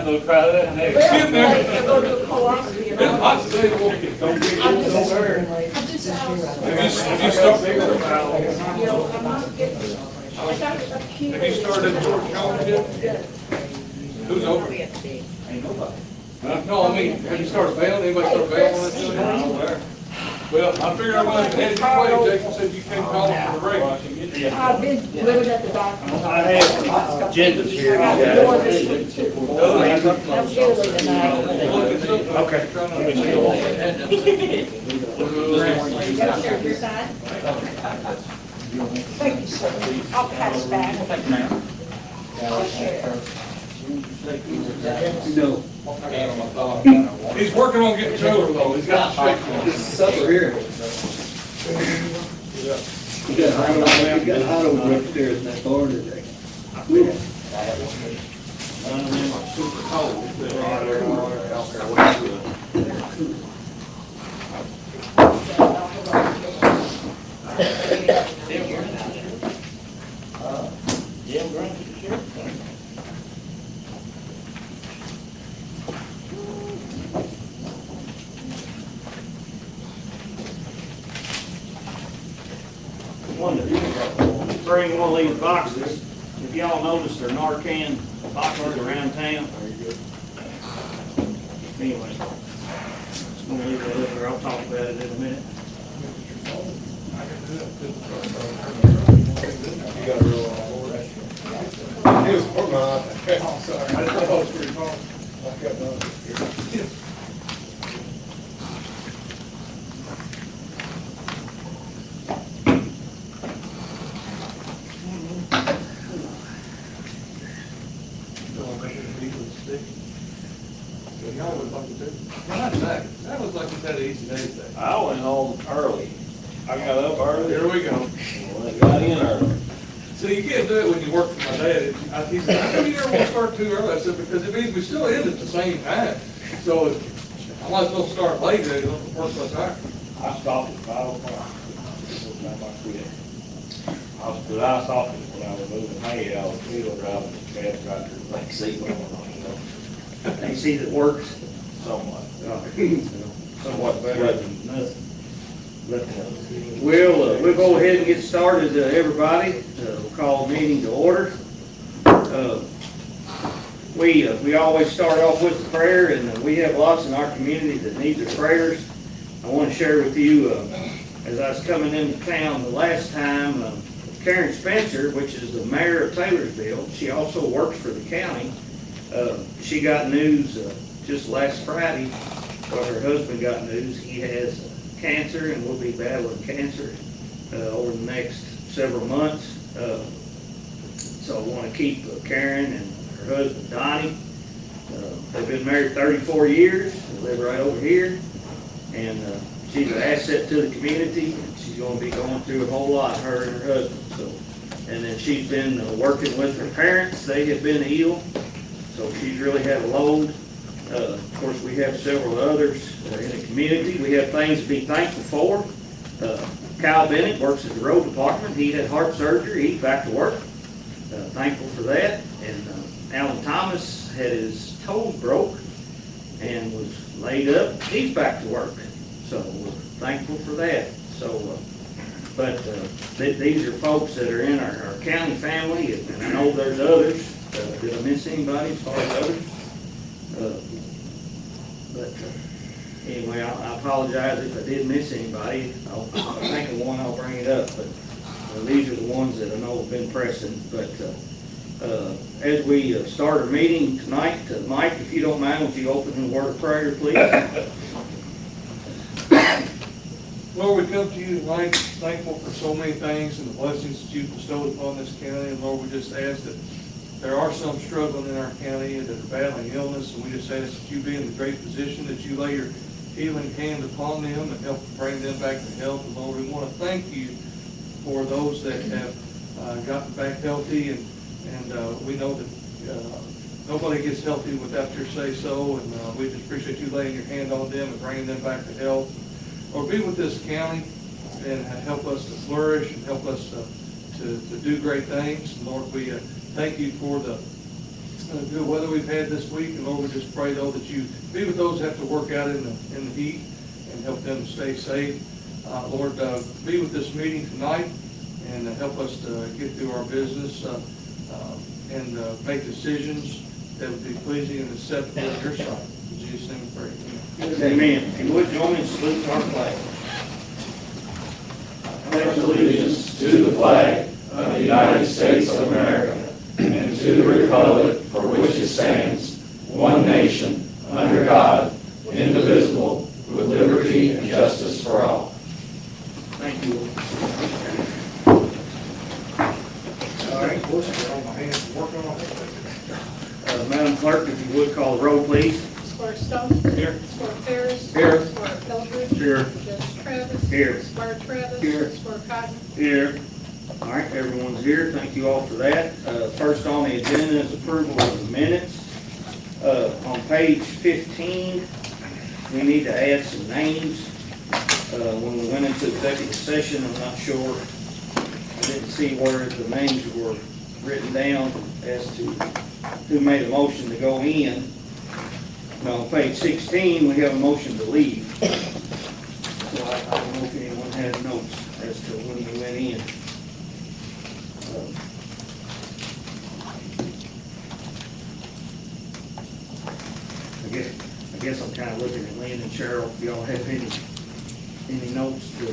We'll try that next. Get there. It's hot today, don't get there. Have you started George Jones yet? Who's over? Ain't nobody. No, I mean, have you started bailing? Anybody started bailing on that? Well, I figured I'm gonna head your way. Jason said you came calling for the race. I've been living at the doctor. I have agendas here. I'm Julie tonight. Okay. Got your sign? Thank you, sir. I'll pass back. No. He's working on getting sober though. He's got to shake. This is over here. You got hot over upstairs in that barn today. None of them are super cold. Jim Grant, sure. Bring one of these boxes. If y'all notice, they're Narcan boxes around town. Anyway, just gonna leave that up there. I'll talk about it in a minute. That looks like it's had an easy day today. I went home early. I got up early. Here we go. Well, I got in early. So you can't do it when you work for my dad. He said, how come you never want to start too early? I said, because it means we still end at the same time. So I might as well start later, it don't work so hard. I stopped at 5 o'clock. But I stopped it when I was moving hay out of the field driving the cab tractor, like seat on, you know. You see that works? Somewhat. Somewhat better. Nothing. We'll go ahead and get started, everybody. We'll call the meeting to order. We always start off with prayer, and we have lots in our community that need their prayers. I want to share with you, as I was coming into town the last time, Karen Spencer, which is the mayor of Taylorsville, she also works for the county. She got news just last Friday, or her husband got news. He has cancer and will be battling cancer over the next several months. So I want to keep Karen and her husband Donnie. They've been married 34 years. They live right over here. And she's an asset to the community. And she's going to be going through a whole lot, her and her husband. So, and then she's been working with her parents. They have been ill. So she's really had a load. Of course, we have several others in the community. We have things to be thankful for. Kyle Bennett works at the road department. He had heart surgery. He's back to work. Thankful for that. And Alan Thomas had his toes broke and was laid up. He's back to work. So we're thankful for that. So, these are folks that are in our county family, and I know there's others. Did I miss anybody as far as others? Anyway, I apologize if I did miss anybody. I'll think of one, I'll bring it up. But these are the ones that I know have been pressing. But as we start our meeting tonight, Mike, if you don't mind, would you open in a word of prayer, please? Lord, we come to you tonight thankful for so many things and the blessings that you've bestowed upon this county. And Lord, we just ask that there are some struggling in our county that are battling illness, and we just ask that you be in the great position, that you lay your healing hand upon them and help bring them back to health. And Lord, we want to thank you for those that have gotten back healthy, and we know that nobody gets healthy without your say-so, and we just appreciate you laying your hand on them and bringing them back to health. Lord, be with this county and help us to flourish and help us to do great things. And Lord, we thank you for the good weather we've had this week. And Lord, we just pray though that you be with those who have to work out in the heat and help them to stay safe. Lord, be with this meeting tonight and help us to get through our business and make decisions that would be pleasing and acceptable in your sight. In Jesus' name we pray. Amen. If you would join me in saluting our flag. I pledge allegiance to the flag of the United States of America and to the republic for which it stands, one nation, under God, indivisible, with liberty and justice for all. Thank you. All right. Madam Clerk, if you would call the roll, please. Squire Stone. Here. Squire Ferris. Here. Squire Eldridge. Here. Judge Travis. Here. Squire Travis. Here. Squire Cotton. Here. All right, everyone's here. Thank you all for that. First on the agenda is approval of the minutes. On page 15, we need to add some names. When we went into executive session, I'm not sure, I didn't see where the names were written down as to who made a motion to go in. Now, on page 16, we have a motion to leave. So I don't know if anyone has notes as to when we went in. I guess I'm kind of looking at Lynn and Cheryl, if y'all have any notes to.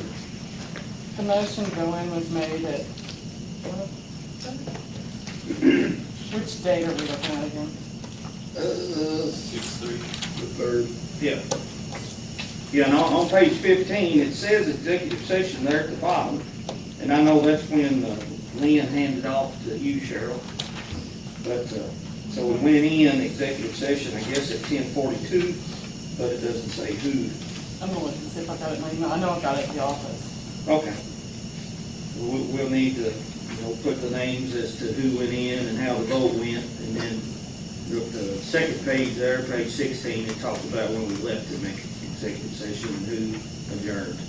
The motion to go in was made at, which date are we looking at again? 6/3. The third. Yeah. Yeah, and on page 15, it says executive session there at the bottom, and I know that's when Lynn handed off to you, Cheryl. But, so we went in executive session, I guess at 10:42, but it doesn't say who. I'm gonna look and see if I got it in my email. I know I got it at the office. Okay. We'll need to, put the names as to who went in and how the vote went, and then the second page there, page 16, it talks about when we left the executive session and who adjourned.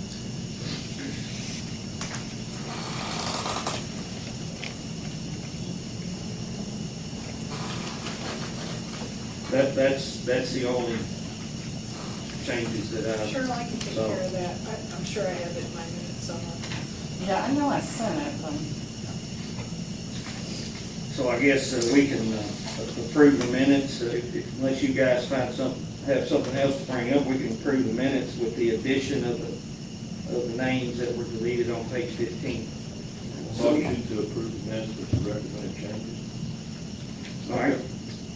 That's the only changes that I. Sure, I can take So- care of that. I'm sure I have it in my minutes somewhere. Yeah, I know I sent it, but So I guess we can approve the minutes, unless you guys have something else to bring up, we can approve the minutes with the addition of the names that were deleted on page 15. Motion to approve the minutes with the recommended changes. All right.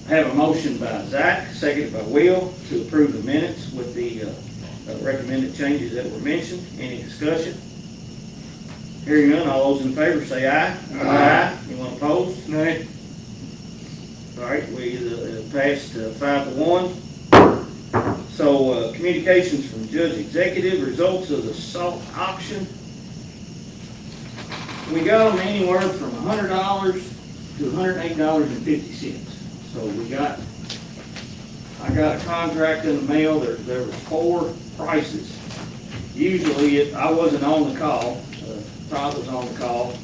I have a motion by Zach, seconded by Will, to approve the minutes with the recommended changes that were mentioned. Any discussion? Hearing none, all those in favor say aye. Aye. Anyone opposed? Nay. All right, we passed 5-1. So communications from Judge Executive, results of the salt auction. We got them anywhere from $100 to $108.50. So I got a contract in the mail, there was 4 prices. Usually, I wasn't on the call, Todd was on the call,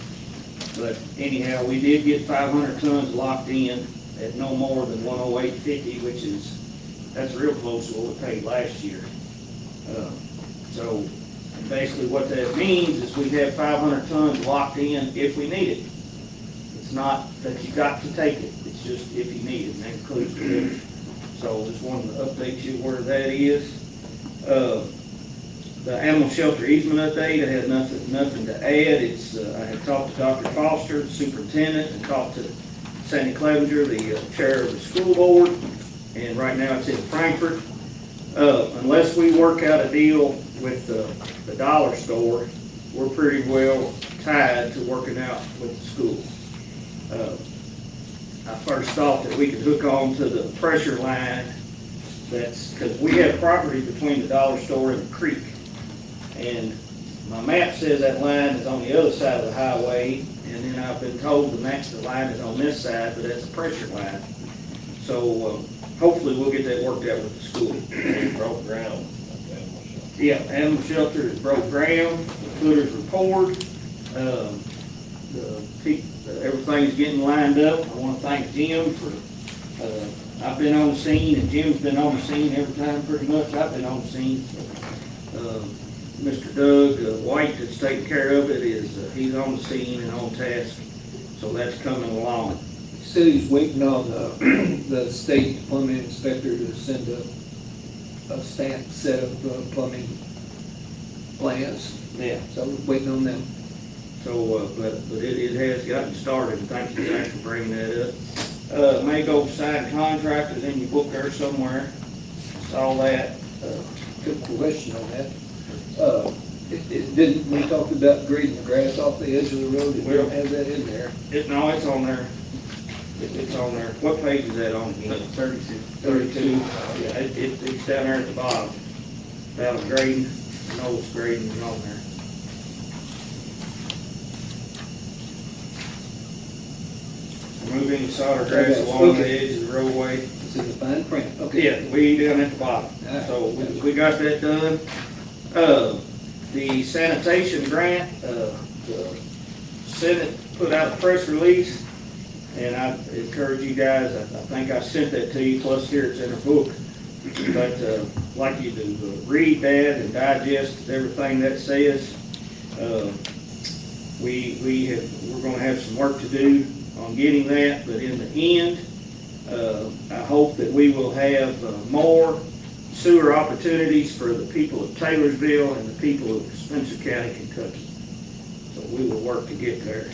but anyhow, we did get 500 tons locked in at no more than $108.50, that's real close to what we paid last year. So basically what that means is we have 500 tons locked in if we need it. It's not that you got to take it, it's just if you need it, and that includes delivery. So just wanted to update you where that is. The animal shelter easement update, I had nothing to add. I had talked to Dr. Foster, the superintendent, and talked to Sandy Clevenger, the chair of the school board, and right now it's in Frankfurt. Unless we work out a deal with the dollar store, we're pretty well tied to working out with the school. I first thought that we could hook on to the pressure line, because we have property between the dollar store and the creek. And my map says that line is on the other side of the highway, and then I've been told the line is on this side, but that's a pressure line. So hopefully we'll get that worked out with the school. We broke ground. Yeah, animal shelter is broke ground, the footers were poured, everything's getting lined up. I wanna thank Jim for, I've been on the scene and Jim's been on the scene every time pretty much I've been on the scene. Mr. Doug White that's taking care of it he's on the scene and on task, so that's coming along. Said he's waiting on the state plumbing inspector to send a stamped set of plumbing plans, Yeah. so we're waiting on them. So, but it has gotten started, and thank you, Zach, for bringing that up. Mago signed contract is in your book there somewhere, saw that. Good question on that. Didn't, we talked about grading the grass off the edge of the road, we don't have that in there. No, it's on there. It's on there. What page is that on? 32. Yeah, it's down there at the bottom. About grading, Noel's grading is on there. Remove any solid grass along the edge of the roadway. It's in the fine print, okay. Yeah, we down at the bottom. So we got that done. The sanitation grant, the Senate put out a press release, and I encourage you guys, I think I sent that to you, plus here it's in a book. But I'd like you to read that and digest everything that says. We're gonna have some work to do on getting that, but in the end, I hope that we will have more sewer opportunities for the people of Taylorsville and the people of Spencer County, Kentucky. So we will work to get there.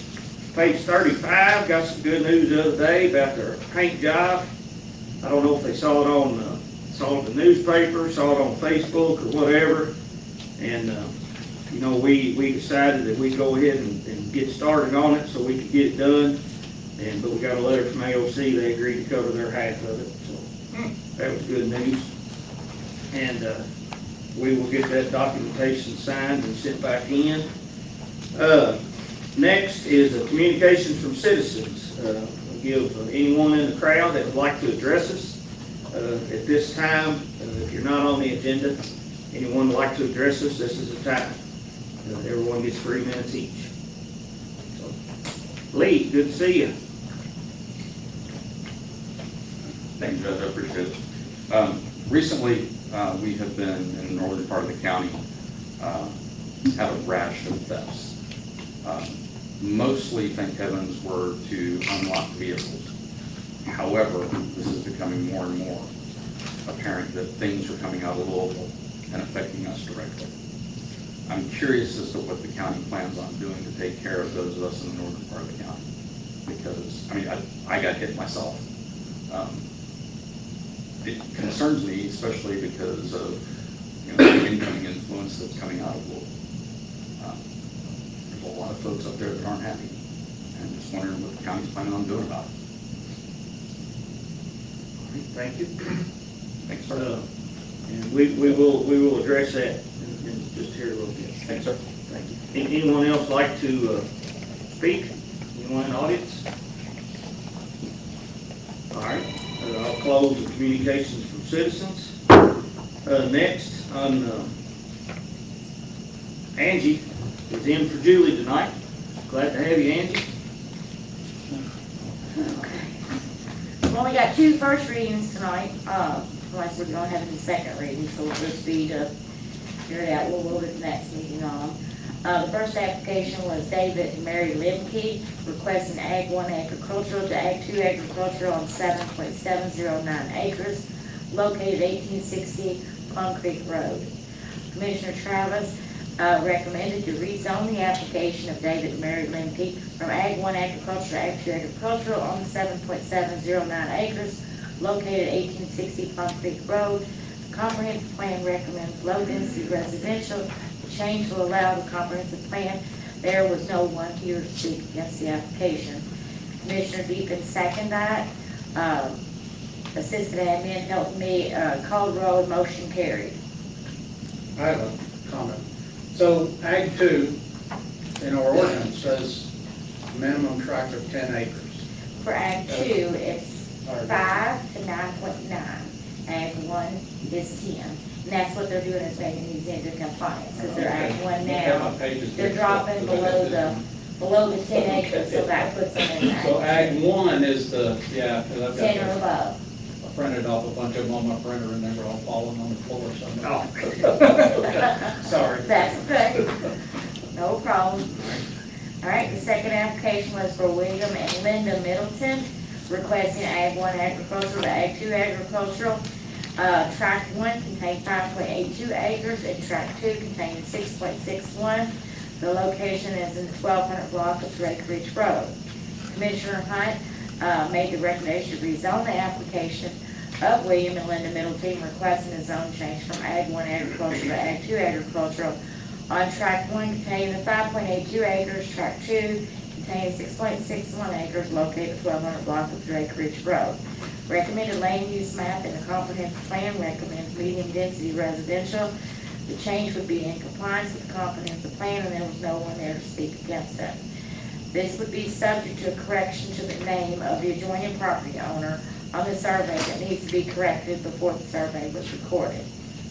Page 35, got some good news the other day about their paint job. I don't know if they saw it on the newspaper, saw it on Facebook or whatever. And, you know, we decided that we'd go ahead and get started on it so we could get it done. But we got a letter from AOC, they agreed to cover their half of it, so that was good news. And we will get that documentation signed and sent back in. Next is communications from citizens. I'll give anyone in the crowd that would like to address us at this time. If you're not on the agenda, anyone would like to address us, this is the time. Everyone gets 3 minutes each. So, Lee, good to see you. Thank you, Judge, I appreciate it. Recently, we have been in the northern part of the county, had a rash of thefts. Mostly, thank heavens, were to unlock vehicles. However, this is becoming more and more apparent that things are coming out of Louisville and affecting us directly. I'm curious as to what the county plans on doing to take care of those of us in the northern part of the county. Because, I mean, I got hit myself. It concerns me, especially because of the incoming influence that's coming out of Louisville. There's a lot of folks up there that aren't happy, and just wondering what the county's planning on doing about it. Thank you. Thanks, sir. And we will address that in just here a little bit. Thanks, sir. Thank you. Anyone else like to speak? Anyone in the audience? All right, I'll close the communications from citizens. Next, Angie is in for Julie tonight. Glad to have you, Angie. We've only got 2 first readings tonight, unless we're gonna have any second readings, so we'll just be to figure it out. We'll go to the next meeting on. The first application was David and Mary Limke requesting Ag 1 agricultural to Ag 2 agricultural on 7.709 acres located 1860 Plum Creek Road. Commissioner Travis recommended to rezone the application of David and Mary Limke from Ag 1 agricultural to Ag 2 agricultural on 7.709 acres located 1860 Plum Creek Road. The comprehensive plan recommends low density residential. Change will allow the comprehensive plan. There was no one here to speak against the application. Commissioner Deacon seconded that. Assistant admin helped me call the roll, motion carried. I have a comment. So Ag 2 in our ordinance says minimum tract of 10 acres. For Ag 2, it's 5 to 9.9. Ag 1 is 10. And that's what they're doing, is making these into compliance, because they're Ag 1 Okay, now. my pages They're mixed up. dropping below the 10 acres, so that puts them in So Ag Ag 1 is the, yeah, because I've 10 or got, above. I printed off a bunch of them on my printer and they were all falling on the floor or something. Oh. Sorry. That's okay. No problem. All right, the second application was for William and Linda Middleton, requesting Ag 1 agricultural to Ag 2 agricultural. Tract 1 contained 5.82 acres and tract 2 contained 6.61. The location is in the 1200 block of Drake Ridge Road. Commissioner Hunt made the recommendation to rezone the application of William and Linda Middleton, requesting a zone change from Ag 1 agricultural to Ag 2 agricultural on tract 1 containing the 5.82 acres, tract 2 containing 6.61 acres located at 1200 block of Drake Ridge Road. Recommended land use map in the comprehensive plan recommends medium density residential. The change would be in compliance with the comprehensive plan, and there was no one there to speak against it. This would be subject to a correction to the name of the adjoining property owner on the survey that needs to be corrected before the survey was recorded.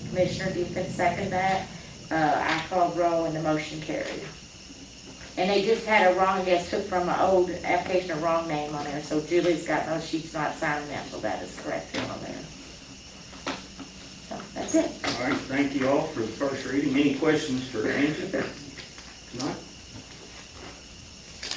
Commissioner Deepin seconded that. I called roll and the motion carried. And they just had a wrong, I guess, took from an old application, a wrong name on there, so Julie's got no, she's not signing that, so that is corrected on there. So, that's it. All right, thank you all for the first reading. Any questions for Angie tonight?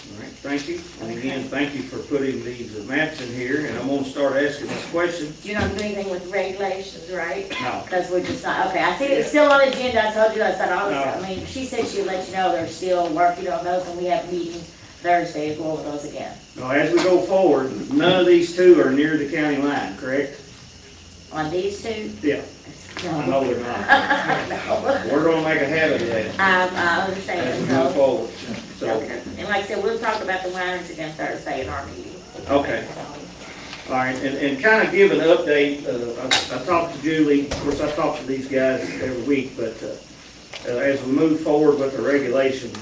All right, thank you. And again, thank you for putting these maps in here, and I'm gonna start asking this question. You don't do anything with regulations, right? No. Because we're just not, okay, I see it's still on the agenda, I told you, I said, No. I mean, she said she'd let you know they're still working on those, and we have meetings Thursday to go over those again. Now, as we go forward, none of these two are near the county line, correct? On these two? Yeah. I know they're not. No. We're gonna make a habit of that I as understand, we so. move forward. So, Okay. And like I said, we'll talk about the wineries again Thursday in our meeting. okay. All right, and kind of give an update, I talked to Julie, of course, I talk to these guys every week, but as we move forward with the regulations,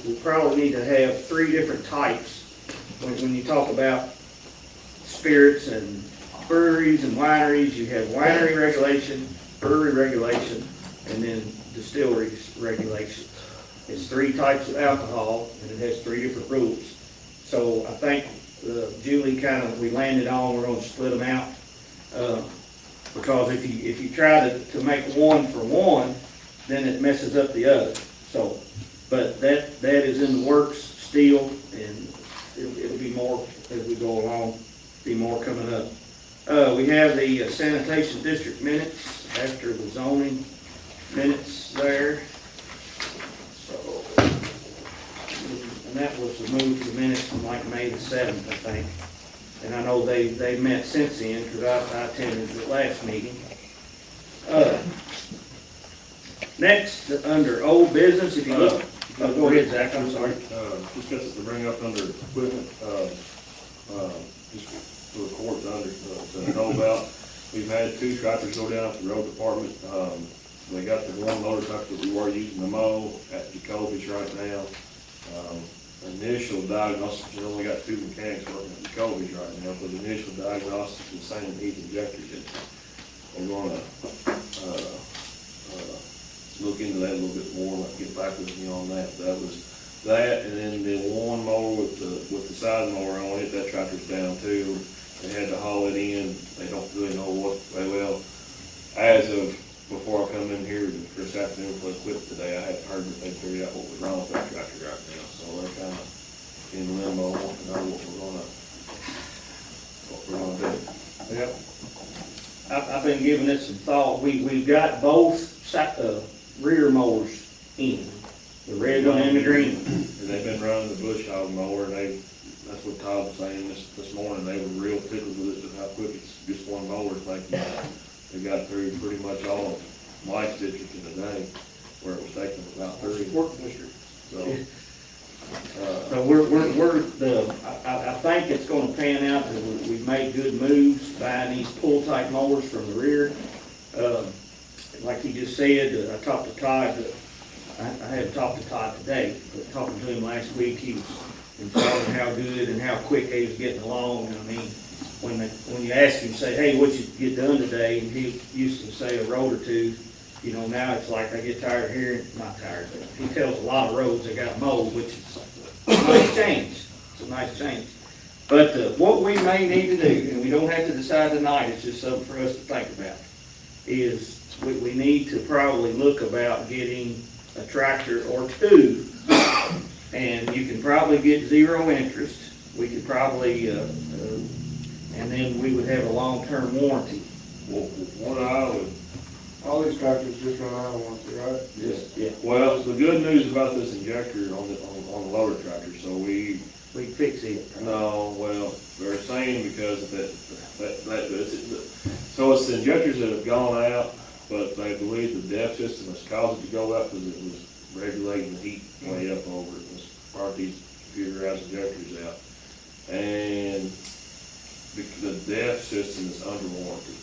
we probably need to have 3 different types. When you talk about spirits and breweries and wineries, you have winery regulation, brewery regulation, and then distilleries regulations. It's 3 types of alcohol, and it has 3 different rules. So I think Julie we landed on, we're gonna split them out. Because if you try to make one for one, then it messes up the other. So, but that is in the works still, and it'll be more as we go along, be more coming up. We have the sanitation district minutes after the zoning minutes there. So, and that was the move to the minutes from like May the 7th, I think. And I know they've met since then, because I attended the last meeting. Next, under old business, if you look, go ahead, Zach, I'm sorry. Just got to bring up under equipment, just for the court to know about. We've had 2 tractors go down to the road department. They got the one loader tractor that we were using to mow at Jacoby's right now. Initial diagnosis, we only got 2 mechanics working at Jacoby's right now, but the initial diagnosis is saying heat injectors. We're gonna, look into that a little bit more, and I'll get back with you on that. That was that, and then the one mower with the side mower on it, that tractor's down too. They had to haul it in. They don't really know what, well, as of before I come in here this afternoon for the quit today, I hadn't heard that they figured out what was wrong with that tractor right now. So they're kind of in limbo, wanting to know what we're gonna do. Yep. I've been giving it some thought. We've got both rear mowers in, the red one and the green one. And they've been running the bush hog mower, and that's what Todd was saying this morning, they were real tickled with it, how quick it's just one mower, thinking they got through pretty much all of Mike's district in a day, where it was taking about 30. Work district. So, So I think it's gonna pan out that we've made good moves buying these pull type mowers from the rear. Like he just said, I talked to Todd, I haven't talked to Todd today, but talking to him last week, he was informing how good and how quick they was getting along. I mean, when you ask him, say, hey, what'd you get done today? And he used to say a road or two, you know, now it's like I get tired of hearing, not tired, but he tells a lot of roads that got mowed, which is a nice change. It's a nice change. But what we may need to do, and we don't have to decide tonight, it's just something for us to think about, is we need to probably look about getting a tractor or two, and you can probably get 0 interest. We could probably, and then we would have a long-term warranty. Well, what I would, All these tractors just run out of warranty, right? Just, yeah, well, the good news about this injector on the loader tractor, so we we can fix it. no, well, they're saying because of so it's the injectors that have gone out, but they believe the DEF system has caused it to go out because it was regulating the heat way up over it. It's part of these computerized injectors out. And the DEF system is under warranty.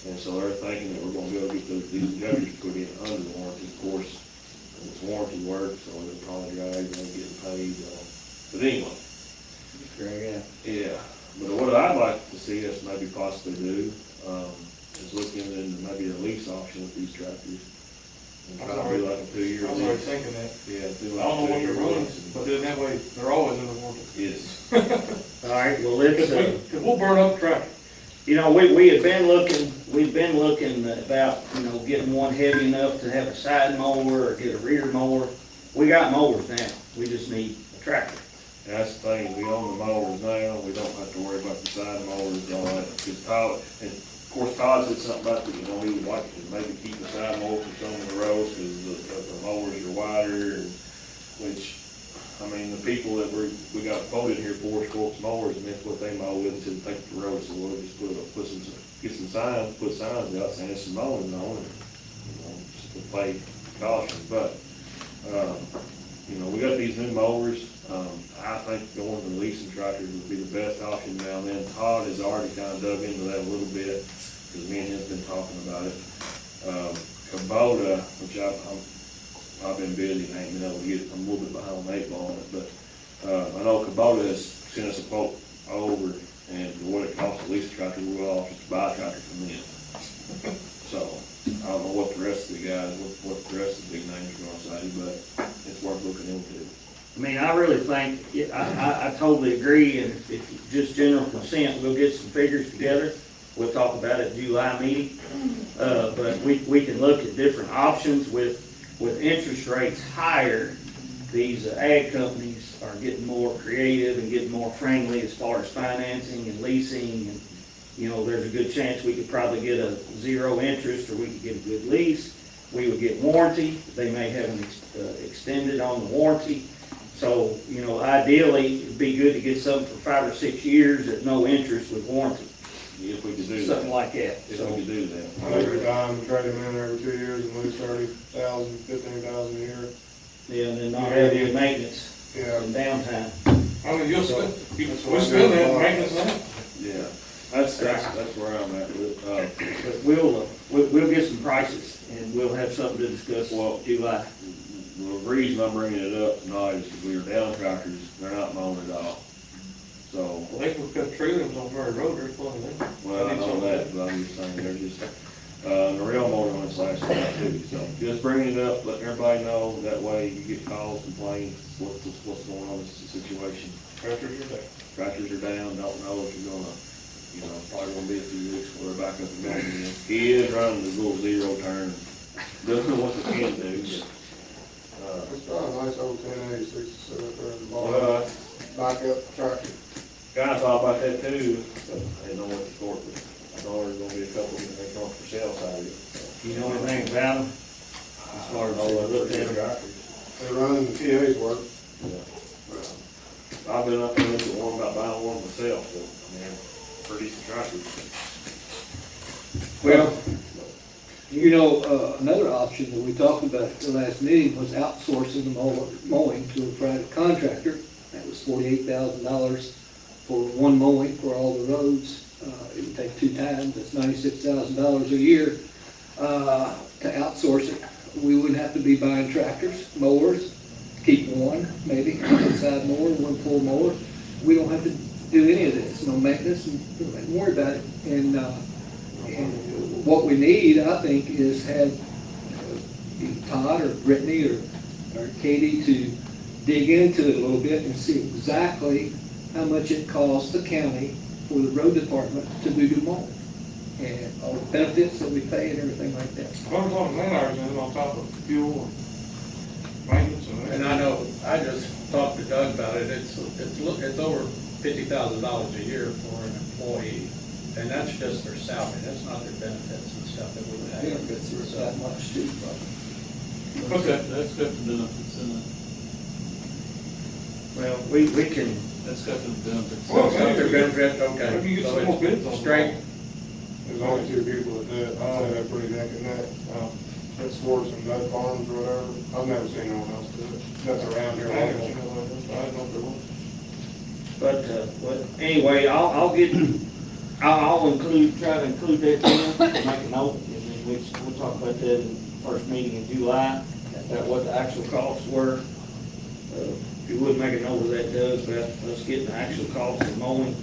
And so they're thinking that we're gonna be able to get these injectors put in under warranty. Of course, it's warranty work, so they're probably getting paid. But anyway. Yeah, but what I'd like to see us maybe possibly do, is look into maybe a lease option with these tractors. And try to do like a 2-year I was already lease. thinking that. Yeah, do I like don't know a what they're 2-year running, lease. but then that way, they're always under warranty. Yes. All right, well, let's, Cause we'll burn up the tractor. you know, we've been looking about, you know, getting one heavy enough to have a side mower or get a rear mower. We got mowers now, we just need a tractor. That's the thing, we own the mowers now, we don't have to worry about the side mowers and all that. Because Todd, and of course Todd said something about that, you know, he would like to maybe keep the side mower from some of the roads because the mowers are wider and, which, I mean, the people that we got quoted here for Scorp's mowers, and that's what they mow with, to take the road, so we'll just get some signs, put signs out saying it's some mowing on it, you know, just to play caution, but, you know, we got these new mowers, I think going to the leasing tractors would be the best option now and then. Todd has already kind of dug into that a little bit, because me and him's been talking about it. Kubota, which I've been busy and ain't been able to get it, I'm a little bit behind on the 8 ball on it, but, I know Kubota has sent us a quote over, and for what it costs to lease a tractor, we'll also just buy a tractor from them. So, I don't know what the rest of the guys, what the rest of the big names are gonna say, but it's worth looking into. I mean, I really think, I totally agree, and if just general consent, we'll get some figures together. We'll talk about it at July meeting. But we can look at different options with interest rates higher. These ag companies are getting more creative and getting more friendly as far as financing and leasing. And, you know, there's a good chance we could probably get a 0 interest, or we could get a good lease. We would get warranty. They may have an extended on the warranty. So, you know, ideally, it'd be good to get something for 5 or 6 years at no interest with warranty. If we could do that. Something like that. If So, we could do that. I think we're dying to trade them in every 2 years and lose 30,000, 15,000 a year. yeah, and then not have any maintenance Yeah. and downtime. I mean, you'll spend, we spend that maintenance on it. Yeah, that's where I'm at with it. But we'll get some prices, and we'll have something to discuss Well, in July. The reason I'm bringing it up tonight is because we were down tractors, they're not mowing at all. So, Well, they could cut tree limbs on Murray Road, there's plenty of them. well, I know that, but I'm just saying, they're just, the rail motor ones last night too. So just bringing it up, letting everybody know, that way you get calls, complaints, what's going on in the situation. Tractors are down. Tractors are down, don't know if you're gonna, you know, probably gonna be a few weeks before they're back up and going again. He is running the little 0 turn, doesn't know what they can do, but, It's got a nice old 1086 set up there in the ball. well, Backup tractor. kind of thought about that too, but I didn't know what to sort with. I know there's gonna be a couple that they come for sale side of it. So. You know anything about them? As far as I know look they're at them? tractors. They're running the TA's work. Yeah. I've been up there looking at one about buying one myself, but, I mean, pretty decent tractors. Well, you know, another option that we talked about at the last meeting was outsourcing the mowing to a private contractor. That was $48,000 for one mowing for all the roads. It would take 2 times, that's $96,000 a year to outsource it. We wouldn't have to be buying tractors, mowers, keep one, maybe, one side mower, one full mower. We don't have to do any of this, no maintenance, and don't worry about it. And what we need, I think, is have Todd or Brittany or Katie to dig into it a little bit and see exactly how much it costs the county for the road department to do the mowing, and all the benefits that we pay and everything like that. What was on man hours and on top of fuel and maintenance and And I know, I just talked to Doug about it, it's over $50,000 a year for an employee, and that's just their salary, that's not their benefits and stuff that we pay. Benefits are that much too, but. Okay. That's got the benefits in it. Well, we can, That's got the benefits. Well, It's not their benefits, Maybe okay. you get So some more it's bids on it. Straight, There's only 2 people that do it, I'd say they're pretty decent at that. That's Swartz and Nut Farms or whatever. I've never seen no one else do it. That's around here. I didn't know if there was. but, anyway, I'll include, try to include that in, make a note, and then we'll talk about that in the first meeting in July, about what the actual costs were. If you would make a note of that, Doug, about us getting the actual cost of mowing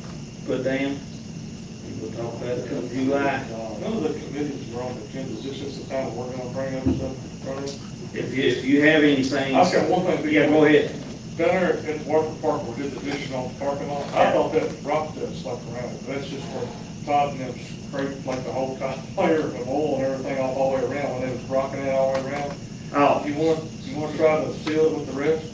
put down. And we'll talk about it come July. None of the committees were on the agenda, is this just the time of working on bringing up stuff? If you have anything. I just got one thing. Yeah, go ahead. Down there at Water Park, we did the addition on the parking lot, I thought that rock dust stuck around it, that's just where Todd and them scraped like the whole top layer of oil and everything all the way around, when they was rocking it all the way around. Oh, You want to try to seal it with the rest?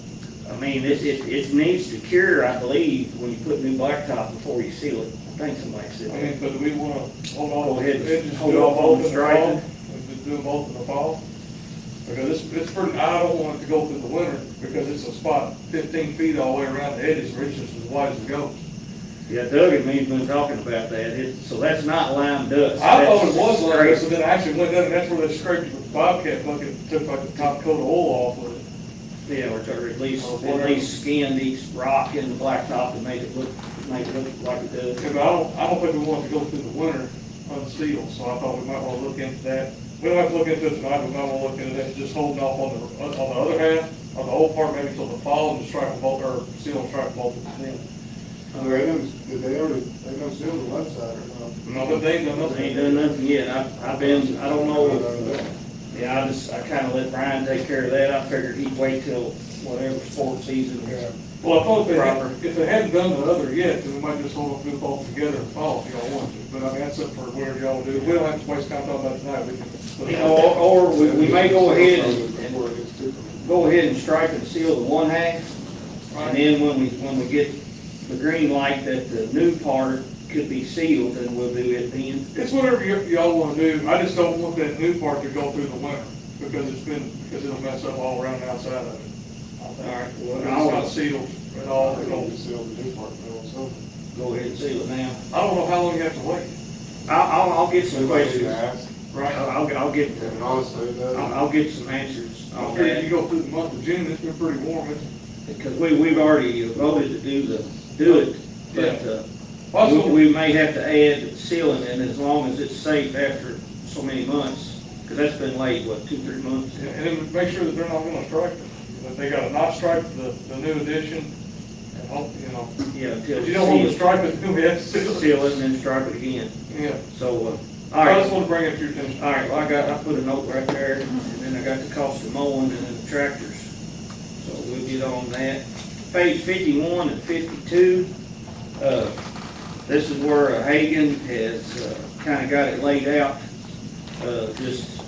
I mean, it needs to cure, I believe, when you put new blacktop before you seal it. I think somebody said I that. mean, but do we want to hold on? Go ahead, Just hold do it off on both in the striping. fall? Just do them both in the fall? Because it's pretty, I don't want it to go through the winter, because it's a spot 15 feet all the way around the edges, or it's just as wide as it goes. Yeah, Doug and me's been talking about that. So that's not lime dust. I thought it was That's like straight. this, and then I actually went down, and that's where they scraped it with the Bobcat bucket, and took like the top coat of oil off of it. Yeah, or at least skinned each rock in the blacktop and make it look like it does. Because I don't think we want it to go through the winter unsealed, so I thought we might want to look into that. We don't have to look into it tonight, we might want to look into that, just holding off on the other half, on the old part, maybe till the fall, and just stripe them both, or seal and stripe both of them. Did they already, they don't seal the left side or not? No, but they ain't done They nothing. ain't done nothing yet. I don't know if, yeah, I kinda let Brian take care of that. I figured he'd wait till whatever sport season here. Well, I thought Proper. if they hadn't done the other yet, then we might just hold them both together and fall if y'all want to. But I mean, that's up for whatever y'all do. We don't have to waste time talking about it tonight, we can. You know, or we may go ahead and go ahead and stripe and seal the one half. And then when we get the green light that the new part could be sealed, then we'll do it then. It's whatever y'all want to do. I just don't want that new part to go through the winter, because it'll mess up all around the outside of it. All right, well, It's not sealed at all. They don't seal the new part, they don't seal it. go ahead and seal it now. I don't know how long you have to wait. I'll get some Somebody should questions. ask. Right. I'll get, And honestly, I'll get some answers I on figured you that. go through the month of June, it's been pretty warm. Because we've already voted to do it, but, we may have to add sealing in as long as it's safe after so many months. Because that's been late, what, 2-3 months? And then make sure that they're not gonna stripe it. That they gotta not stripe the new edition, and hope, Yeah, until if you don't want to it's stripe it, then we have to seal it. seal it and then stripe it again. Yeah. So, all I right. just want to bring it to your attention. All right, well, I put a note right there, and then I got the cost of mowing and then the tractors. So we'll get on that. Page 51 and 52, this is where Hagan has kind of got it laid out, just,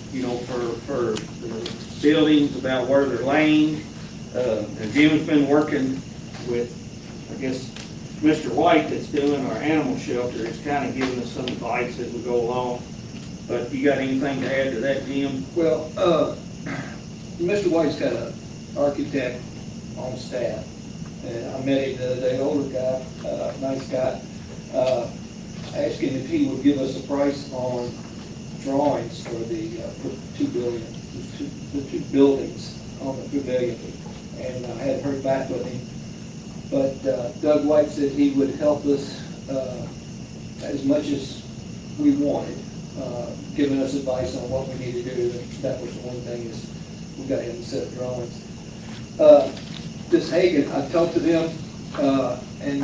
for the buildings, about where they're laying. And Jim's been working with, I guess, Mr. White that's doing our animal shelter. Is kind of giving us some advice as we go along. But you got anything to add to that, Jim? Well, Mr. White's got an architect on staff, and I met him the other day, older guy, nice guy. Asked him if he would give us a price on drawings for the two buildings on the pavilion, and I hadn't heard back with him. But Doug White said he would help us as much as we wanted, giving us advice on what we need to do. That was the one thing, is we got him a set of drawings. This Hagan, I talked to them, and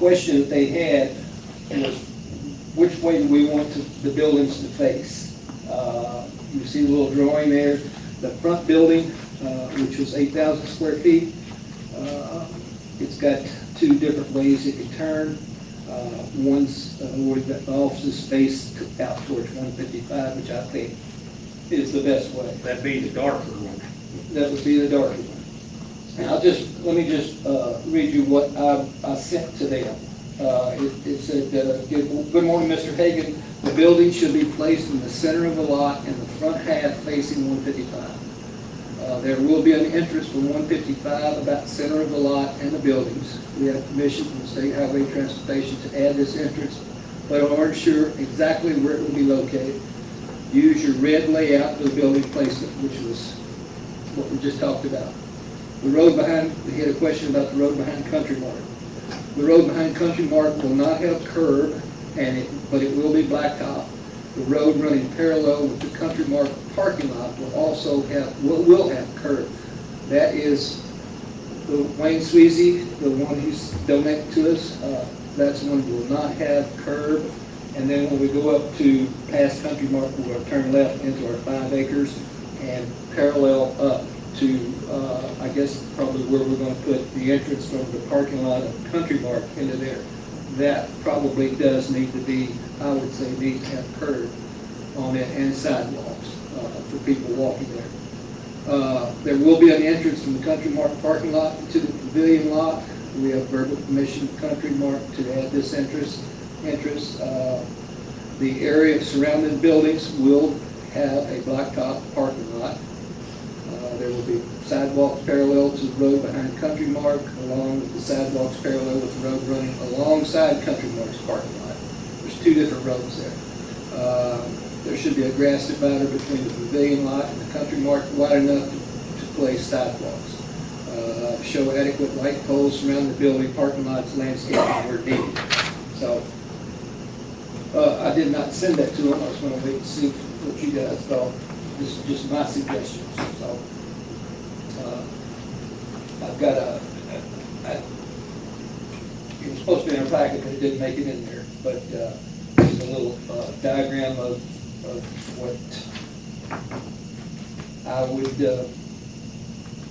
question that they had was, which way do we want the buildings to face? You see the little drawing there, the front building, which was 8,000 square feet. It's got two different ways it can turn. One's where the offices face out towards 155, which I think is the best way. That'd be the darker one. That would be the darker one. And let me just read you what I sent to them. It said, good morning, Mr. Hagan. The building should be placed in the center of the lot and the front half facing 155. There will be an entrance from 155 about the center of the lot and the buildings. We have permission from the State Highway Transportation to add this entrance, but aren't sure exactly where it will be located. Use your red layout for the building placement, which was what we just talked about. The road behind, we had a question about the road behind Country Mart. The road behind Country Mart will not have curb, but it will be blacktop. The road running parallel with the Country Mart parking lot will also will have curb. That is the Wayne Sweezy, the one who's donated to us. That's one will not have curb. And then when we go up to past Country Mart, we'll turn left into our 5 acres and parallel up to, I guess, probably where we're going to put the entrance from the parking lot of Country Mart into there. That probably does need to be, I would say, needs to have curb on it and sidewalks for people walking there. There will be an entrance from the Country Mart parking lot to the pavilion lot. We have verbal permission from Country Mart to add this entrance. The area surrounding buildings will have a blacktop parking lot. There will be sidewalks parallel to the road behind Country Mart, along with the sidewalks parallel with the road running alongside Country Mart's parking lot. There's 2 different roads there. There should be a grass divider between the pavilion lot and the Country Mart wide enough to place sidewalks. Show adequate light poles surround the building, parking lots, landscaping where needed. So, I did not send that to them. I was going to wait and see what you guys thought. This is just my suggestions. So, I've got it was supposed to be in our packet, but it didn't make it in there. But just a little diagram of what I would,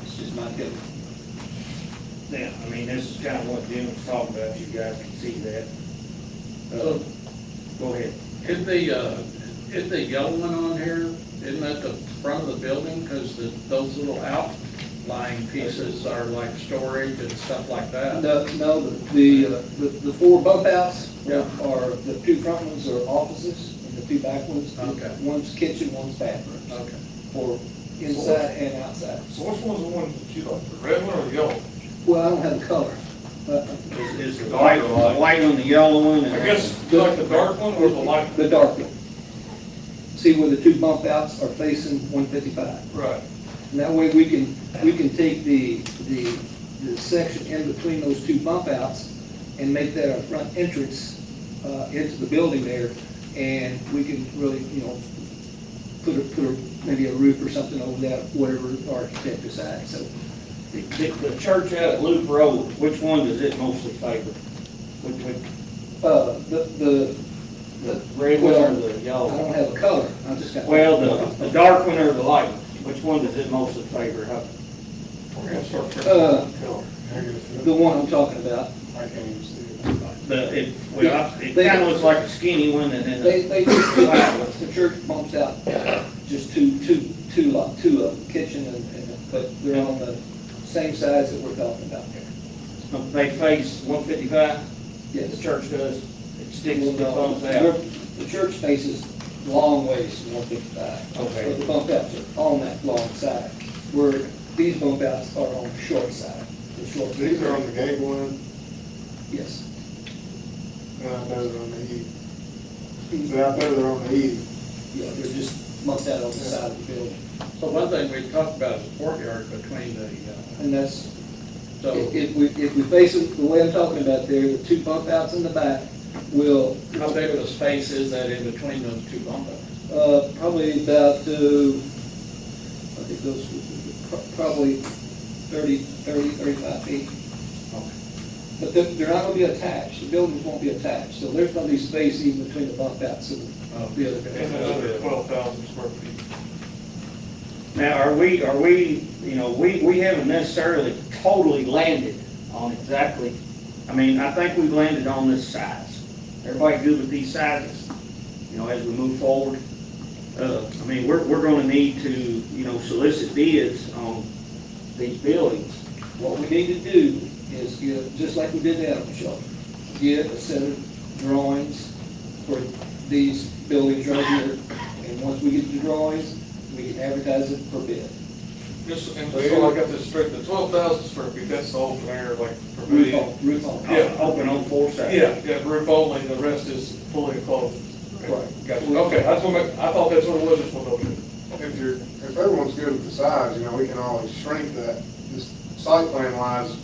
it's just my opinion. Yeah, I mean, this is kind of what Jim was talking about, you guys can see that. Go ahead. Is the yellow one on here, isn't that the front of the building? Because those little outlying pieces are like storage and stuff like that. No, the 4 bump outs Yeah. are, the 2 front ones are offices, and the 2 back ones, Okay. one's kitchen, one's bathroom. Okay. For inside and outside. So which one's the one that you like, the red one or the yellow? Well, I don't have a color. Is the white one, the yellow one? and- I guess, you like the dark one or the light? The dark one. See where the 2 bump outs are facing 155. Right. And that way we can take the section in between those 2 bump outs and make that our front entrance into the building there. And we can really, put maybe a roof or something over that, whatever the architect decides. So The church out at Loop Road, which one does it mostly favor? the Red one or the I yellow? don't have a color. I just got. Well, the dark one or the light one? Which one does it mostly favor? We're gonna start printing Uh, color. The one I'm talking about. I can't even see it. It kind of looks like a skinny one and then. The church bumps out just two of them, kitchen but they're on the same size that we're talking about there. They face 155? Yes. The church does? It sticks the bumps out? The church faces long ways from 155. Okay. But the bump outs are on that long side, where these bump outs are on the short side. The short. These are on the gable end, Yes. and out there they're on the eave. So out there they're on the eave. Yeah, they're just bumped out on the side of the building. So one thing we talked about is the courtyard between the, And that's, so, if we face it the way I'm talking about there, the 2 bump outs in the back will. how big of a space is that in between those 2 bump outs? Probably about, I think those, probably 35 feet. But they're not gonna be attached, the buildings won't be attached, so there's gonna be space even between the bump outs and the other. And another 12,000 square feet. Now, are we, you know, we haven't necessarily totally landed on exactly, I mean, I think we've landed on this size. Everybody good with these sizes, you know, as we move forward? I mean, we're gonna need to, you know, solicit bids on these buildings. What we need to do is get, just like we did the animal shelter, get a set of drawings for these buildings right here. And once we get the drawings, we can advertise it for bid. Just, and so I got this straight, the 12,000 square feet, that's the open air, like, pavilion. Roof on. Yeah. Open on four sides. Yeah, roof only, the rest is fully enclosed. Right. Gotcha, okay, I thought that's what it was, just one of those. If everyone's good with the size, you know, we can always shrink that. This site plan wise,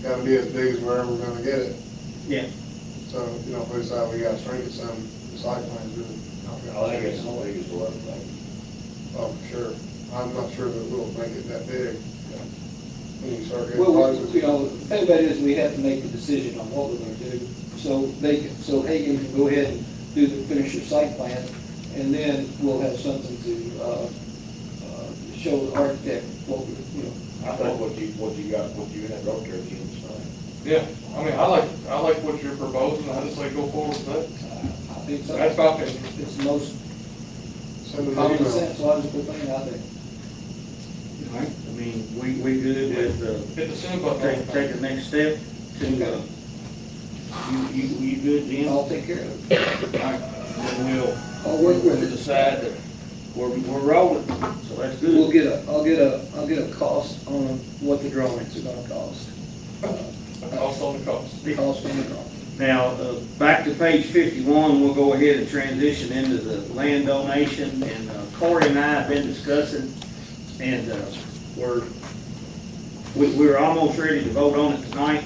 gotta be as big as wherever we're gonna get it. Yeah. So, you know, if we decide we gotta shrink it some, the site plan's really not gonna. I think it's the biggest one, like, Oh, for sure. I'm not sure that we'll make it that big. When you start getting Well, prices. you know, the thing about it is we have to make a decision on what we're gonna do. So Hagan can go ahead and finish your site plan, and then we'll have something to, show the architect what we, you know. I think what you got, what you had wrote there, Jim's fine. Yeah, I mean, I like what you're proposing, I just say go forward with that. I think so. That's my opinion. It's the most Send them an common email. sense, logical thing out there. All right. I mean, we good with, Hit the send button. take the next step to, you good, Jim? I'll take care of it. All right. Then I'll work we'll with it. decide that we're rolling, so that's good. I'll get a cost on what the drawings are gonna cost. Also on the cost. The cost on the drawing. Now, back to page 51, we'll go ahead and transition into the land donation, and Corey and I have been discussing, and we're almost ready to vote on it tonight,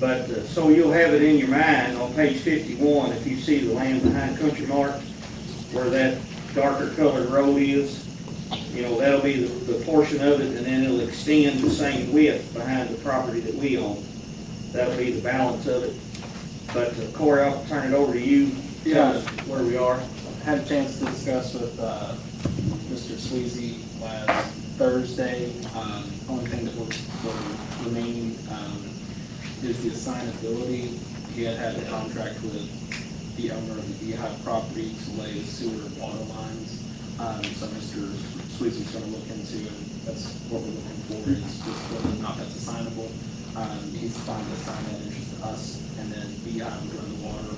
but so you'll have it in your mind, on page 51, if you see the land behind Country Mart, where that darker colored road is, you know, that'll be the portion of it, and then it'll extend the same width behind the property that we own. That'll be the balance of it. But Corey, I'll turn it over to you. Tell us where we are. Had a chance to discuss with Mr. Sweezy last Thursday. Only thing that will remain is the assignability. He had a contract with the owner of the Beehive property to lay sewer and water lines. So Mr. Sweezy's going to look into, and that's what we're looking for, is just whether or not that's assignable. He's fine to assign that interest to us, and then Beehive would run the water.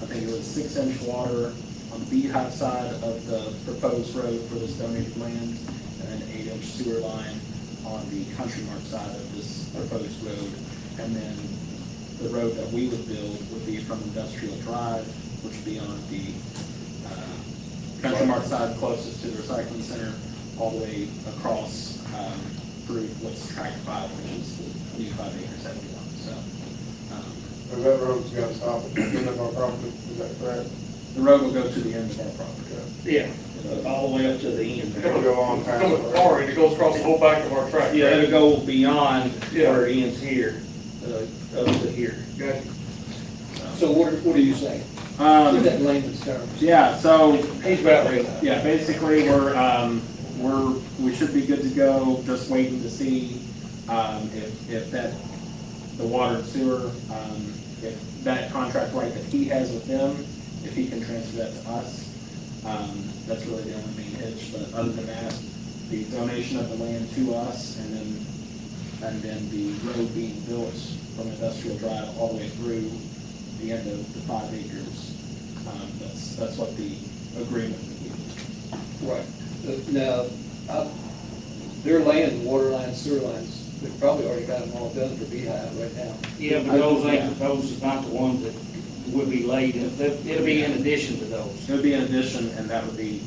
I think it was 6-inch water on the Beehive side of the proposed road for this donated land, and then 8-inch sewer line on the Country Mart side of this proposed road. And then the road that we would build would be from Industrial Drive, which would be on the Country Mart side closest to the recycling center, all the way across through what's tract 5, which is the new 5 acres that we want. So Because that road's gotta stop at the end of our property, is that correct? the road will go to the end of our property. Yeah, all the way up to the end. It'll go on past. Come with far, and it goes across the whole back of our track. Yeah, it'll go beyond Yeah. where it ends here, up to here. Gotcha. So what are you saying? Put that in layman's terms. Yeah, so He's about ready. yeah, basically we should be good to go. Just waiting to see if the water and sewer, if that contract right that he has with them, if he can transfer that to us. That's really the only main hitch. But other than that, the donation of the land to us, and then the road being built from Industrial Drive all the way through the end of the 5 acres. That's what the agreement would be. Right. Now, their land, water lines, sewer lines, they've probably already got them all done for Beehive right now. Yeah, but those are not the ones that would be laid, it'll be in addition to those. It would be an addition, and that would be,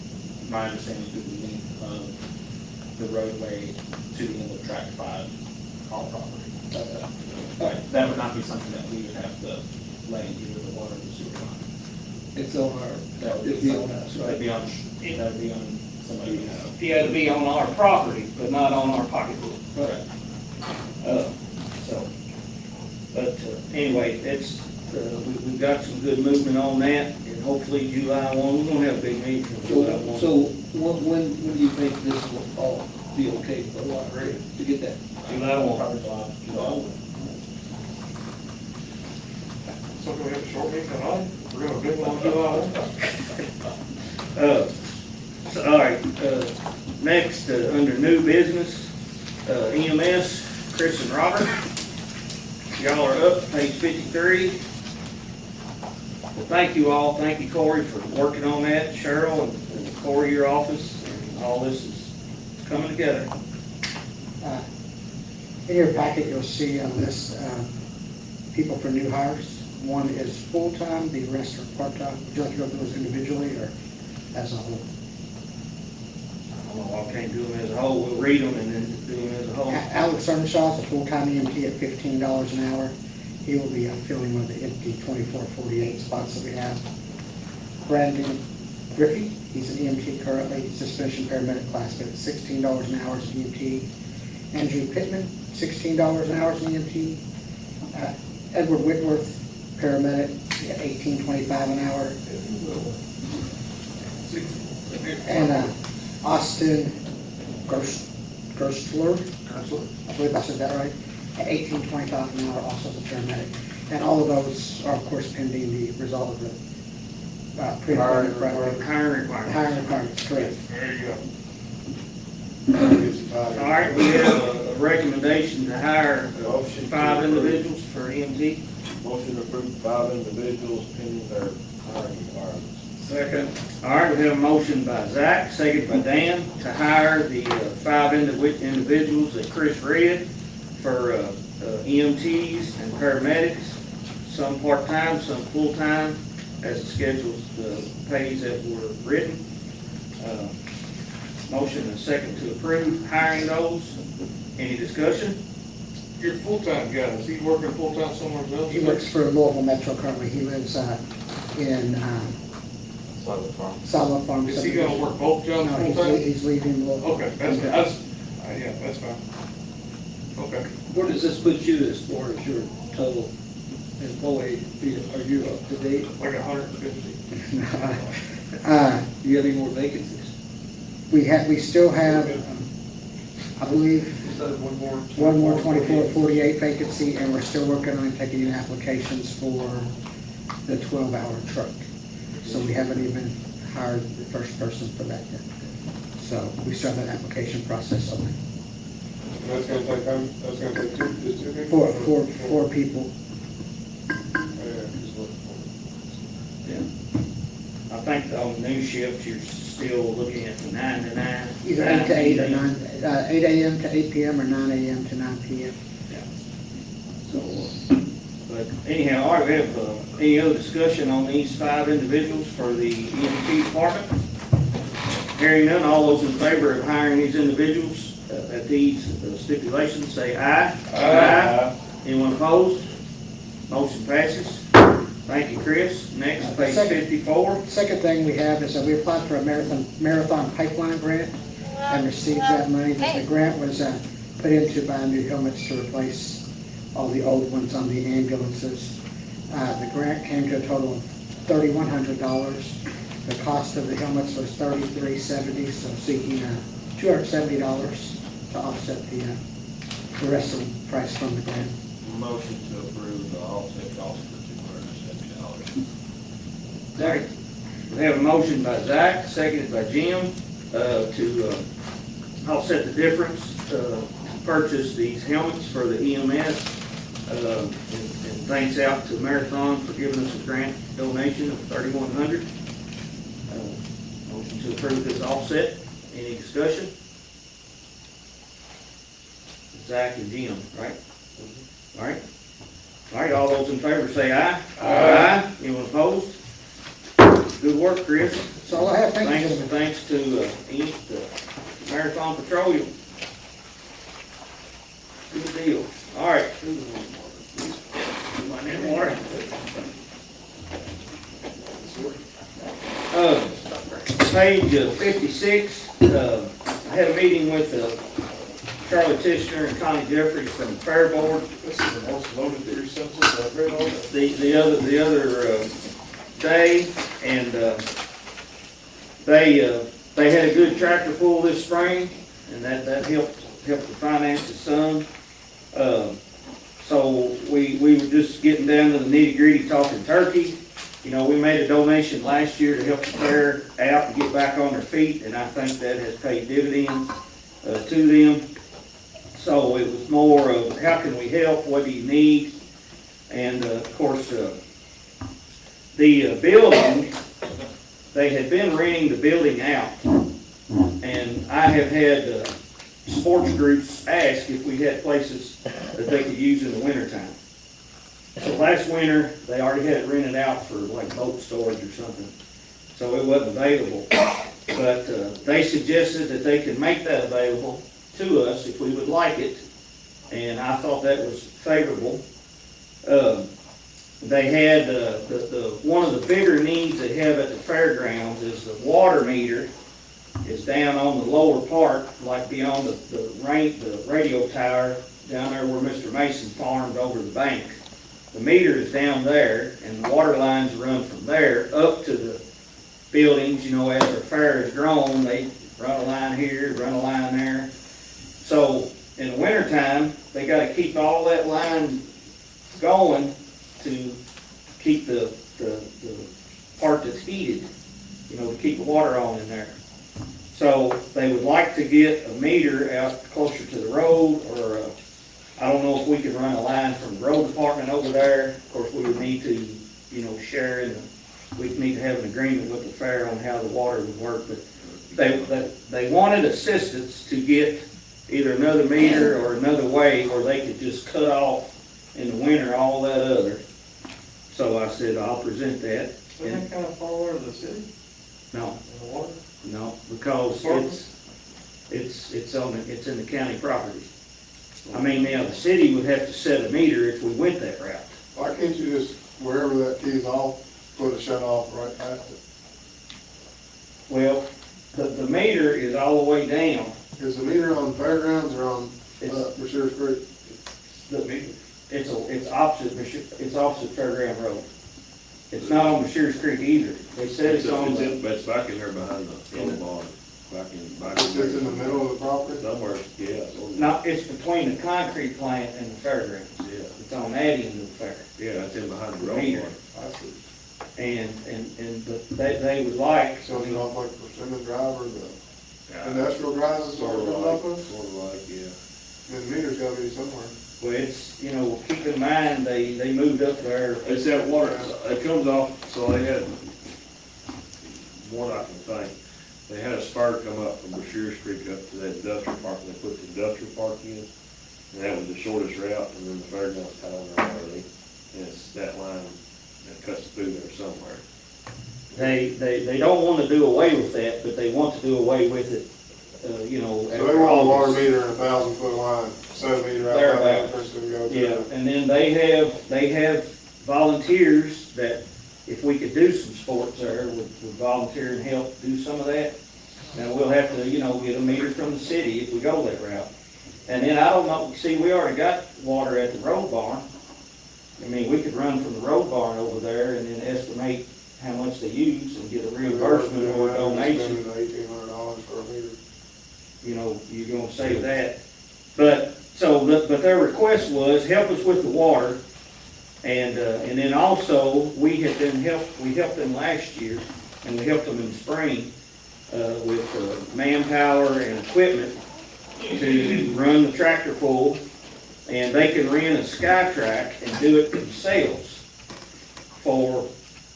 my understanding, through the length of the roadway to the end of tract 5, our property. All right. That would not be something that we would have to lay either the water or the sewer line. It's on our, That would it'd be be on us, That'd right? be on somebody else. Yeah, it'll be on our property, but not on our pocketbook. Right. So, But anyway, we've got some good movement on that, and hopefully July 1, we're gonna have a big meeting on July 1. So when do you think this will all be okay for a lot, ready to get that? July 1. So can we have a short meeting tonight? We're gonna have a big one on July 1. All right, next, under new business, EMS, Chris and Robert. Y'all are up, page 53. Well, thank you all. Thank you, Corey, for working on that. Cheryl and Corey, your office, and all this is coming together. In your packet, you'll see on this, people for new hires. One is full-time, the rest are part-time. Would you like to go through those individually or as a whole? I don't know, I can't do them as a whole. We'll read them and then do them as a whole. Alex Earnshaw is a full-time EMT at $15 an hour. He will be filling one of the empty 24-48 spots that we have. Brandon Griffey, he's an EMT currently, he's just finishing paramedic class, but it's $16 an hour as an EMT. Andrew Pittman, $16 an hour as an EMT. Edward Whitworth, paramedic, at $18.25 an hour. And Austin Gerstler, I believe I said that right, at $18.25 an hour, also as a paramedic. And all of those are, of course, pending the result of the Hiring hiring requirements. requirements, correct. There you go. All right, we have a recommendation to hire Motion to 5 approve. individuals for EMT. Motion to approve 5 individuals pending their hiring requirements. Second. All right, we have a motion by Zach, second by Dan, to hire the 5 individuals that Chris read for EMTs and paramedics, some part-time, some full-time, as the schedules, pays that were written. Motion and second to approve hiring those. Any discussion? Your full-time guy, is he working full-time somewhere else? He works for Louisville Metro currently. He lives in Solid Farm. Is he gonna work both jobs No, full-time? he's leaving Louisville. Okay, yeah, that's fine. Okay. Where does this put you as far as your total employee? Are you up to date? Like 150. Do you have any more vacancies? We still have, I believe, one more 24-48 vacancy, and we're still working on taking in applications for the 12-hour truck. So we haven't even hired the first person for that yet. So we still have that application process on it. That's gonna take just two people? Four people. I think on the new shift, you're still looking at the 9 to 9. Either 8 to 8 or 9, 8 a.m. to 8 p.m. or 9 a.m. to 9 p.m. So, but anyhow, all right, we have any other discussion on these 5 individuals for the EMT department? Hearing none, all those in favor of hiring these individuals at these stipulations, say aye. Aye. Anyone opposed? Motion passes. Thank you, Chris. Next, page 54. Second thing we have is that we applied for a marathon pipeline grant and received that money. The grant was put into buying new helmets to replace all the old ones on the ambulances. The grant came to a total of $3,100. The cost of the helmets was $33.70, so seeking $270 to offset the rest of the price from the grant. Motion to approve the offset cost for $270. Second. We have a motion by Zach, seconded by Jim, to offset the difference, purchase these helmets for the EMS. And thanks out to Marathon for giving us a grant donation of $3,100. Motion to approve this offset. Any discussion? Zach and Jim, right? All right. All right, all those in favor say aye. Aye. Anyone opposed? Good work, Chris. That's all I have. Thank you, gentlemen. Thanks to Marathon Petroleum. Good deal. All right. My name, Warren. Page 56, I had a meeting with Charlie Tishner and Connie Jeffries from the Fair Board. This is the most loaded tree census I've read on it. The other day, and they had a good tractor pull this spring, and that helped the finances some. So we were just getting down to the nitty gritty talking turkey. You know, we made a donation last year to help the fair out and get back on their feet, and I think that has paid dividends to them. So it was more of how can we help, what do you need? And of course, the building, they had been renting the building out. And I have had sports groups ask if we had places that they could use in the wintertime. So last winter, they already had it rented out for like boat storage or something. So it wasn't available. But they suggested that they could make that available to us if we would like it. And I thought that was favorable. They had, one of the bigger needs they have at the fairgrounds is the water meter is down on the lower part, like beyond the radio tower, down there where Mr. Mason farmed over the bank. The meter is down there, and the water lines run from there up to the buildings. You know, as the fair has grown, they run a line here, run a line there. So in the wintertime, they gotta keep all that line going to keep the part that's heated, you know, to keep the water on in there. So they would like to get a meter out closer to the road, or I don't know if we could run a line from the road department over there. Of course, we would need to, you know, share in we'd need to have an agreement with the fair on how the water would work. But they wanted assistance to get either another meter or another way where they could just cut off in the winter all that other. So I said, I'll present that. Isn't that kind of far away to the city, No, in the water? no, because it's in the county property. I mean, now, the city would have to set a meter if we went that route. Why can't you just, wherever that key's off, put a shut off right past it? Well, the meter is all the way down. Is the meter on fairgrounds or on, Brashears Creek? It's opposite Fairground Road. It's not on Brashears Creek either. They said it's on It's back in there behind the yellow barn, back in It's in the middle of the property? somewhere, yeah. no, it's between the concrete plant and the fairgrounds. Yeah, It's on that end of the fair. yeah, it's in behind the road Meter. barn. I see. But they would like. So it's off like Persimmon Drive or the Yeah. industrial drive is Sort what of it comes like, off of? sort of like, yeah. And the meter's gotta be somewhere. Well, it's, you know, keep in mind, they moved up there. It's that water, it comes off, so they had, one I can think, they had a spur come up from Brashears Creek up to that industrial park, and they put the industrial park in, and that was the shortest route, and then the fairgrounds town there already, and it's that line that cuts through there somewhere. They don't want to do away with that, but they want to do away with it, you know. So they after want a water August. meter and a 1,000-foot line, 7 meter out Thereabouts. by the electricity to go Yeah, to. and then they have volunteers that if we could do some sports there, would volunteer and help do some of that. Now, we'll have to, you know, get a meter from the city if we go that route. And then I don't know, see, we already got water at the road barn. I mean, we could run from the road barn over there and then estimate how much they use and get a reimbursement or a donation. Spending $1,800 for a meter. You know, you're gonna save that. But their request was, help us with the water. And then also, we helped them last year, and we helped them in the spring, with manpower and equipment to run the tractor pull. And they can rent a SkyTrack and do it themselves for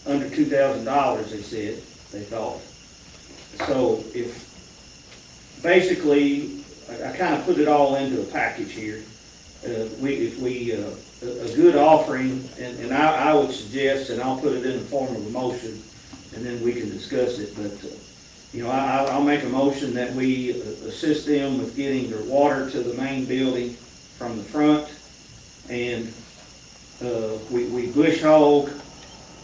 under $2,000, they said, they thought. So basically, I kind of put it all into a package here. A good offering, and I would suggest, and I'll put it in the form of a motion, and then we can discuss it, but, you know, I'll make a motion that we assist them with getting their water to the main building from the front, and we bush hog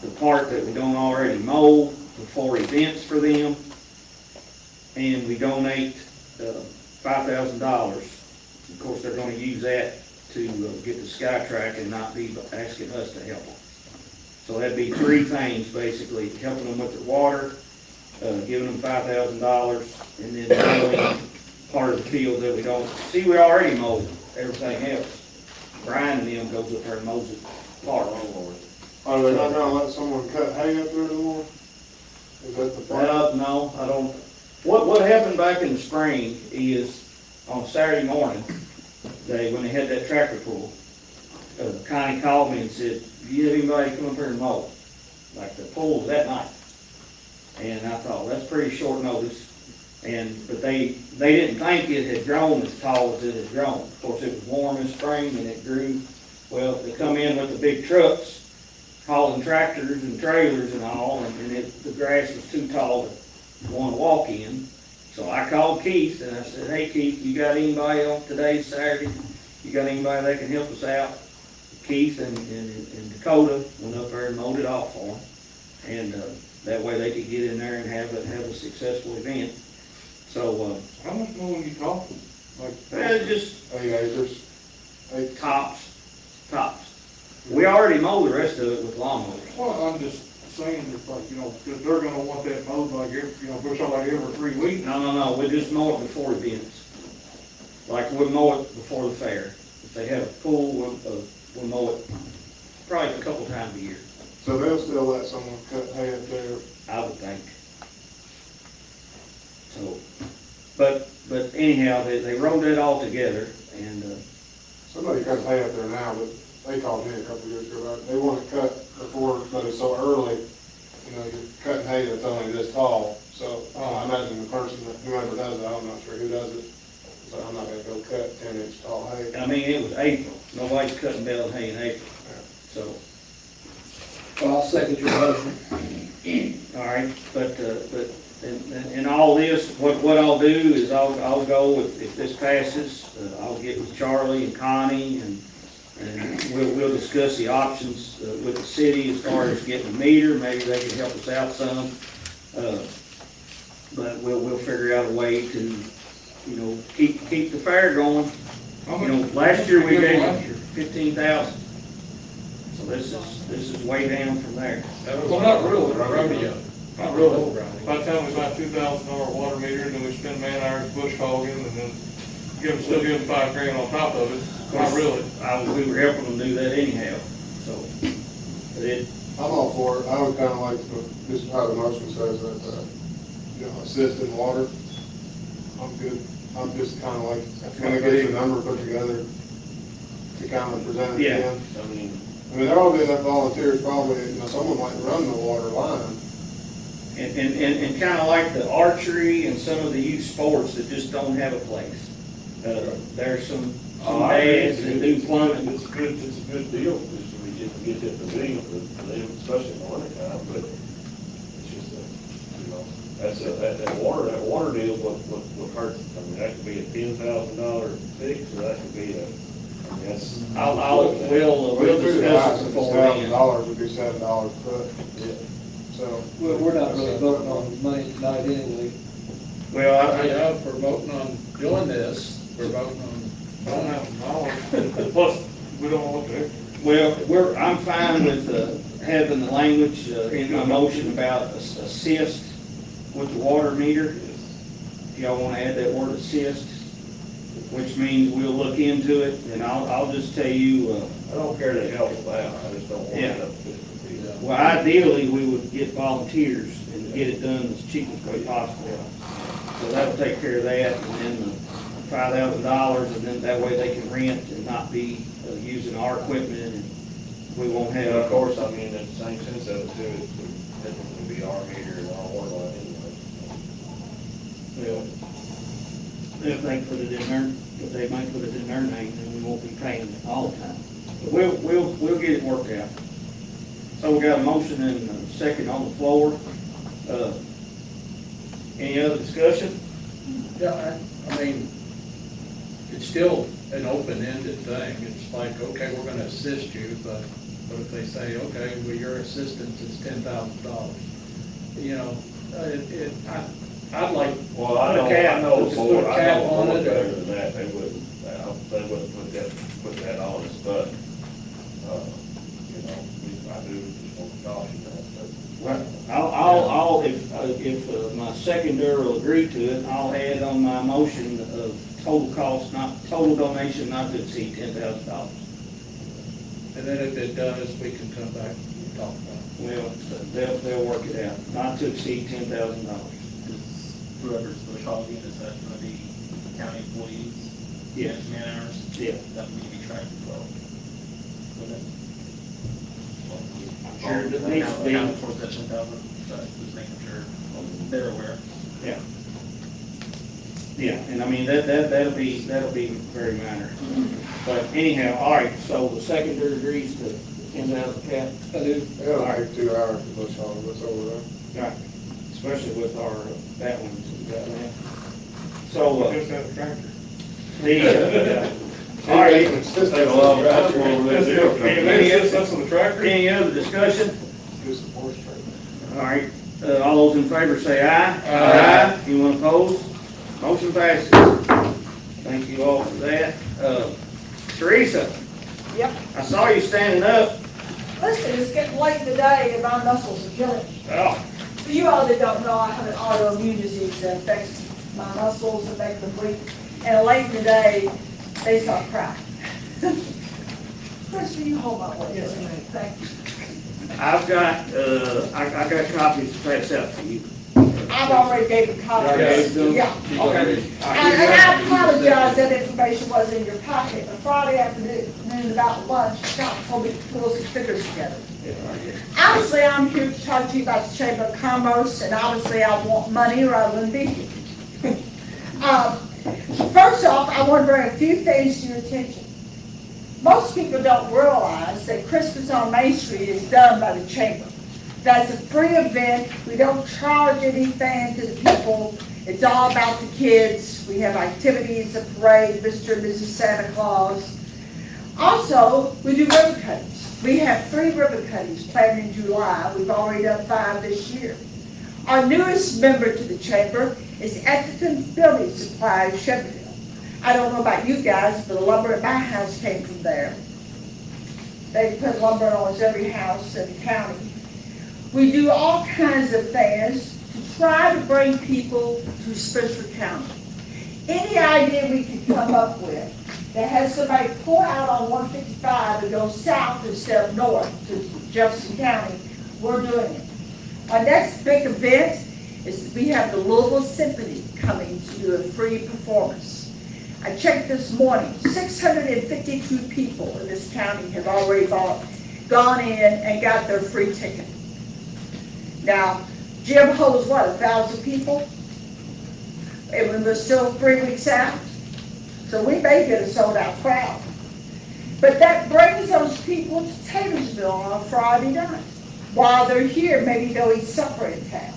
the part that we don't already mow before events for them, and we donate $5,000 Of course, they're gonna use that to get the SkyTrack and not be asking us to help them. So that'd be three things, basically, helping them with their water, giving them $5,000, and then mowing part of the fields that we don't, see, we already mow everything else. Brian and them goes up there and mows it part. Are they not gonna let someone cut hay up there anymore? Is that the plan? No, I don't. What happened back in the spring is, on Saturday morning, when they had that tractor pull, Connie called me and said, do you have anybody come up here and mow? Like the pool was that night. And I thought, that's pretty short notice. But they didn't think it had grown as tall as it had grown. Of course, it was warm in spring and it grew. Well, they come in with the big trucks, hauling tractors and trailers and all, and the grass was too tall to want to walk in. So I called Keith and I said, hey Keith, you got anybody on today's Saturday? You got anybody that can help us out? Keith and Dakota went up there and mowed it off for them. And that way they could get in there and have a successful event. So, How much more are you talking? just 8 acres. tops. We already mowed the rest of it with lawnmowers. Well, I'm just saying, if like, because they're gonna want that mowed like every, push out like every 3 weeks. No, we just mow it before events. Like, we'll mow it before the fair. If they have a pool, we'll mow it probably a couple times a year, So they'll still let someone cut hay up there? I would think. So, but anyhow, they rolled it all together, and, Somebody cuts hay up there now, but they called me a couple of years ago, they want it cut before, but it's so early, you're cutting hay that's only this tall. So I imagine the person, whoever does it, I'm not sure who does it, so I'm not gonna go cut 10-inch tall hay. I mean, it was April. Nobody's cutting bale hay in April, so. Well, I'll second your motion. All right, but in all this, what I'll do is I'll go, if this passes, I'll get with Charlie and Connie, and we'll discuss the options with the city as far as getting a meter. Maybe they can help us out some. But we'll figure out a way to, keep the fair going. Last year we gave 15,000. So this is way down from there. Well, not really, rodeo. Not really. By the time we buy $2,000 water meter, and then we spend man hours bush hogging, and then still give them $5,000 on top of it. Not really. We were helping them do that anyhow, so. But I'm all for it. I would kind of like to, just how the motion says that, assist in water. I'm good. I'm just kind of like, gonna get your number put together to kind of present it Yeah. again. I mean, there will be enough volunteers probably, someone might run the water line. And kind of like the archery and some of the youth sports that just don't have a place. There's some dads that do plumbing. It's a good deal, because we get the pavilion for them, especially in the winter time, but it's just, that water deal is what hurts. I mean, that could be a $10,000 fix, or that could be that's. We'll discuss it before then. $1,000 would be $7 a foot. Yeah. So. We're not really voting on money tonight anyway. Well, If we're voting on doing this, we're voting on, I don't have knowledge. Plus, we don't want to. I'm fine with having the language in my motion about assist with the water meter. If y'all want to add that word assist, which means we'll look into it, and I'll just tell you, I don't care to help us out, I just don't want Yeah. it up to well, ideally, we would get volunteers and get it done as cheap as way possible. So that'll take care of that, and then the $5,000, and then that way they can rent and not be using our equipment, and we won't And of have. course, I mean, in the same sense of it too, it's going to be our meter and our water line anyway. Well, if they put it in there, if they might put it in their name, then we won't be paying it all the time. But we'll get it worked out. So we got a motion and a second on the floor. Any other discussion? yeah, I mean, it's still an open-ended thing. It's like, okay, we're gonna assist you, but if they say, okay, well, your assistance is $10,000, I'd like. Well, I put a cap, know put the board, a I cap know on more it, better than that, they wouldn't, I wouldn't put that on us, but, you know, I do just want to caution that, but. If my seconder will agree to it, I'll add on my motion of total cost, total donation not to exceed $10,000. And then if it does, we can come back and talk about it. Well, they'll work it out, not to exceed $10,000. Whoever's bush hogging, is that gonna be county employees? Yes. Man hours? Yeah. That would need to be tracked as well. Wouldn't it? Sure, it needs to be. Accounted for that 10,000, but just making sure they're aware. Yeah. Yeah, and I mean, that'll be very minor. But anyhow, all right, so the seconder agrees to 10,000 cap. I do. It'll take 2 hours to bush hog, what's over there. Right, especially with our, that ones we got now. So, Just have a tractor. all right, It's just Take a lot of time for That's on the tractor? any other discussion? do some horse trading. All right, all those in favor say aye. Aye. Anyone opposed? Motion passes. Thank you all for that. Teresa, Yep. I saw you standing up. Listen, it's getting late in the day and my muscles are killing me. Oh. For you all that don't know, I have an autoimmune disease that affects my muscles and make them weak. And late in the day, they start crying. Chris, will you hold my leg? Yes, ma'am. Thank you. I've got, I got copies to pass out for you. I've already gave you copies. Yeah. Okay. And I apologize that information was in your pocket, but Friday afternoon about lunch, Scott told me to pull some figures together. Obviously, I'm here to talk to you about the Chamber of Commerce, and obviously I want money rather than be here. First off, I want to bring a few things to your attention. Most people don't realize that Christmas on Main Street is done by the Chamber. That's a free event. We don't charge anything to the people. It's all about the kids. We have activities, a parade, Mr. and Mrs. Santa Claus. Also, we do ribbon cuttings. We have 3 ribbon cuttings planned in July. We've already done 5 this year. Our newest member to the Chamber is Etherton Building Supply in Shelbyville. I don't know about you guys, but the lumber at my house came from there. They put lumber in almost every house in the county. We do all kinds of things to try to bring people to Spencer County. Any idea we can come up with that has somebody pull out on 155 and go south instead of north to Jefferson County, we're doing it. Our next big event is we have the Louisville Symphony coming to do a free performance. I checked this morning, 652 people in this county have already gone in and got their free ticket. Now, Jim holds what, 1,000 people? And we're still 3 weeks out. So we may get a sold out crowd. But that brings those people to Taylorsville on a Friday night. While they're here, maybe they'll eat supper in town.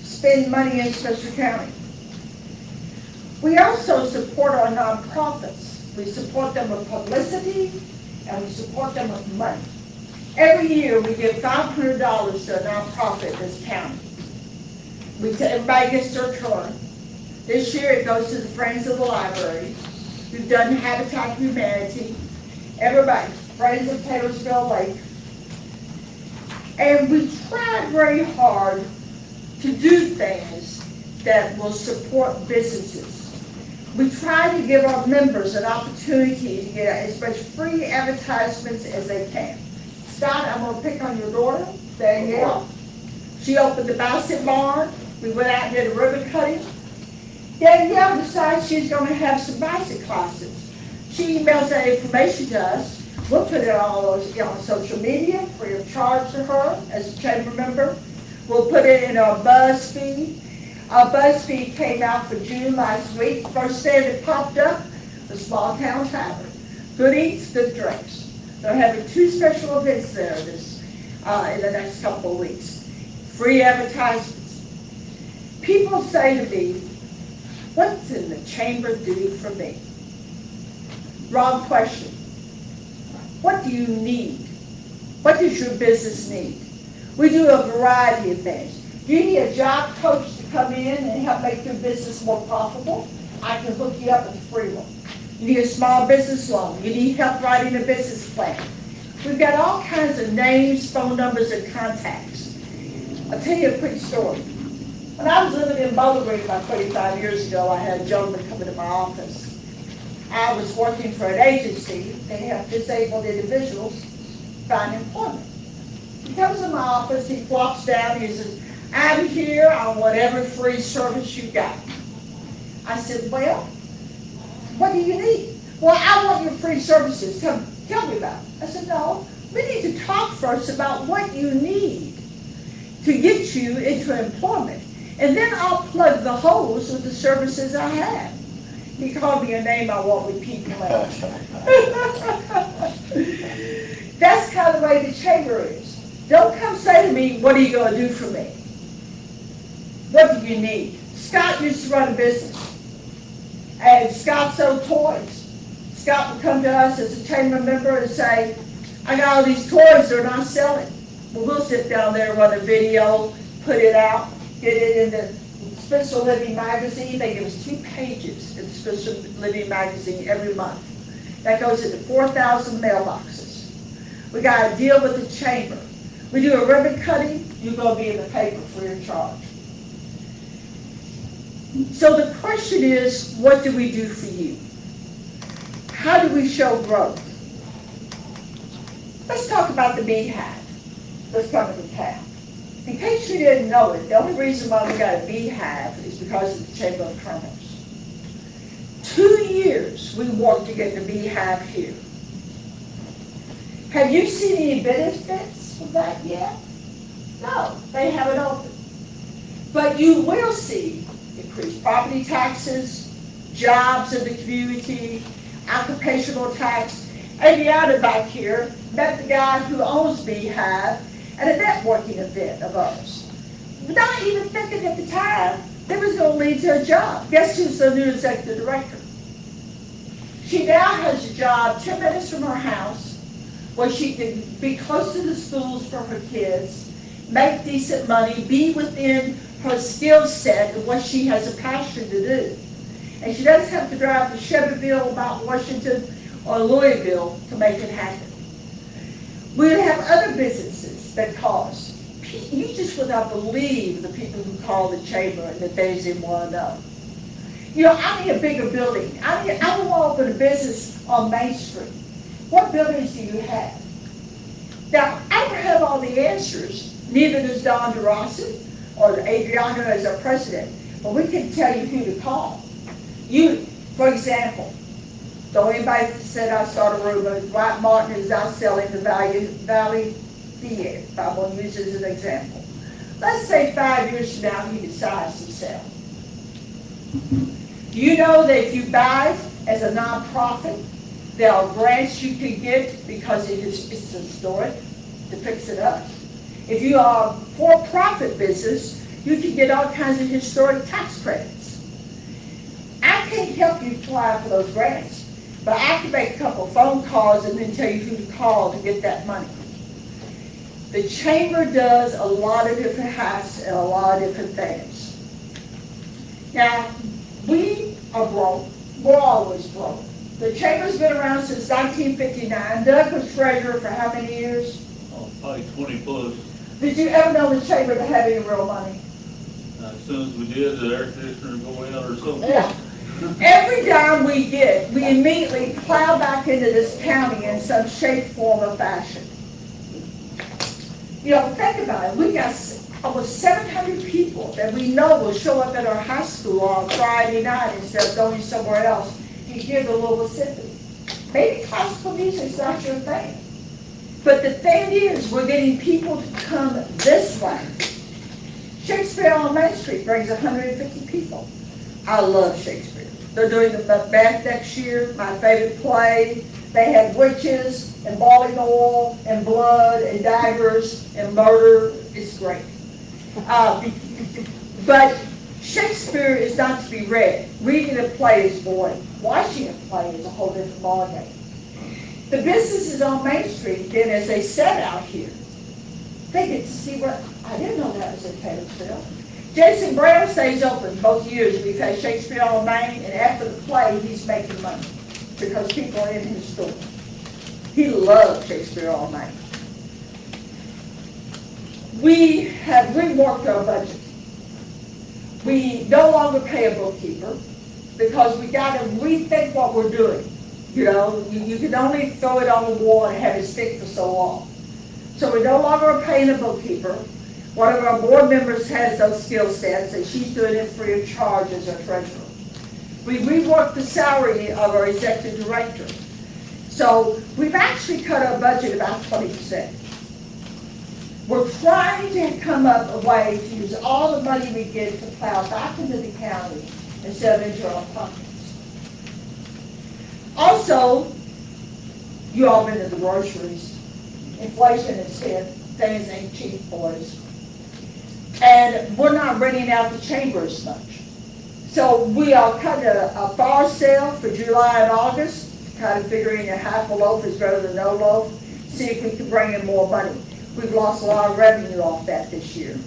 Spend money in Spencer County. We also support our nonprofits. We support them with publicity and we support them with money. Every year we give $500 to a nonprofit in this county. Everybody gets their turn. This year it goes to the Friends of the Library. We've done Habitat for Humanity. Everybody, Friends of Taylorsville Lake. And we try very hard to do things that will support businesses. We try to give our members an opportunity to get as much free advertisements as they can. Scott, I'm going to pick on your daughter, Danielle. She opened the Bassett Barn. We went out and did a ribbon cutting. Danielle decides she's going to have some Bassett classes. She emails that information to us. We'll put it on social media free of charge to her as a chamber member. We'll put it in our buzz feed. Our buzz feed came out for June last week. First day that popped up, the Small Town Tavern. Good eats, good drinks. They're having 2 special events there in the next couple of weeks. Free advertisements. People say to me, what's in the chamber do for me? Wrong question. What do you need? What does your business need? We do a variety of things. Do you need a job coach to come in and help make your business more profitable? I can hook you up with a free one. You need a small business loan. You need help writing a business plan. We've got all kinds of names, phone numbers, and contacts. I'll tell you a quick story. When I was living in Bowling Green about 35 years ago, I had a gentleman come into my office. I was working for an agency. They help disabled individuals find employment. He comes to my office, he flops down, he says, I'm here on whatever free service you got. I said, well, what do you need? Well, I want your free services. Tell me about it. I said, no, we need to talk first about what you need to get you into employment. And then I'll plug the holes with the services I have. He called me a name I won't repeat now. That's kind of the way the chamber is. Don't come say to me, what are you going to do for me? What do you need? Scott used to run a business. And Scott sold toys. Scott would come to us as a chamber member and say, I got all these toys, they're not selling. Well, we'll sit down there, run a video, put it out, get it in the Fiscal Living magazine. They give us 2 pages in the Fiscal Living magazine every month. That goes into 4,000 mailboxes. We got a deal with the chamber. We do a ribbon cutting, you're going to be in the paper free of charge. So the question is, what do we do for you? How do we show growth? Let's talk about the beehive that's coming to town. In case you didn't know it, the only reason why we got a beehive is because of the Chamber of Commerce. 2 years we worked to get the beehive here. Have you seen any benefits from that yet? No, they haven't opened. But you will see increased property taxes, jobs in the community, occupational tax. Adriana back here met the guy who owns Beehive at a networking event of ours. Not even thinking at the time that was going to lead to a job. Guess who's the new executive director? She now has a job 10 minutes from her house where she can be close to the schools for her kids, make decent money, be within her skill set and what she has a passion to do. And she doesn't have to drive to Shelbyville, Mount Washington, or Louisville to make it happen. We have other businesses that call us. You just would not believe the people who call the chamber and that they didn't want to know. You know, I need a bigger building. I want to open a business on Main Street. What buildings do you have? Now, I don't have all the answers, neither does Don DeRossi or Adriana as our president, but we can tell you who to call. You, for example, don't anybody said I started a rumor, Dwight Martin is out selling the Valley Theater, if I want to use it as an example. Let's say 5 years from now he decides to sell. Do you know that if you buy it as a nonprofit, there are grants you can get because it's historic to fix it up? If you are a for-profit business, you can get all kinds of historic tax credits. I can't help you apply for those grants, but I can make a couple phone calls and then tell you who to call to get that money. The chamber does a lot of different hats and a lot of different things. Now, we are broke. We're always broke. The chamber's been around since 1959. Doug was treasurer for how many years? Oh, probably 20 plus. Did you ever know the chamber to have any real money? As soon as we did, the air conditioner go out or something. Yeah. Every dime we get, we immediately plow back into this county in some shape, form, or fashion. You know, think about it. We got almost 700 people that we know will show up at our high school on Friday night instead of going somewhere else to hear the Louisville Symphony. Maybe classical music's not your thing. But the thing is, we're getting people to come this way. Shakespeare on Main Street brings 150 people. I love Shakespeare. They're doing the Macbeth next year, my favorite play. They have witches and boiling oil and blood and daggers and murder. It's great. But Shakespeare is not to be read. Reading a play is boring. Watching a play is a whole different ballgame. The businesses on Main Street, then, as they set out here, they get to see what, I didn't know that was in Taylorsville. Jason Brown stays open both years. We've had Shakespeare on Main, and after the play, he's making money. because people are in his store. He loved Shakespeare all night. We have reworked our budget. We no longer pay a bookkeeper because we got to rethink what we're doing. You know, you can only throw it on the wall and have it stick for so long. So we no longer are paying a bookkeeper. One of our board members has those skill sets, and she's doing it free of charge as our treasurer. We reworked the salary of our executive director. So we've actually cut our budget about 20%. We're trying to come up a way to use all the money we get to plow back into the county instead of into our pockets. Also, you all been to the groceries. Inflation has hit. Things ain't cheap, boys. And we're not renting out the chamber as much. So we are cutting a fire sale for July and August, kind of figuring a half a loaf is better than no loaf, see if we can bring in more money. We've lost a lot of revenue off that this year.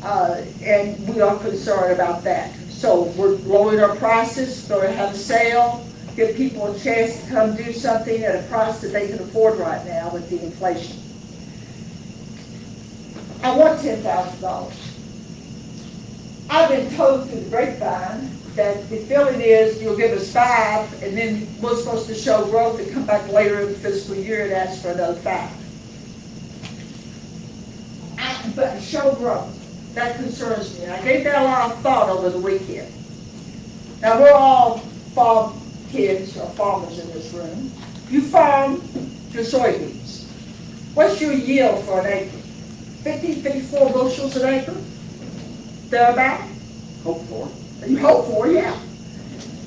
And we are concerned about that. So we're lowering our prices, going to have a sale, give people a chance to come do something at a price that they can afford right now with the inflation. I want $10,000. I've been told through the grapevine that the feeling is you'll give us $5, and then we're supposed to show growth and come back later in the fiscal year and ask for another $5. But show growth. That concerns me. I gave that a lot of thought over the weekend. Now, we're all farm kids or farmers in this room. You farm your soybeans. What's your yield for an acre? 50, 54 bushels an acre? Thereabout? Hope for. You hope for, yeah.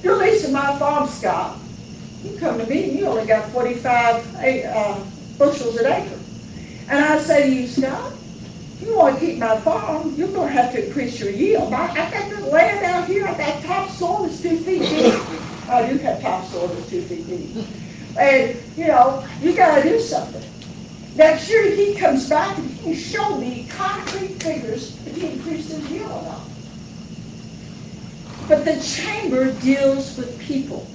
You're leasing my farm, Scott. You come to me and you only got 45 bushels an acre. And I say to you, Scott, if you want to keep my farm, you're going to have to increase your yield. I got the land out here, I got topsoil that's 2 feet deep. I do have topsoil that's 2 feet deep. And, you know, you got to do something. Next year he comes back and he can show me concrete figures if he increased his yield or not. But the chamber deals with people.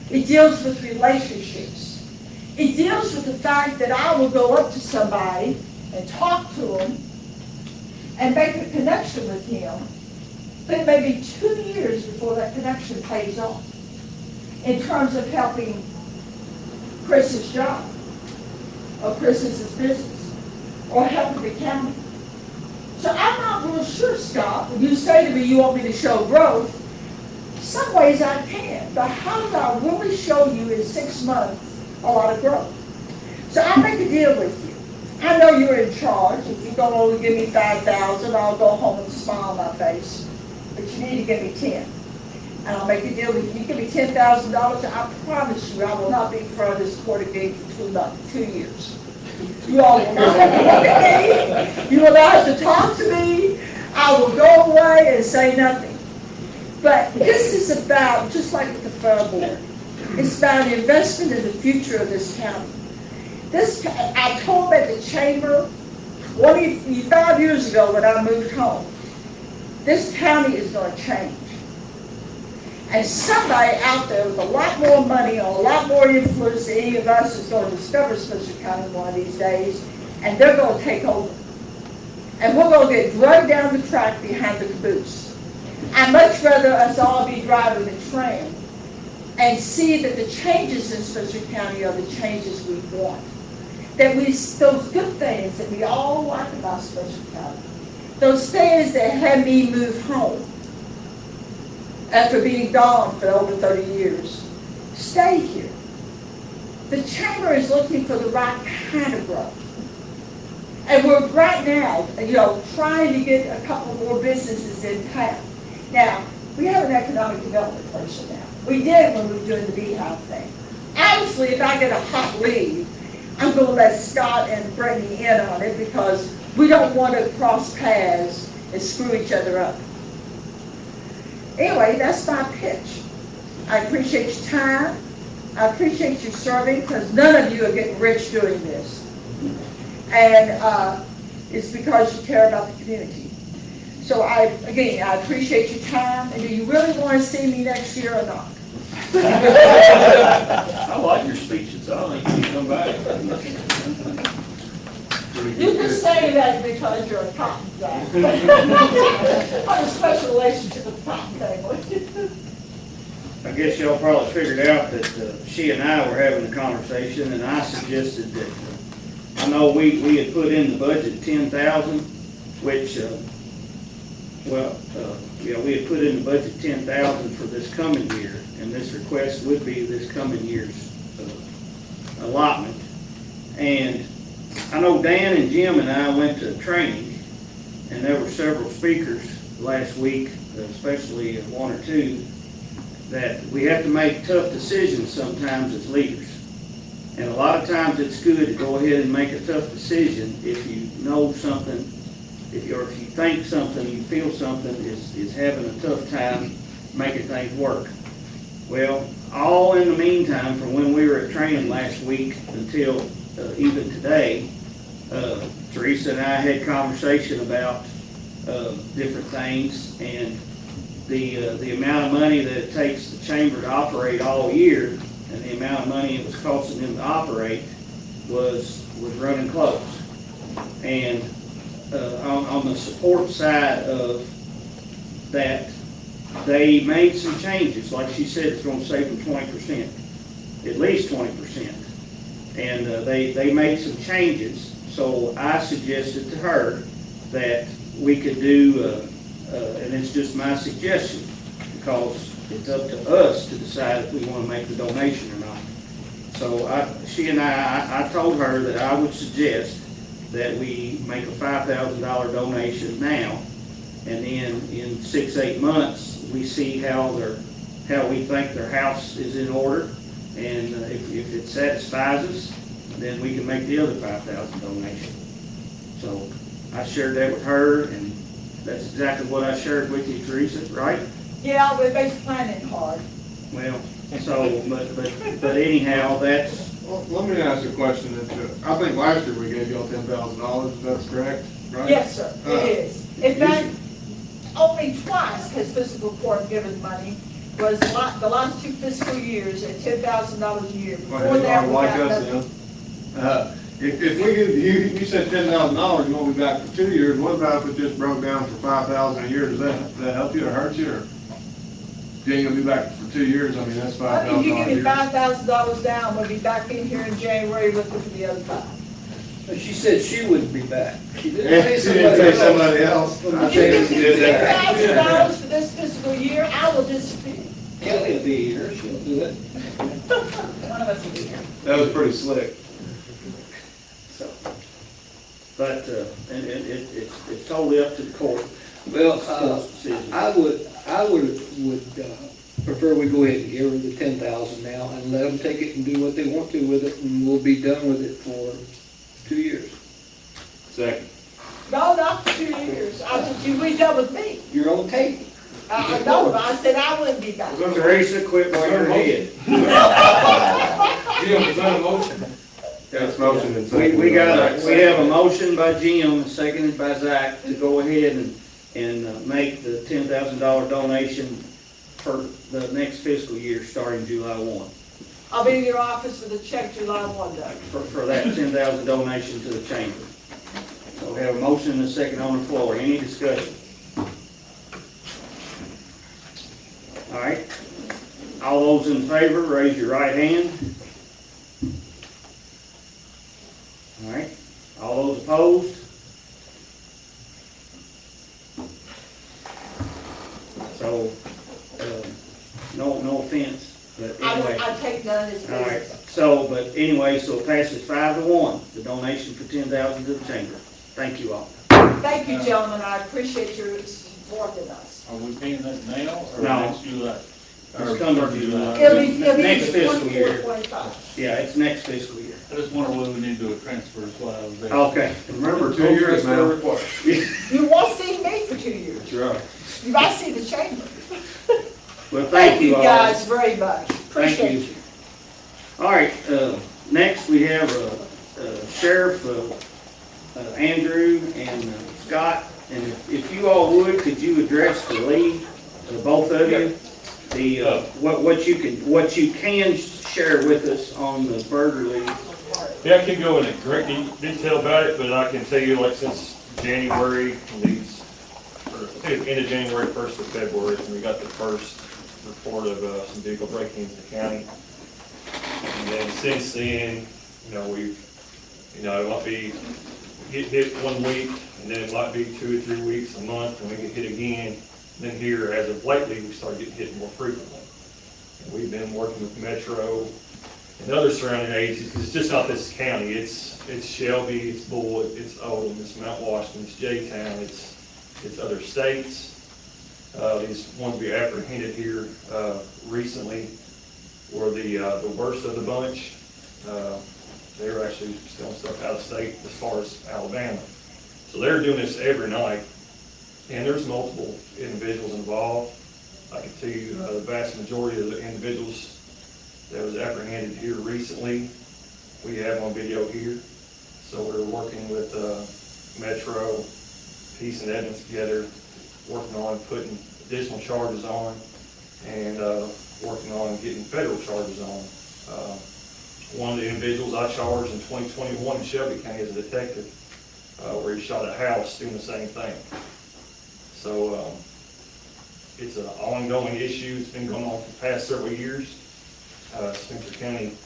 It deals with relationships. It deals with the fact that I will go up to somebody and talk to him and make a connection with him, but it may be 2 years before that connection pays off in terms of helping Chris's job or Chris's business or helping the county. So I'm not real sure, Scott, when you say to me you want me to show growth, some ways I can, but how do I really show you in 6 months a lot of growth? So I'll make a deal with you. I know you're in charge. If you don't only give me $5,000, I'll go home and smile on my face. But you need to give me 10. And I'll make a deal with you. You give me $10,000, I promise you I will not be in front of this court again for 2 years. You all will not have to look at me. You will not have to talk to me. I will go away and say nothing. But this is about, just like with the fair board, it's about investment in the future of this county. I told at the chamber 25 years ago when I moved home, this county is going to change. And somebody out there with a lot more money or a lot more influence than any of us is going to discover Spencer County one of these days, and they're going to take over. And we're going to get dragged down the track behind the caboose. I'd much rather us all be driving the train and see that the changes in Spencer County are the changes we want. That those good things that we all like about Spencer County, those things that had me move home after being gone for over 30 years, stay here. The chamber is looking for the right kind of growth. And we're right now, trying to get a couple more businesses in town. Now, we have an economic development person now. We did when we were doing the Beehive thing. Obviously, if I get a hot lead, I'm going to let Scott and Brittany in on it because we don't want to cross paths and screw each other up. Anyway, that's my pitch. I appreciate your time. I appreciate you serving because none of you are getting rich doing this. And it's because you care about the community. So again, I appreciate your time. And do you really want to see me next year or not? I like your speeches, I think you can come back. You can say that because you're a cotton guy. I have a special relationship with the cotton family. I guess y'all probably figured out that she and I were having a conversation, and I suggested that, I know we had put in the budget 10,000, which, we had put in the budget 10,000 for this coming year, and this request would be this coming year's allotment. And I know Dan and Jim and I went to training, and there were several speakers last week, especially one or two, that we have to make tough decisions sometimes as leaders. And a lot of times it's good to go ahead and make a tough decision if you know something, if you think something, you feel something is having a tough time making things work. Well, all in the meantime, from when we were at training last week until even today, Teresa and I had conversation about different things, and the amount of money that it takes the chamber to operate all year and the amount of money it was costing them to operate was running close. And on the support side of that, they made some changes. Like she said, it's going to save them 20%, at least 20%. And they made some changes. So I suggested to her that we could do, and it's just my suggestion, because it's up to us to decide if we want to make the donation or not. So I told her that I would suggest that we make a $5,000 donation now, and then in 6-8 months, we see how we think their house is in order, and if it satisfies us, then we can make the other $5,000 donation. So I shared that with her, and that's exactly what I shared with you, Teresa, right? Yeah, but it makes planning hard. Well, so, but anyhow, that's, Well, let me ask you a question. I think last year we gave y'all $10,000, if that's correct, right? Yes, sir, it is. In fact, only twice has fiscal court given money, was the last 2 fiscal years at $10,000 a year. Before that, we got nothing. If we get, you said $10,000, you won't be back for 2 years, what about if it just broke down for $5,000 a year, does that help you or hurt you, or? You ain't gonna be back for 2 years, I mean, that's $5,000 I mean, you give me a year. $5,000 down, we'll be back in here in January looking for the other 5. But she said she wouldn't be back. She Yeah, she didn't say somebody else. I I If you think give she me did that. $10,000 for this fiscal year, I will disappear. Kelly will be here, she'll do it. One of us will be here. That was pretty slick. so. But, and it's totally up to the court. Well, Court's decision. I would prefer we go ahead and give her the 10,000 now and let them take it and do what they want to with it, and we'll be done with it for 2 years. Second. No, not for 2 years. I said, you'd be done with me. You're on tape. No, I said I wouldn't be back. Teresa, quit while you're ahead. Jim, is that a motion? That's motion and second. We have a motion by Jim, seconded by Zach, to go ahead and make the $10,000 donation for the next fiscal year, starting July 1. I'll be in your office for the check July 1 day. For that 10,000 donation to the chamber. So we have a motion and a second on the floor. Any discussion? All right. All those in favor, raise your right hand. All right. All those opposed? So, no offense, but anyway. I take none as All right, business. so, but anyway, so it passes 5-1, the donation for 10,000 to the chamber. Thank you all. Thank you, gentlemen. I appreciate your support in us. Are we paying that now or No. next July? It's coming July. It'll be Next fiscal year. 24-25. Yeah, it's next fiscal year. I just wonder whether we need to do a transfer as well. I was there. Okay. Remember, 2 years now. You won't see me for 2 years. That's right. You might see the chamber. Well, thank you all. guys very much. Thank Appreciate you. you. All right, next we have Sheriff Andrew and Scott. And if you all would, could you address the lead, both of you? what you can share with us on the burger league. Yeah, I can go into great detail about it, but I can tell you, like, since January, these, or I think it's end of January, 1st of February, when we got the first report of some vehicle break-ins in the county. And then since then, we've, it might be, get hit 1 week, and then it might be 2 or 3 weeks, a month, and we get hit again. And then here, as of lately, we started getting hit more frequently. And we've been working with Metro and other surrounding agencies, because it's just not this county. It's Shelby, it's Bullitt, it's Oldham, it's Mount Washington, it's J-Town, it's other states. These ones we apprehended here recently were the worst of the bunch. They were actually stealing stuff out of state as far as Alabama. So they're doing this every night, and there's multiple individuals involved. I can tell you the vast majority of the individuals that was apprehended here recently, we have on video here. So we're working with Metro, Peace and Edmonds together, working on putting additional charges on, and working on getting federal charges on. One of the individuals I charged in 2021 in Shelby County as a detective, where he shot a house doing the same thing. So it's an ongoing issue. It's been going on for the past several years. Spencer County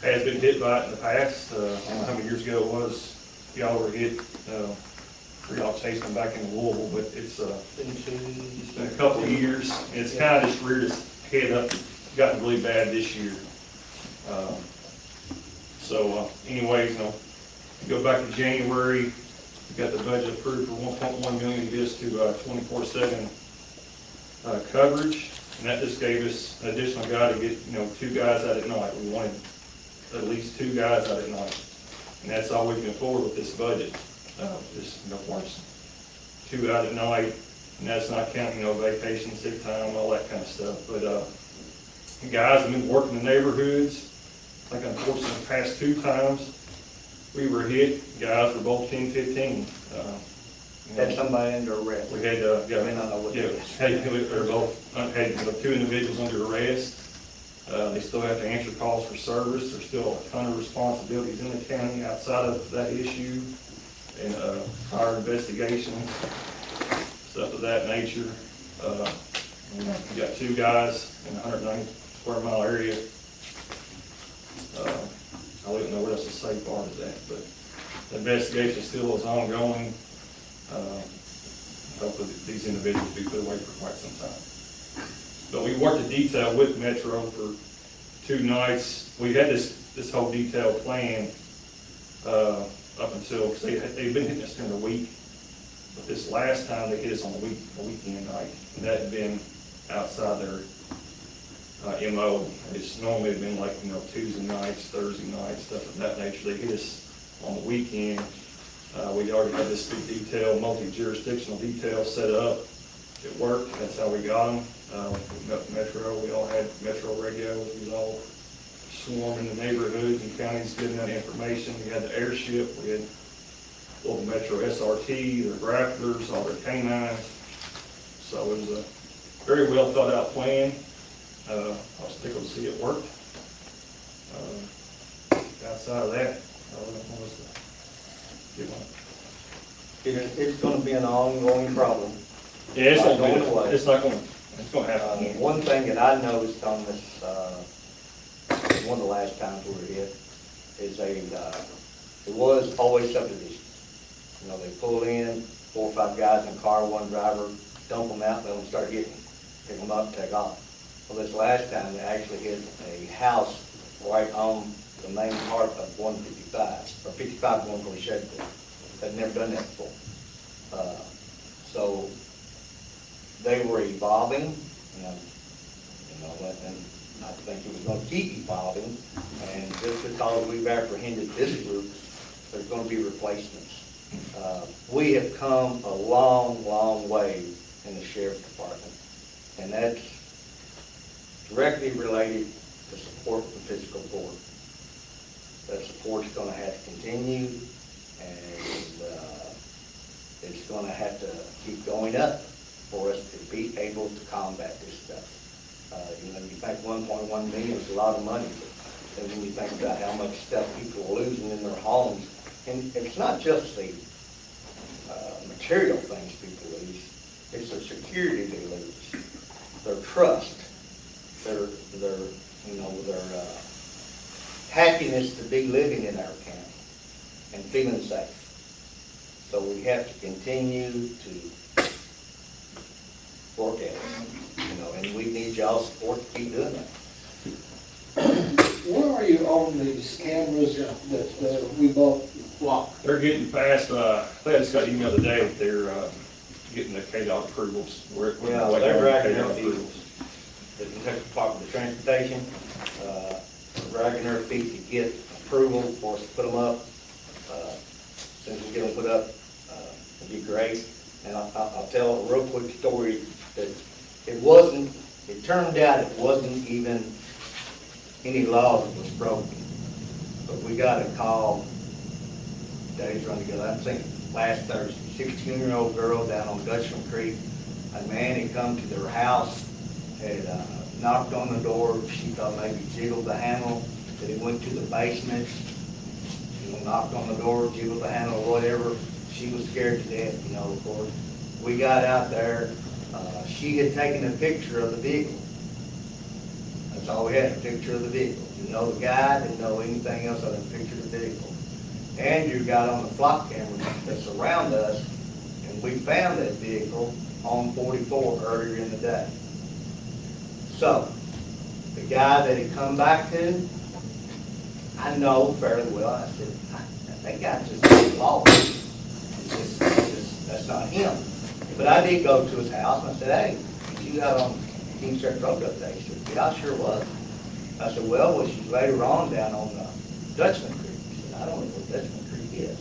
has been hit by it in the past. I don't know how many years ago it was. Y'all were hit. Y'all chased them back into Louisville, but it's been a couple of years, and it's kind of just reared its head up, gotten really bad this year. Anyways, go back to January, we got the budget approved for $1.1 million to get us to 24/7 coverage, and that just gave us an additional guy to get 2 guys out at night. We wanted at least 2 guys out at night, and that's all we can afford with this budget. Just once 2 out at night, and that's not counting vacation, sick time, all that kind of stuff. But guys have been working in the neighborhoods. Like unfortunately, the past 2 times we were hit, guys were both 10-15. Had somebody under arrest. We had, they're both had 2 individuals under arrest. They still have to answer calls for service. There's still a ton of responsibilities in the county outside of that issue, and our investigations, stuff of that nature. We got 2 guys in a 190 square mile area. I don't know what else to say part of that, but the investigation still is ongoing. Hopefully these individuals will be put away for quite some time. But we worked in detail with Metro for 2 nights. We had this whole detail plan up until, they've been hitting us during the week, but this last time they hit us on the weekend night, and that had been outside their MO. It's normally been like, Tuesday nights, Thursday nights, stuff of that nature. They hit us on the weekend. We already had this big detail, multi-jurisdictional detail set up. It worked. That's how we got them. We met Metro. We all had Metro radios. We was all swarming the neighborhoods and counties giving that information. We had the airship. We had little Metro SRT, their grapplers, all their canines. So it was a very well thought out plan. I was tickled to see it work. Outside of that, I don't know what's the good one. It's gonna be an ongoing problem. Yeah, it's not going going away. It's not going. It's going to happen. One thing that I noticed on this, one of the last times we were hit, is it was always subdivision. They pull in 4 or 5 guys in a car, 1 driver, dump them out, let them start hitting, pick them up, take off. Well, this last time, they actually hit a house right on the main part of 155, or 55 going from Sheffield. They'd never done that before. So they were evolving, and I think it was going to keep evolving. And just because we've apprehended this group, there's going to be replacements. We have come a long, long way in the sheriff's department, and that's directly related to support from Fiscal Board. That support's going to have to continue, and it's going to have to keep going up for us to be able to combat this stuff. You know, you think 1.1 million is a lot of money, but then when you think about how much stuff people are losing in their homes, and it's not just the material things people lose, it's their security they lose, their trust, their happiness to be living in our county and feeling safe. So we have to continue to work at it, you know, and we need y'all's support to keep doing that. Where are you on these cameras that we bought? Flock. They're getting past, they just got emailed today that they're, getting the KDOT approvals. Well, they're dragging their feet. The Kentucky Department of Transportation, dragging their feet to get approval for us to put them up. Since we get them put up, it'd be great. And I'll tell a real quick story that it turned out it wasn't even any law that was broken. But we got a call, days run together, I'm thinking last Thursday, 16-year-old girl down on Dutchman Creek. A man had come to their house, had knocked on the door. She thought maybe jiggled the handle, that he went to the basement, knocked on the door, jiggled the handle, or whatever. She was scared to death, of course. We got out there. She had taken a picture of the vehicle. That's all we had, a picture of the vehicle. Didn't know the guy, didn't know anything else other than a picture of the vehicle. Andrew got on the flock cameras that surround us, and we found that vehicle on 44 earlier in the day. So, the guy that he come back to, I know fairly well. I said, that guy's just lost. That's not him. But I did go to his house, and I said, hey, you got on King Street Road update? He said, yeah, I sure was. I said, well, she's later on down on Dutchman Creek. He said, I don't know what Dutchman Creek is.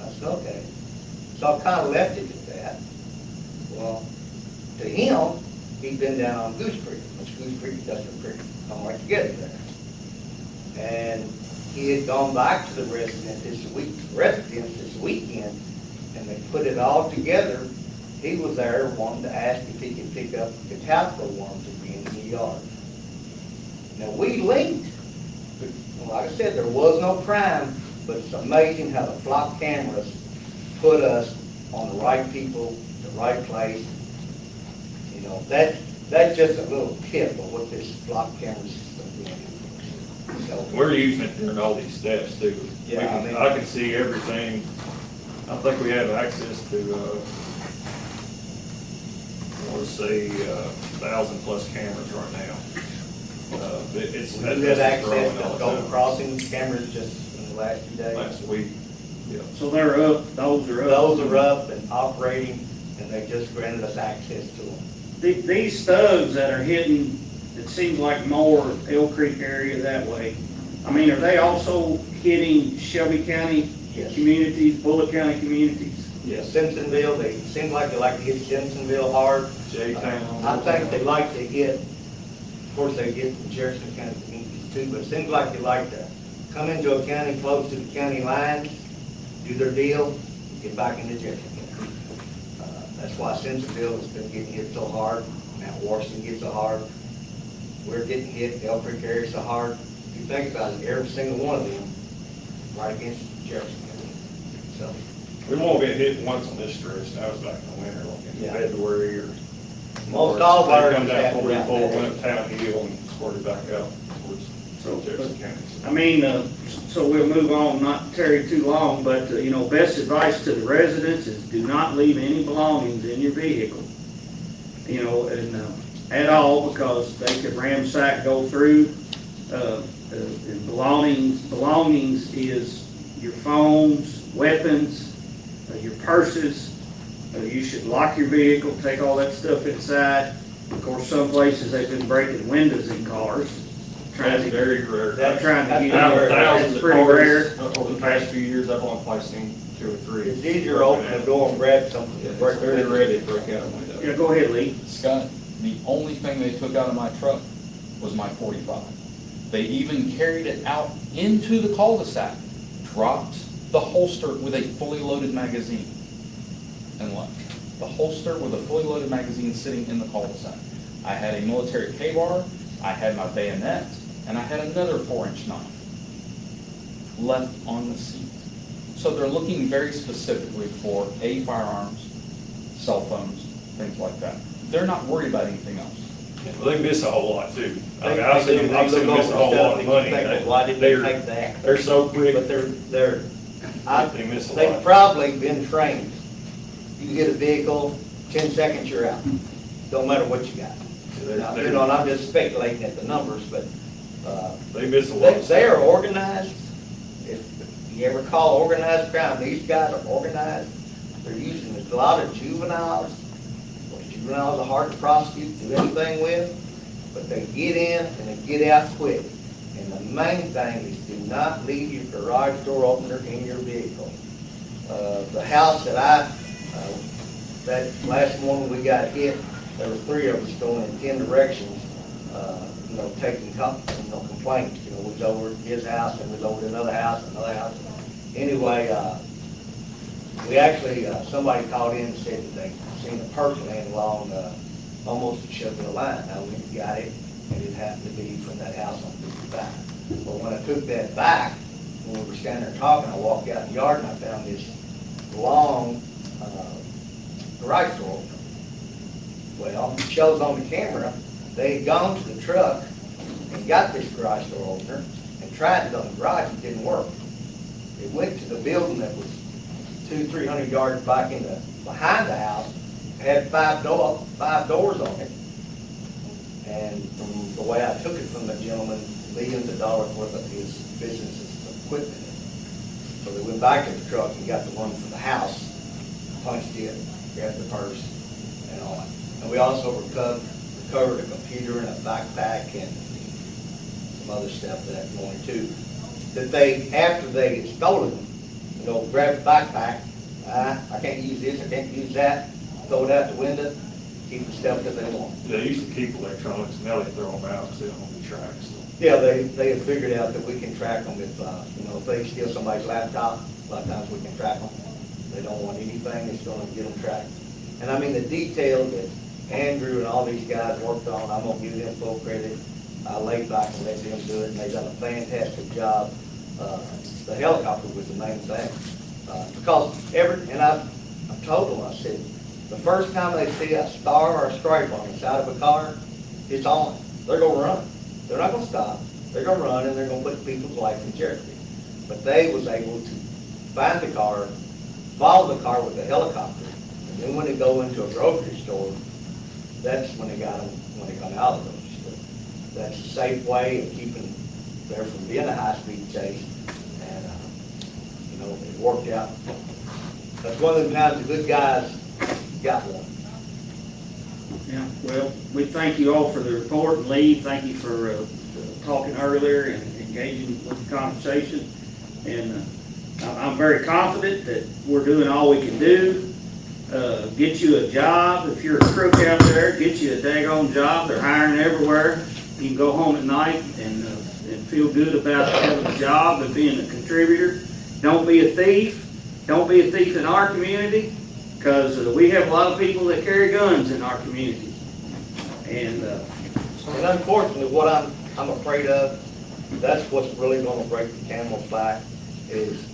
I said, okay. So I kind of left it at that. Well, to him, he'd been down on Goose Creek, which Goose Creek and Dutchman Creek come right together there. And he had gone back to the residence this weekend, and they put it all together. He was there wanting to ask if he could pick up the tobacco worms again in the yard. Now, we linked. Like I said, there was no crime, but it's amazing how the flock cameras put us on the right people, the right place. That's just a little tip of what this flock camera system will do. So, we're using it during all these steps too. Yeah, I can see everything. I think we have access to, let's say, 1,000+ cameras right now. It's we have access to Golden Crossing cameras just in the last few days. Last week, yeah. So they're up, those are up. Those are up and operating, and they just granted us access to them. These thugs that are hitting, it seems like more Elk Creek area that way. I mean, are they also hitting Shelby County communities, Bullitt County communities? Yes. Simpsonville, they seem like they like to hit Simpsonville hard. J-Town. I think they like to hit, of course they get the Jefferson County communities too, but it seems like they like to come into a county close to the county lines, do their deal, get back into Jefferson County. That's why Simpsonville has been getting hit so hard, Mount Washington gets so hard. We're getting hit, the Elk Creek area so hard. If you think about it, every single one of them, right against Jefferson County. So. We won't get hit once on this stretch. That was back in the winter, like in February or. Most all of ours come down have 44, that. went uptown hill and squirted back out towards Jefferson County. I mean, so we'll move on, not tarry too long, but, best advice to the residents is do not leave any belongings in your vehicle. At all, because they could ransack, go through, and belongings is your phones, weapons, your purses. You should lock your vehicle, take all that stuff inside. Of course, some places they've been breaking windows in cars. That's very rare. Trying to get Out of in there. thousands That's of pretty cars rare. over the past few years, I've only probably seen 2 or 3. It's easier to open the door and grab something. Yeah, than it's break the very window. rare to break out a window. Yeah, go ahead, Lee. Scott, the only thing they took out of my truck was my .45. They even carried it out into the cul-de-sac, dropped the holster with a fully loaded magazine, and left. The holster with a fully loaded magazine sitting in the cul-de-sac. I had a military K-bar, I had my bayonet, and I had another 4-inch knife left on the seat. So they're looking very specifically for firearms, cell phones, things like that. They're not worried about anything else. Well, they miss a whole lot too. I mean, They I've seen them miss a whole lot of money. Why didn't they take that? They're so quick, But they miss a they've lot. probably been trained. You get a vehicle, 10 seconds, you're out. Don't matter what you got. Now, you know, and I'm just speculating at the numbers, but, They miss a lot. they are organized. If you ever call organized crime, these guys are organized. They're using a lot of juveniles. Juveniles are hard to prosecute, do anything with, but they get in and they get out quick. And the main thing is do not leave your garage door opener in your vehicle. The house that that last morning we got hit, there were 3 of us going in 10 directions, you know, taking complaints. You know, we was over at his house and we was over to another house. Anyway, we actually, somebody called in and said that they seen a person laying along, almost at Chevrolet line. Now, we got it, and it happened to be from that house on 55. But when I took that back, when we were standing there talking, I walked out in the yard and I found this long garage door opener. Well, it shows on the camera, they had gone to the truck and got this garage door opener and tried it on the garage, it didn't work. It went to the building that was 200-300 yards back behind the house, had 5 doors on it. And from the way I took it from the gentleman, millions of dollars worth of his business's equipment. So they went back to the truck and got the one from the house, punched it, grabbed the purse and all that. And we also recovered a computer and a backpack and some other stuff that morning too. That they, after they had stolen them, you know, grab the backpack, I can't use this, I can't use that, throw it out the window, keep the stuff that they want. They used to keep electronics, now they throw them out because they don't want to be tracked. So. Yeah, they have figured out that we can track them if, you know, if they steal somebody's laptop, a lot of times we can track them. They don't want anything that's gonna get them tracked. And I mean, the detail that Andrew and all these guys worked on, I'm gonna give them full credit. I laid back and let them do it, and they've done a fantastic job. The helicopter was the main thing. Because and I've told them, I said, the first time they see a star or a stripe on the side of a car, it's on. They're gonna run. They're not gonna stop. They're gonna run and they're gonna put people's life in jeopardy. But they was able to find the car, follow the car with the helicopter, and then when they go into a grocery store, that's when they got them, when they come out of the grocery store. That's a safe way of keeping there from being a high-speed chase. And, you know, it worked out. That's one of the times the good guys got one. Yeah, well, we thank you all for the report, and Lee, thank you for talking earlier and engaging with the conversation. And I'm very confident that we're doing all we can do. Get you a job. If you're a crook out there, get you a daggone job. They're hiring everywhere. You can go home at night and feel good about having a job and being a contributor. Don't be a thief. Don't be a thief in our community, because we have a lot of people that carry guns in our community. And unfortunately, what I'm afraid of, that's what's really going to break the camel's back, is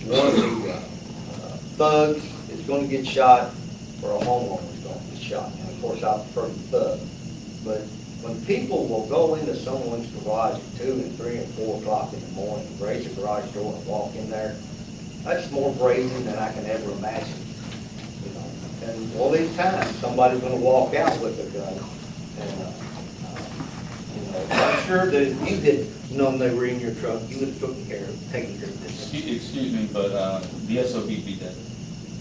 one of the thugs is going to get shot, or a homeowner is going to get shot. And of course, I prefer the thug. But when people will go into someone's garage at 2 and 3 and 4 o'clock in the morning, raise the garage door and walk in there, that's more brazen than I can ever imagine. You know, and all these times, somebody's going to walk out with a gun. And, you know, I'm sure that if you had known they were in your truck, you would have taken care of this. Excuse me, but the SOB be dead.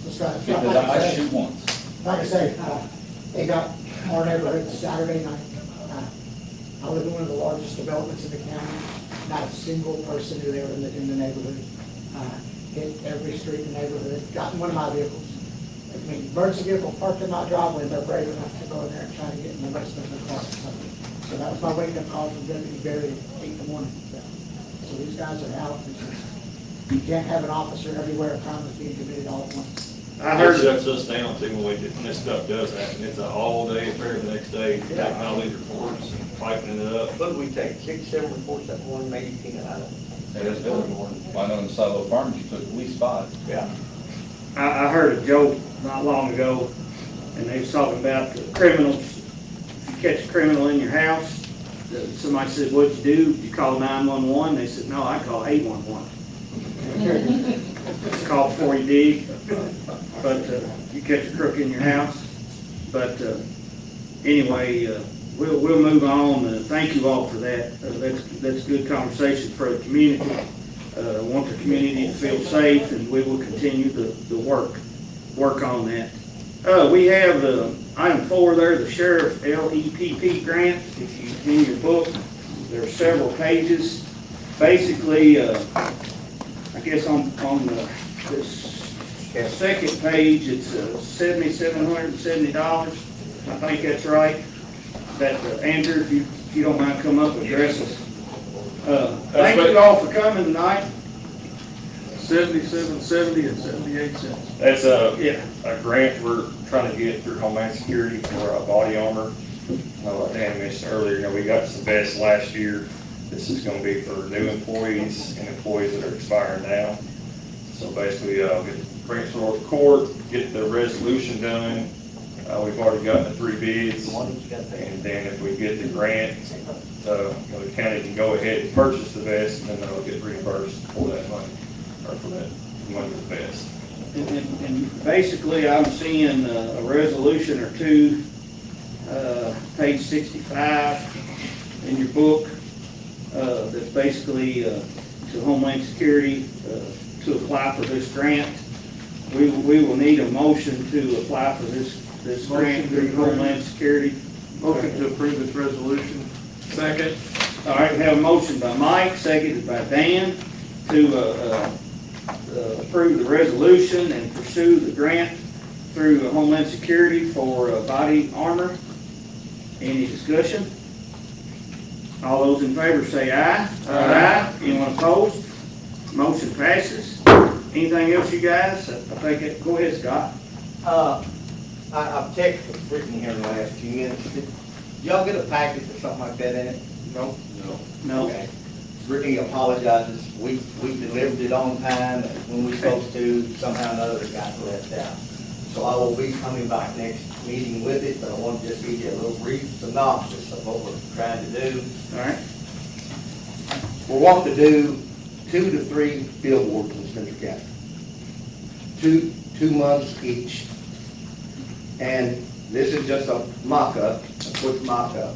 Because I shoot once. Like I say, they got our neighborhood Saturday night. I live in one of the largest developments in the county. Not a single person knew they were in the neighborhood. Hit every street in the neighborhood, got in one of my vehicles. I mean, emergency vehicle parked in my driveway, and they're brave enough to go in there and try to get in the rest of the car. So that was my wake-up call from Deputy Barry at 8 in the morning. So these guys are out. You can't have an officer everywhere, a crime is being committed all at once. I It heard, shuts us down too when this stuff does happen. It's an all-day affair the next day, Yeah. taking all these reports and typing it up. But we take 6, 7 reports that morning, maybe 10, I don't know. And it's good. I know in the Silo Farms, you took at least 5. Yeah. I heard a joke not long ago, and they was talking about the criminals. If you catch a criminal in your house, somebody said, "What'd you do? Did you call 911?" They said, "No, I call 811." It's called before you dig, but you catch a crook in your house. But anyway, we'll move on. Thank you all for that. That's good conversation for the community. I want the community to feel safe, and we will continue the work on that. We have item 4 there, the Sheriff LEPP grant. If you, in your book, there are several pages. Basically, I guess on this second page, it's $7,770. I think that's right. That, Andrew, if you don't mind, come up and address us. Thank you all for coming tonight. 77.70 and 78 cents. That's Yeah. a grant we're trying to get through Homeland Security for body armor. Like Dan mentioned earlier, we got some vests last year. This is gonna be for new employees and employees that are expiring now. So basically, bring it to the court, get the resolution done. We've already gotten the 3 bids, and then if we get the grant, the county can go ahead and purchase the vest, and then they'll get reimbursed for that money, or for that money for the vest. And basically, I'm seeing a resolution or two, page 65 in your book, that's basically to Homeland Security to apply for this grant. We will need a motion to apply for this grant through Homeland Security. Motion to approve this resolution. Second. All right, we have a motion by Mike, seconded by Dan, to approve the resolution and pursue the grant through Homeland Security for body armor. Any discussion? All those in favor say aye. Aye. Anyone opposed? Motion passes. Anything else, you guys? I think go ahead, Scott. I've texted with Brittany here in the last few minutes. Did y'all get a package or something like that in it? No? No. Okay. Brittany apologizes. We delivered it on time, and when we supposed to, somehow or another it got left out. So I will be coming back next meeting with it, but I want to just give you a little brief synopsis of what we're trying to do. All right. We want to do 2 to 3 billboards in Spencer County. 2 months each. And this is just a mock-up, a quick mock-up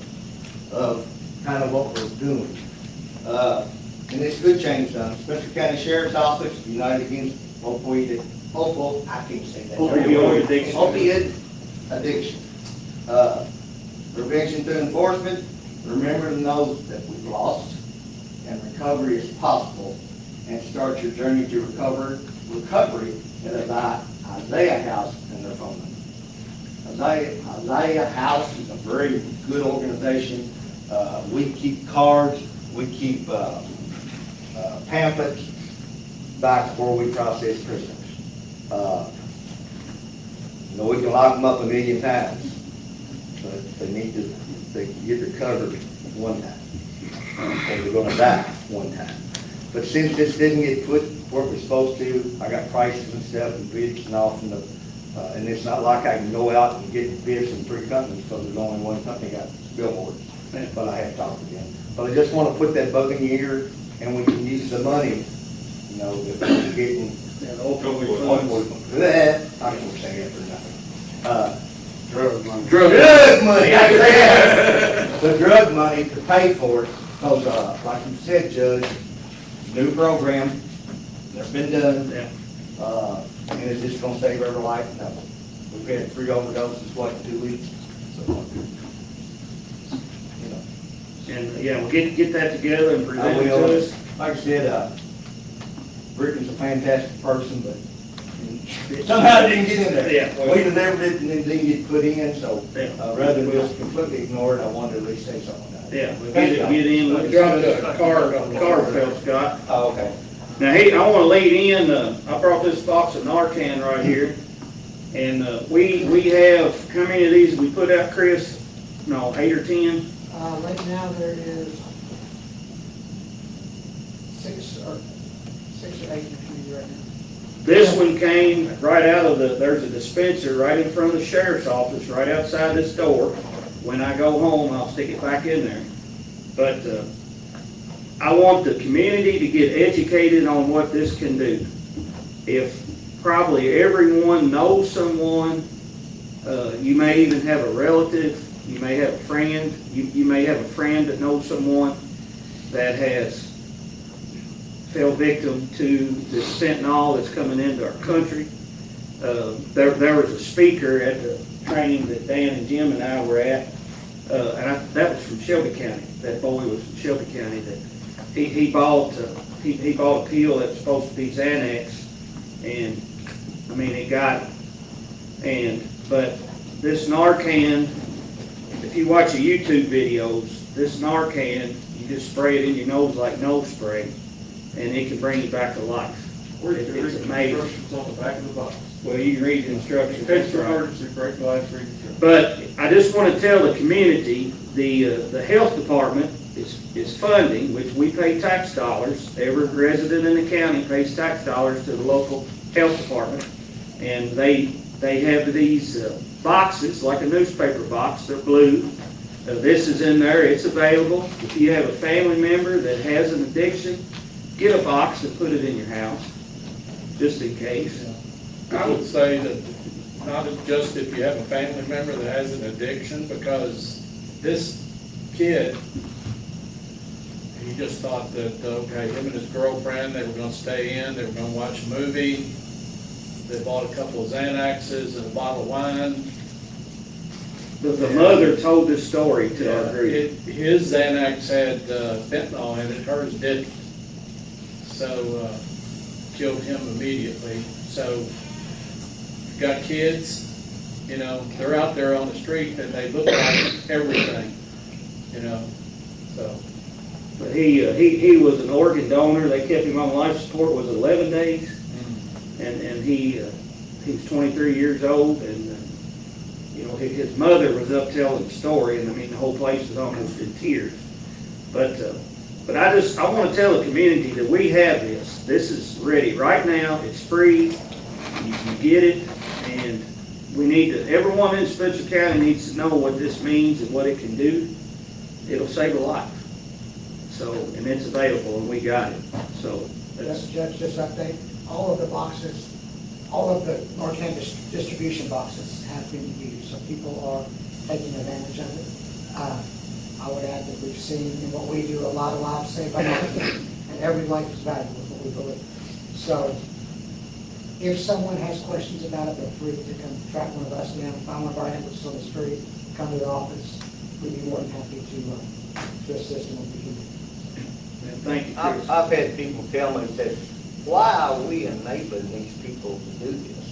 of kind of what we're doing. And this could change some. Spencer County Sheriff's Office, United Against Opioid Addiction. Prevention through enforcement, remembering those that we've lost, and recovery is possible, and start your journey to recovery at Isaiah House and their phone number. Isaiah House is a very good organization. We keep cards, we keep pamphlets back where we process prisoners. We can lock them up 1,000,000 times, but they get recovered one time, or they're gonna die one time. But since this didn't get put where we're supposed to, I got prices and stuff and bids and all from the, and it's not like I can go out and get bids from 3 companies, because there's only one company got billboards, but I have talked to them. But I just want to put that bug in your ear, and we can use the money, that we're getting. That, I can't say that for nothing. Drug money. Drug money, I can say that. The drug money to pay for it, because, like you said, Judge, new program, never been done, and it's just gonna save every life. No. We've had 3 overdoses, in 2 weeks. So, And, we'll get that together and present it to us. Like I said, Brittany's a fantastic person, but somehow it didn't get in there. Yeah. We delivered it and it didn't get put in, so rather than just completely ignore it, I wanted to at least say something about it. Yeah, we'll get in. We'll dropped a card fell, Scott. Oh, okay. Now, hey, I want to lead in, I brought this box of Narcan right here. And, we have, how many of these we put out, Chris? No, 8 or 10? Right now, there is 6 or 8 in the community right now. This one came right out of there's a dispenser right in front of the sheriff's office, right outside this door. When I go home, I'll stick it back in there. But, I want the community to get educated on what this can do. If probably everyone knows someone, you may even have a relative, you may have a friend, you may have a friend that knows someone that has fell victim to this fentanyl that's coming into our country. There was a speaker at the training that Dan and Jim and I were at, that was from Shelby County. That boy was from Shelby County. That he bought a pill that was supposed to be Xanax, and I mean it got it. But this Narcan, if you watch the YouTube videos, this Narcan, you just spray it in your nose like nose spray, and it can bring you back to life. It's amazing. Instructions on the back of the box. Well, you can read the instructions. Fix for emergency, break glass, read instructions. But I just want to tell the community, the health department is funding, which we pay tax dollars. Every resident in the county pays tax dollars to the local health department. And they have these boxes, like a newspaper box. They're blue. This is in there. It's available. If you have a family member that has an addiction, get a box and put it in your house, just in case. I would say that not just if you have a family member that has an addiction, because this kid, he just thought that, okay, him and his girlfriend, they were gonna stay in, they were gonna watch a movie, they bought a couple of Xanaxes and a bottle of wine. The mother told this story to our group. His Xanax had fentanyl in it, hers didn't. So, killed him immediately. So, you've got kids, you know, they're out there on the street and they look like everything, you know, so. But he was an organ donor. They kept him on life support, was 11 days. And he's 23 years old, and you know, his mother was up telling the story, and I mean, the whole place was almost in tears. But I want to tell the community that we have this. This is ready right now. It's free. You can get it, and we need to. Everyone in Spencer County needs to know what this means and what it can do. It'll save a life. So, and it's available, and we got it. So that's. Judge, just update. All of the boxes, all of the Narcan distribution boxes have been used, so people are taking advantage of it. I would add that we've seen in what we do a lot of lives saved by Narcan, and every life is valuable, is what we believe. So if someone has questions about it, they're free to come track one of us down, find one of our ambulances on the street, come to the office. We'd be more than happy to assist them if we can. Thank you, Chris. I've had people tell me, said, why are we enabling these people to do this?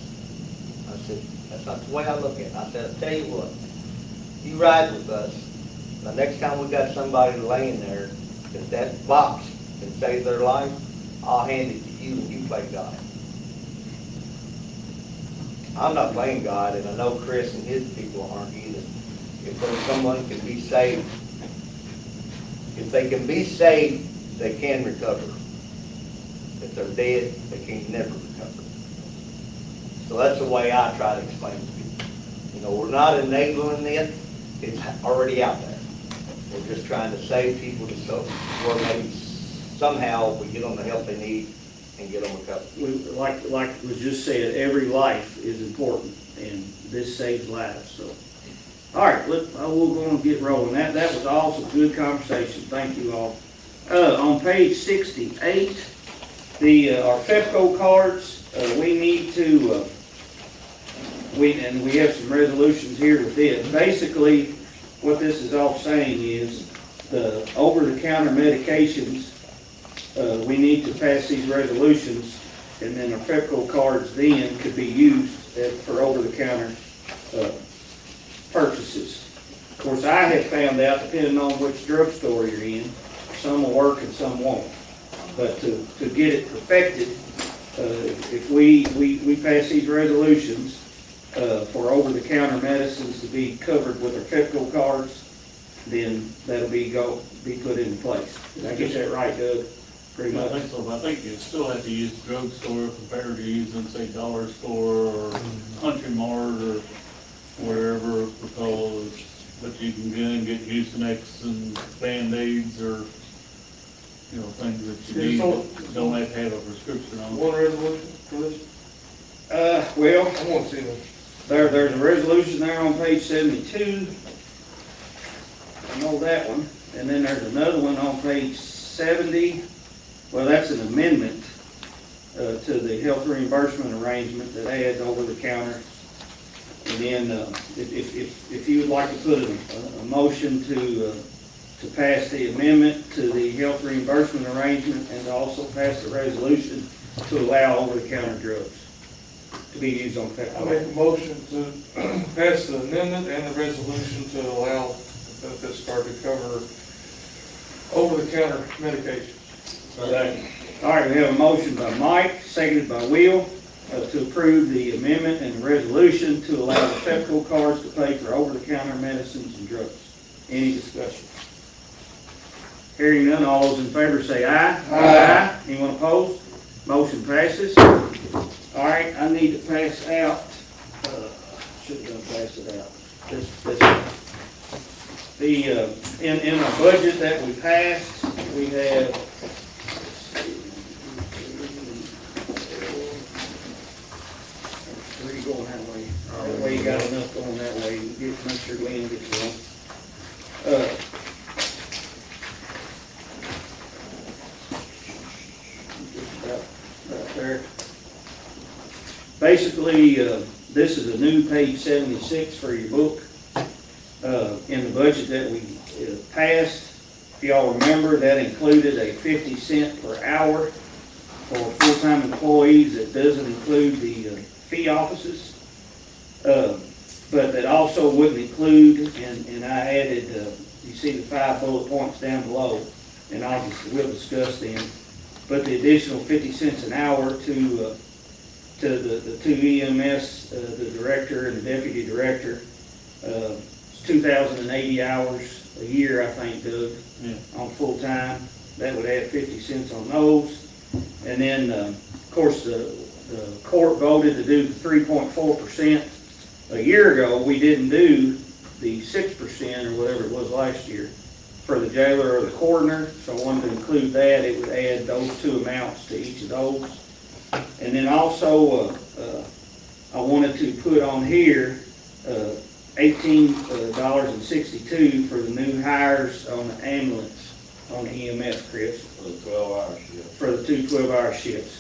I said, that's not the way I look at it. I said, I'll tell you what, you ride with us, the next time we got somebody laying there, if that box can save their life, I'll hand it to you and you play God. I'm not playing God, and I know Chris and his people aren't either. If someone can be saved, if they can be saved, they can recover. If they're dead, they can never recover. So that's the way I try to explain to people. You know, we're not enabling it, it's already out there. We're just trying to save people to so where maybe somehow we get them the help they need and get them recovered. Like was just said, every life is important, and this saves lives. So, all right, we'll go and get rolling. That was awesome, good conversation. Thank you all. On page 68, our FEPCO cards, we need to. We have some resolutions here with it. Basically, what this is all saying is the over-the-counter medications. We need to pass these resolutions, and then our FEPCO cards then could be used for over-the-counter purchases. Of course, I have found out, depending on which drugstore you're in, some will work and some won't. But to get it perfected, if we pass these resolutions, for over-the-counter medicines to be covered with their Fiscal cards, then that'll be put into place. Did I get that right, Doug? Pretty I much? think so, but I think you still have to use drugstore compared to using, say, dollar store or Country Mart or wherever, because, but you can go and get Mucinex and Band-Aids or, you know, things that you need, that don't have to have a prescription on. One resolution for this? Well, I want to see them. there's a resolution there on page 72. I know that one. And then there's another one on page 70. Well, that's an amendment to the health reimbursement arrangement that adds over-the-counter. And then if you would like to put a motion to pass the amendment to the health reimbursement arrangement and to also pass the resolution to allow over-the-counter drugs to be used on I Fiscal. make a motion to pass the amendment and the resolution to allow the benefits card to cover over-the-counter medication. All right, we have a motion by Mike, seconded by Will, to approve the amendment and the resolution to allow the Fiscal cards to pay for over-the-counter medicines and drugs. Any discussion? Hearing none, all those in favor say aye. Aye. Anyone opposed? Motion passes. All right, I need to pass out, should have done pass it out. In our budget that we passed, we have three going that way. That way you got enough going that way. You get, make sure Lynn gets one. Just about there. Basically, this is a new page 76 for your book. In the budget that we passed, if y'all remember, that included a 50 cent per hour for full-time employees. It doesn't include the fee offices, but that also wouldn't include, and I added, you see the 5 bullet points down below, and we'll discuss them, but the additional 50 cents an hour to the two EMS, the director and the deputy director. It's 2,080 hours a year, I think, Doug, on full-time. That would add 50 cents on those. And then, of course, the court voted to do the 3.4%. A year ago, we didn't do the 6% or whatever it was last year for the jailer or the coroner, so I wanted to include that. It would add those two amounts to each of those. And then also, I wanted to put on here $18.62 for the new hires on the ambulance, on the EMS, Chris. For the 12-hour shift. For the two 12-hour shifts.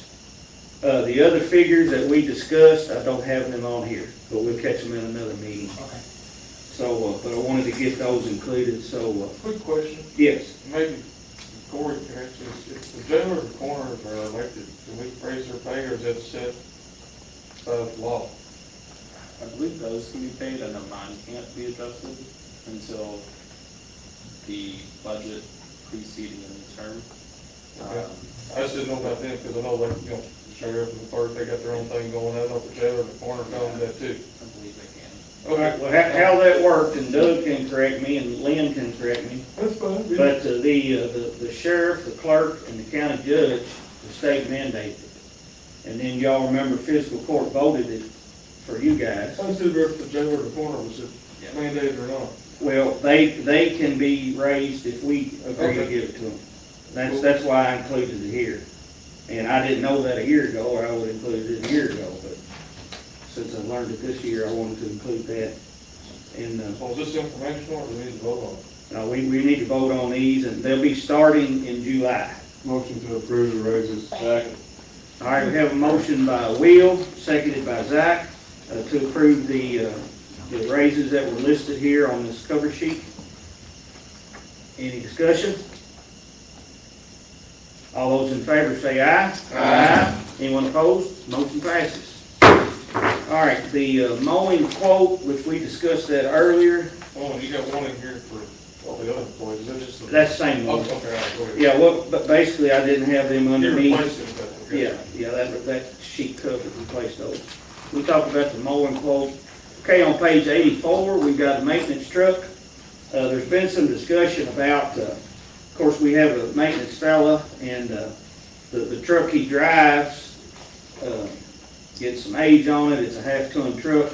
The other figures that we discussed, I don't have them on here, but we'll catch them in another meeting. Okay. So, but I wanted to get those included, so. Quick question. Yes. Maybe Corey can answer this. If the jailer or the coroner are elected, do we raise their pay or is that set by law? I believe those can be paid, and mine can't be adjusted until the budget preceding a new term. Okay. I just didn't know about them, because I know like, you know, the sheriff and the clerk, they got their own thing going. I don't know if the jailer and the coroner know that too. I believe they can. Okay, well, how that worked, and Doug can correct me, and Lynn can correct me, That's fine. but the sheriff, the clerk, and the county judge, the state mandated it. And then y'all remember fiscal court voted it for you guys. I just didn't know if the jailer or the coroner was mandated or not. Well, they can be raised if we agree to Okay. give it to them. That's why I included it here. And I didn't know that a year ago, or I would have included it a year ago, but since I learned it this year, I wanted to include that. And, So is this informational or do we need to vote on it? we need to vote on these, and they'll be starting in July. Motion to approve the raises. Second. All right, we have a motion by Will, seconded by Zach, to approve the raises that were listed here on this cover sheet. Any discussion? All those in favor say aye. Aye. Anyone opposed? Motion passes. All right, the mowing quote, which we discussed that earlier. Oh, and you got one in here for all the other employees, is that just the? That's the same Oh, one. okay, all right, go ahead. Yeah, well, but basically I didn't have them You underneath. replaced it, but, okay. Yeah, that sheet cover replaced those. we talked about the mowing quote. Okay, on page 84, we've got a maintenance truck. There's been some discussion about, of course, we have a maintenance fella, and the truck he drives gets some age on it. It's a half-ton truck.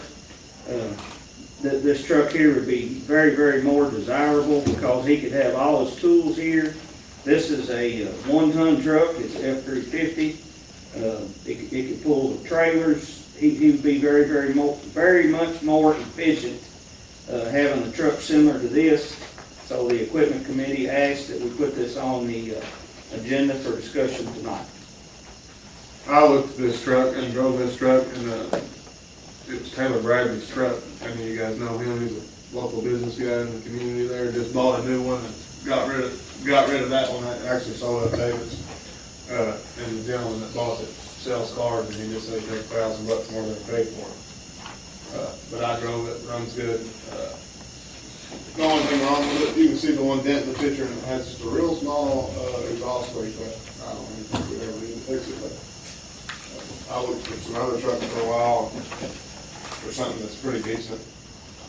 This truck here would be very, very more desirable because he could have all his tools here. This is a 1-ton truck. It's F-350. It could pull the trailers. He would be very much more efficient having a truck similar to this. So the equipment committee asked that we put this on the agenda for discussion tonight. I looked at this truck and drove this truck, and it was Taylor Bradley's truck. I mean, you guys know him. He's a local business guy in the community there. Just bought a new one and got rid of that one. I actually sold it at David's. And the gentleman that bought it sells cars, and he just said he paid $1,000 more than he paid for it. But I drove it, runs good. The only thing wrong with it, you can see the one dent in the picture, and it has just a real small exhaust leak, but I don't think we'd ever need to fix it. But I looked for some other trucks for a while for something that's pretty decent.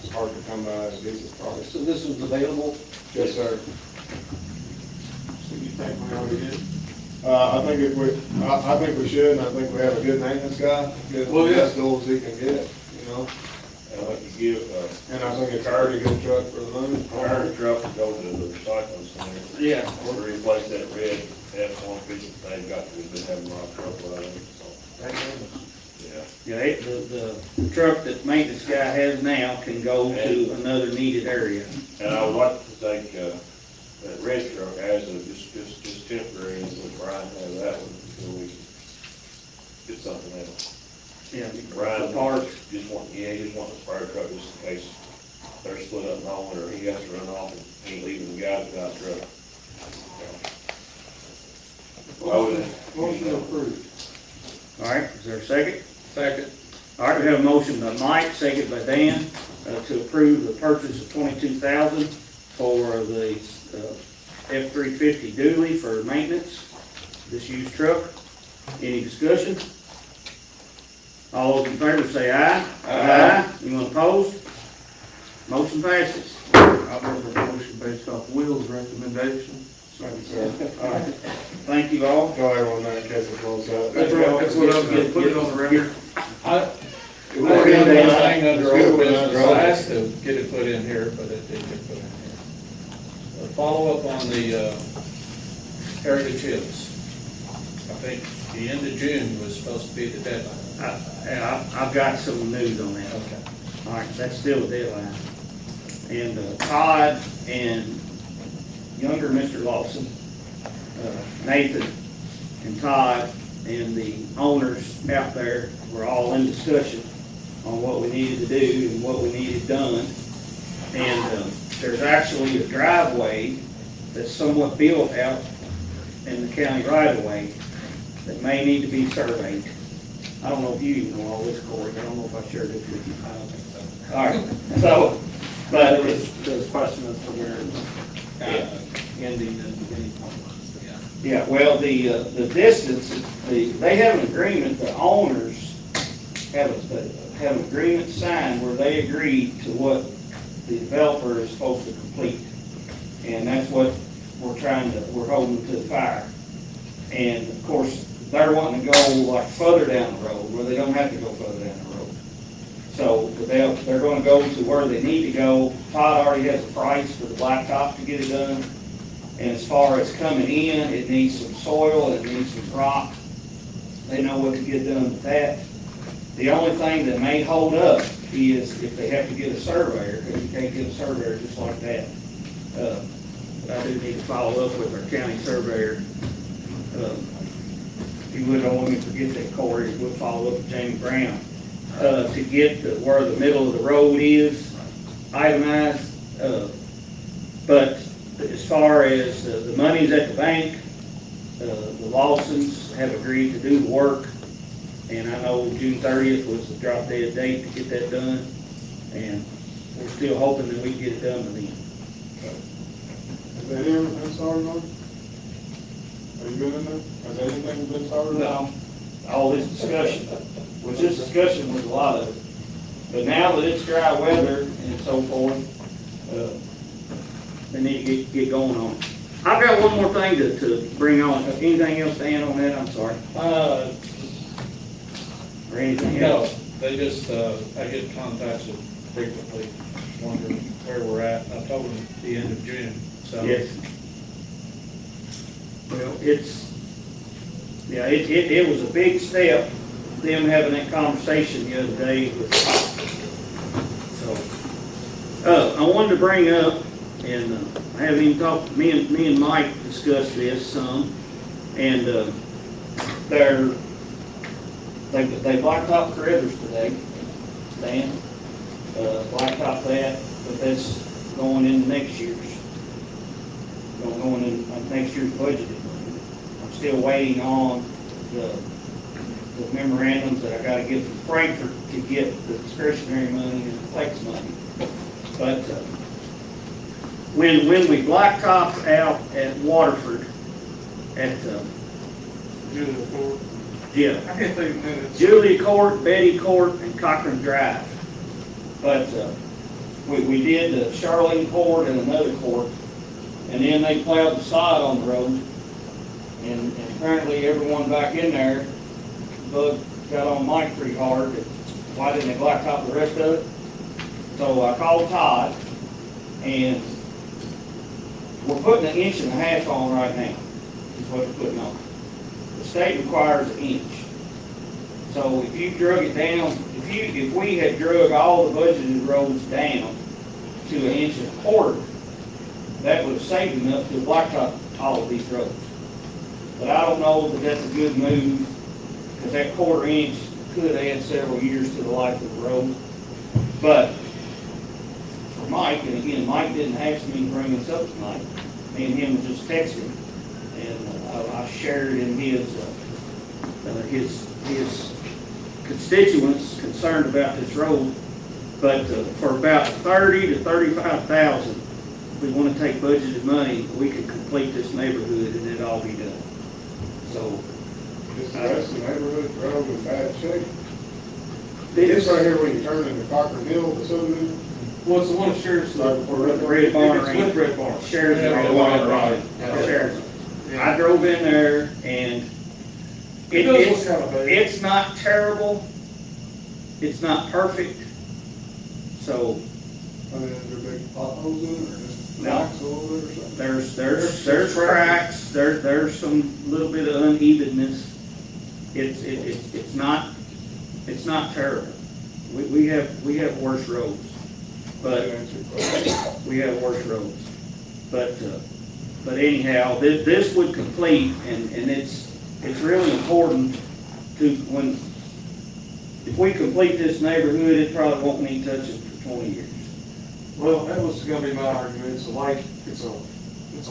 It's hard to come by at a decent price. So this was available? Yes, sir. So you think we already did? I think we should, and I think we have a good maintenance guy, get Well, the yeah. best tools he can get, you know? And like you give, And I think it's already a good truck for the money. fire truck to go to the recycling center. Yeah. Or to replace that red F-150 they've got, we've been having a lot of trouble out of it, so. Yeah. Yeah, the truck that maintenance guy has now can go to another needed area. And I would like to take, that red truck as a, just temporary, until Brian has that one, until we get something else. Yeah, Brian the parts. he just wants the fire truck just in case they're split up and home, or he has to run off and ain't leaving the guys without a truck. Motion approved. All right, is there a second? Second. All right, we have a motion by Mike, second by Dan, to approve the purchase of $22,000 for the F-350 dually for maintenance, this used truck. Any discussion? All those in favor say aye. Aye. Anyone opposed? Motion passes. I'll make a motion based off Will's recommendation. Thank you, sir. All right, thank you all. Tell everyone that in case it blows out. That's what I was gonna put it on the record. I have one thing under old business, I asked to get it put in here, but it didn't get put in here. Follow up on the Heritage Hills. I think the end of June was supposed to be the deadline. I've got some news on that. Okay. All right, that's still a deadline. And Todd and younger Mr. Lawson, Nathan and Todd and the owners out there were all in discussion on what we needed to do and what we needed done. And there's actually a driveway that's somewhat built out in the county right-of-way that may need to be surveyed. I don't know if you even know all this, Corey. I don't know if I shared it with you. I don't think so. All right, so, but There was a question as to where, ending and beginning point was, yeah. yeah, well, the distance, they have an agreement, the owners have an agreement signed where they agree to what the developer is supposed to complete. And that's what we're holding to the fire. And of course, they're wanting to go like further down the road where they don't have to go further down the road. So they're gonna go to where they need to go. Todd already has a price for the blacktop to get it done. And as far as coming in, it needs some soil, it needs some rock. They know what to get done with that. The only thing that may hold up is if they have to get a surveyor, because you can't get a surveyor just like that. I do need to follow up with our county surveyor. If you would, don't let me forget that, Corey, we'll follow up with Jamie Brown, to get where the middle of the road is itemized. But as far as the money's at the bank, the Lawsons have agreed to do the work. And I know June 30th was the drop dead date to get that done. And we're still hoping that we can get it done by then. Has anything been started on? Are you good in there? Has anything been started on? No, all this discussion, which this discussion was a lot of it. But now that it's dry weather and so forth, they need to get going on it. I've got one more thing to bring on. Anything else to add on that? I'm sorry. Or anything No, else? they just, I get contacted frequently, wondering where we're at. I told them the end of June, so. Yes. Well, it was a big step, them having that conversation the other day with, so, I wanted to bring up, and I haven't even talked, me and Mike discussed this some, and, they blacktop critters today, Dan, blacktop that, but that's going into next year's, going in next year's budgeted money. I'm still waiting on the memorandums that I gotta get from Frankfurt to get the discretionary money and the flex money. But, when we blacktopped out at Waterford, at, Julia Ford. yeah, I can't think of minutes. Julia Court, Betty Court, and Cochran Drive. But we did Charlene Court and another court, and then they plowed the sod on the road. And apparently everyone back in there, bug got on Mike pretty hard. Why didn't they blacktop the rest of it? So I called Todd, and we're putting 1.5 inches on right now, is what we're putting on. The state requires 1 inch. So if you drug it down, if we had drug all the budgeted roads down to 1.25 inches, that would have saved enough to blacktop all of these roads. But I don't know that that's a good move, because that 1/4 inch could add several years to the life of the road. But for Mike, and again, Mike didn't ask me to bring this up tonight, me and him was just texting, and I shared in his constituents concerned about this road. But for about 30 to 35,000, if we want to take budgeted money, we could complete this neighborhood and it'd all be done. So. Is the rest of the neighborhood road in bad shape? This It's right here when you turn into Cochran Hill, the subdivision. Well, it's the one that shares the. Red Barn. It's with Red Barn. Shares Yeah, the the one, right. Shares. I drove in there and It does look kind of bad. it's not terrible. It's not perfect. So I mean, is there big potholes in it, or just No. cracks a little bit or something? there's cracks, there's some little bit of unevenness. It's not terrible. We have worse roads, but we have worse roads. But anyhow, this would complete, and it's really important to, if we complete this neighborhood, it probably won't need touching for 20 years. Well, that was gonna be my argument, it's a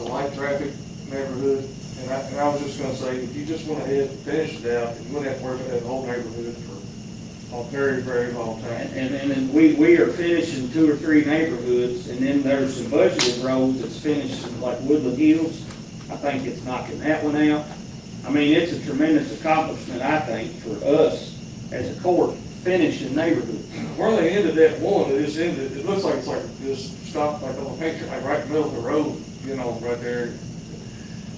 light traffic neighborhood, and I was just gonna say, if you just went ahead and finished it out, you wouldn't have to worry about that whole neighborhood for a very, very long time. And then we are finishing 2 or 3 neighborhoods, and then there's some budgeted roads that's finished, like Woodland Hills. I think it's knocking that one out. I mean, it's a tremendous accomplishment, I think, for us as a court, finishing neighborhoods. Where they ended that one, it just ended, it looks like it's like just stopped like on a picture, like right in the middle of the road, you know, right there.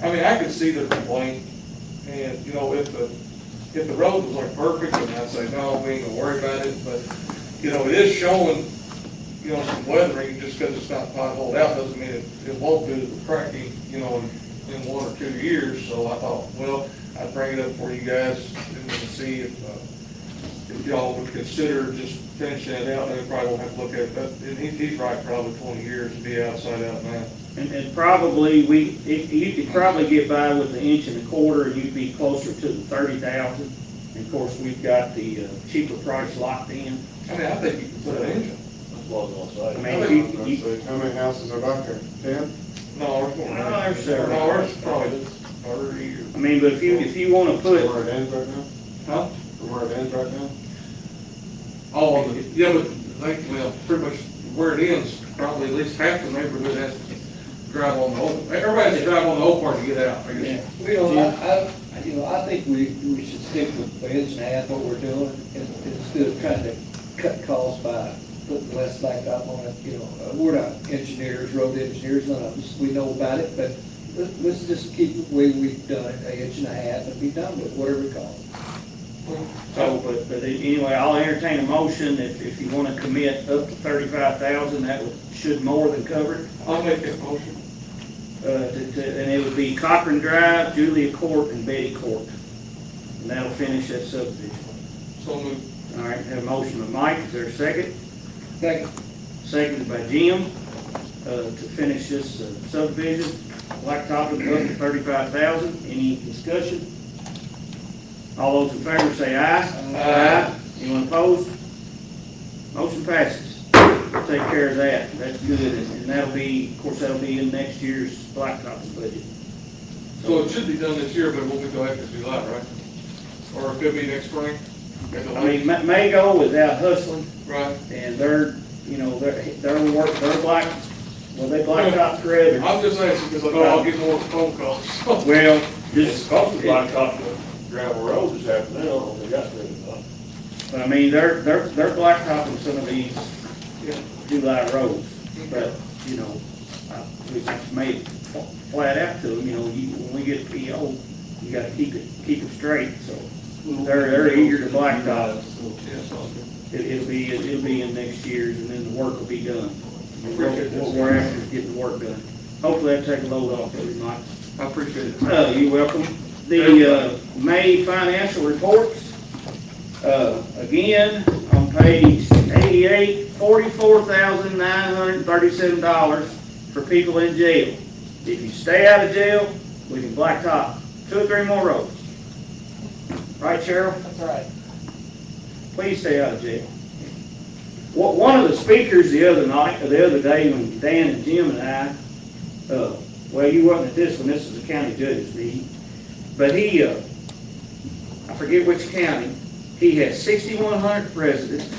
I mean, I could see the complaint, and, you know, if the road was like perfect, and I'd say, no, we ain't gonna worry about it, but, you know, it is showing, you know, some weathering, just because it's not potholed out, doesn't mean it won't do the cracking, you know, in 1 or 2 years. So I thought, well, I'd bring it up for you guys and see if y'all would consider just finishing it out, and we probably won't have to look at it, but he's right, probably 20 years to be outside out now. And probably, you could probably get by with 1.25 inches, and you'd be closer to the 30,000. And of course, we've got the cheaper price locked in. I mean, I think you can put an engine. That's what I was gonna say. I mean, How many houses are back there? 10? No, there's more. No, there's several. No, there's probably 30 or. I mean, but if you want to put, Where it ends right now? Huh? From where it ends right now? Oh, yeah, but well, pretty much where it ends, probably at least half the neighborhood has to drive on the old, everybody has to drive on the old part to get out, I guess. You know, you know, I think we should stick with the inch and a half what we're doing, instead of trying to cut costs by putting less blacktop on it, you know. We're not engineers, road engineers, none of us, we know about it, but let's just keep it the way we've done it, an inch and a half, and be done with it, whatever it costs. So, but anyway, I'll entertain a motion if you wanna commit up to 35,000, that should more than cover it. I'll make that motion. And it would be Cochran Drive, Julia Court, and Betty Court. And that'll finish that subdivision. So moved. All right, have a motion by Mike, is there a second? Second. Seconded by Jim, to finish this subdivision. Blacktop it up to 35,000. Any discussion? All those in favor say aye. Aye. Anyone opposed? Motion passes. We'll take care of that. That's good, and that'll be, of course, that'll be in next year's blacktop budget. So it should be done this year, but it won't be till after July, right? Or it could be next spring? I mean, Mago is out hustling, Right. and they're, you know, they're blacktop forever. I'm just asking because I know I'll get more phone calls. Well, It's just, supposed to be blacktop the gravel road this afternoon, they got to, I mean, they're blacktopping some of these July roads, but, you know, we made it flat out to them, you know, when we get a PO, you gotta keep it straight, so they're eager to blacktop. It'll be in next year's, and then the work will be done. What we're after is getting the work done. Hopefully that'll take a load off of you, Mike. I appreciate it. You're welcome. The May financial reports, again, on page 88, $44,937 for people in jail. If you stay out of jail, we can blacktop 2 or 3 more roads. Right, Cheryl? That's right. Please stay out of jail. One of the speakers the other day, when Dan and Jim and I, well, you wasn't at this one, this was a county judge's meeting, but he, I forget which county, he has 6,100 residents,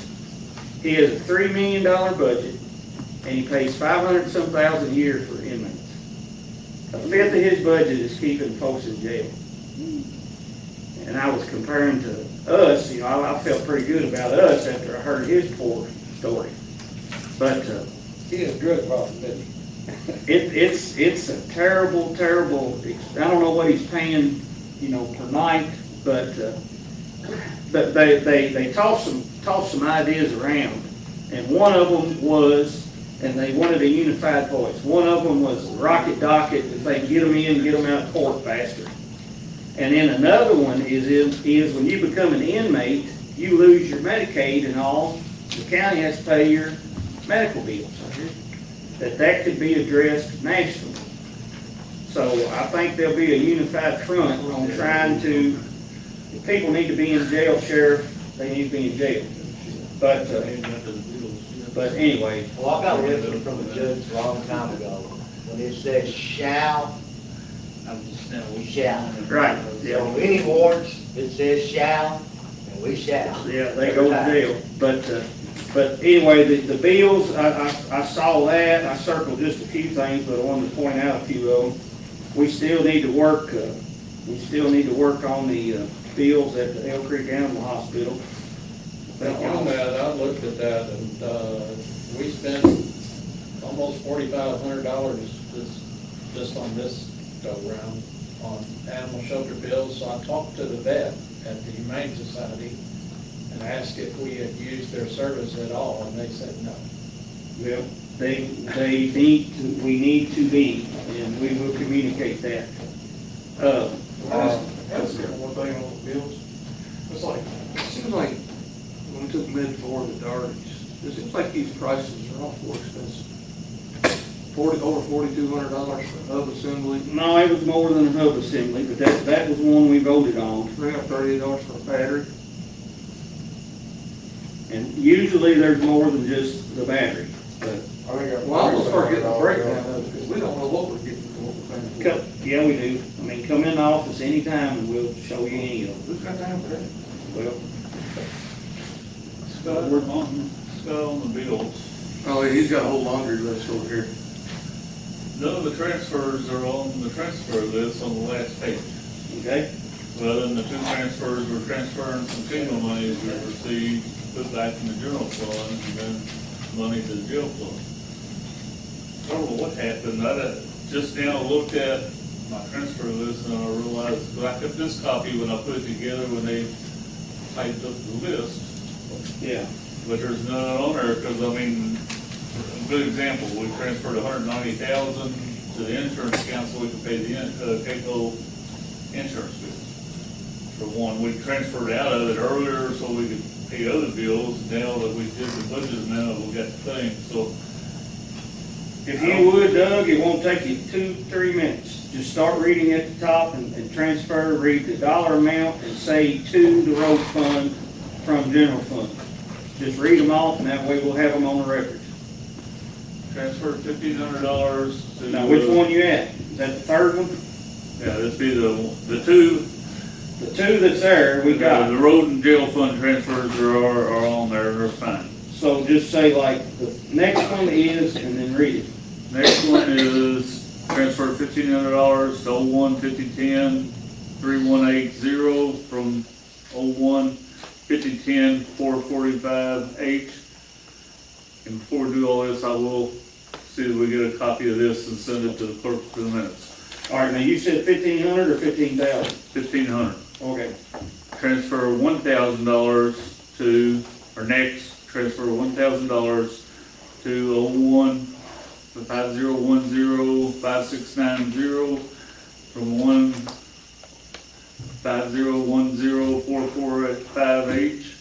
he has a $3 million budget, and he pays 500-some thousand a year for inmates. A fifth of his budget is keeping folks in jail. And I was comparing to us, you know, I felt pretty good about us after I heard his poor story. But He had a drug problem, didn't he? it's a terrible, I don't know what he's paying, you know, per night, but they tossed some ideas around, and one of them was, and they wanted a unified voice. One of them was rocket docket, if they can get them in, get them out of court faster. And then another one is when you become an inmate, you lose your Medicaid and all, the county has to pay your medical bills. That could be addressed nationally. So I think there'll be a unified front on trying to, if people need to be in jail, sheriff, they need to be in jail. But anyway. Well, I got a letter from a judge a long time ago, when it says shall, we shall. Right, yeah. So any warrants, it says shall, and we shall. Yeah, they go to jail. But anyway, the bills, I saw that, I circled just a few things, but I wanted to point out a few of them. We still need to work on the bills at the Elk Creek Animal Hospital. Now, on that, I looked at that, and we spent almost $4,500 just on this go-round on animal shelter bills. So I talked to the vet at the Humane Society and asked if we had used their service at all, and they said no. Well, we need to be, and we will communicate that. That's one thing on the bills. It's like, it seems like when we took mid-4 to Dartage, it seems like these prices are awful expensive. Over $4,200 for hub assembly. No, it was more than a hub assembly, but that was one we voted on. $338 for a battery. And usually there's more than just the battery, but. Well, I'm gonna start getting a breakdown of it, because we don't know what we're getting for what we're paying for. Yeah, we do. I mean, come in the office anytime and we'll show you any of them. Who's got time for that? Well, Scott on the bills. Oh, he's got a whole laundry list over here. None of the transfers are on the transfer list on the last page. okay, Well, then the two transfers were transferring some FEMA money we received, put back in the general fund, and then money to the jail fund. I don't know what happened, I just now looked at my transfer list and I realized, but I kept this copy when I put it together when they typed up the list. Yeah. But there's none on there, because I mean, a good example, we transferred $190,000 to the insurance account so we could pay the, Keiko insurance bills. For one, we transferred out of it earlier so we could pay other bills. Now that we did the budget, now we got the thing, so. If you would, Doug, it won't take you 2-3 minutes. Just start reading at the top and transfer, read the dollar amount and say to the road fund from general fund. Just read them off and that way we'll have them on the record. Transferred $1,500 to. Now, which one you at? Is that the third one? Yeah, this be the two. The two that's there, we got. The road and jail fund transfers are on there, they're fine. So just say like, the next one is, and then read it. Next one is transfer $1,500 to 01-5010-3180 from 01-5010-445H. And before we do all this, I will see that we get a copy of this and send it to the clerk for the minutes. All right, now you said 1,500 or 15,000? 1,500. Okay. Transfer $1,000 to, or next, transfer $1,000 to 01-5010-5690 from 1-5010-445H.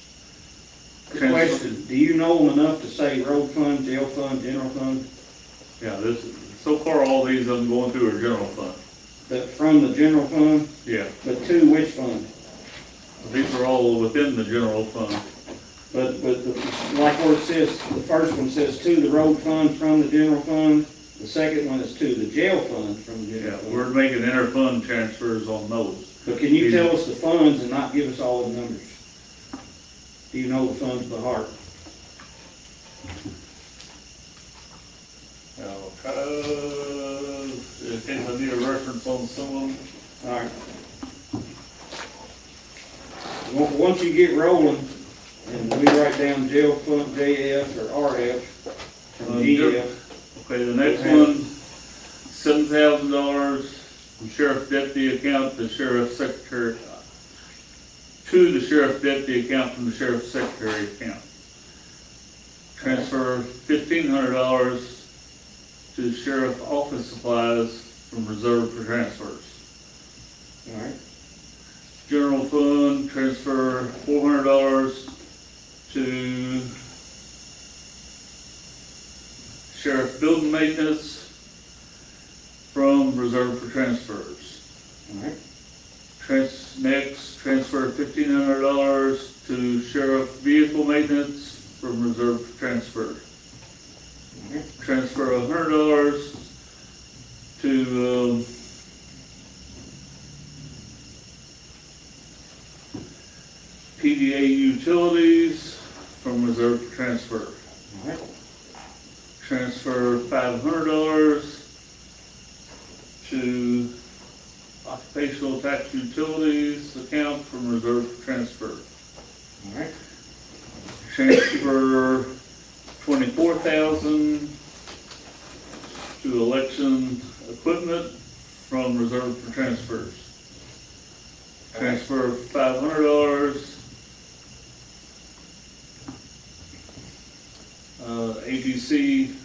Good question, do you know them enough to say road fund, jail fund, general fund? Yeah, so far all these I'm going through are general fund. That from the general fund, Yeah, but to which fund? these are all within the general fund. But like where it says, the first one says to the road fund from the general fund, the second one is to the jail fund from the Yeah, general fund. we're making inter-fund transfers on those. But can you tell us the funds and not give us all the numbers? Do you know the funds by heart? In case I need a reference on some of them. All right. Once you get rolling, and we write down jail fund, JF or RF, from GF. Okay, the next one, $7,000 from sheriff deputy account to sheriff secretary, to the sheriff deputy account from the sheriff secretary account. Transfer $1,500 to sheriff office supplies from reserve for transfers. All right. General fund, transfer $400 to sheriff building maintenance from reserve for transfers. All right. Next, transfer $1,500 to sheriff vehicle maintenance from reserve for transfer. Transfer $100 to PDA utilities from reserve for transfer. All right. Transfer $500 to occupational tax utilities account from reserve for transfer. All right. Transfer $24,000 to election equipment from reserve for transfers. Transfer $500 ABC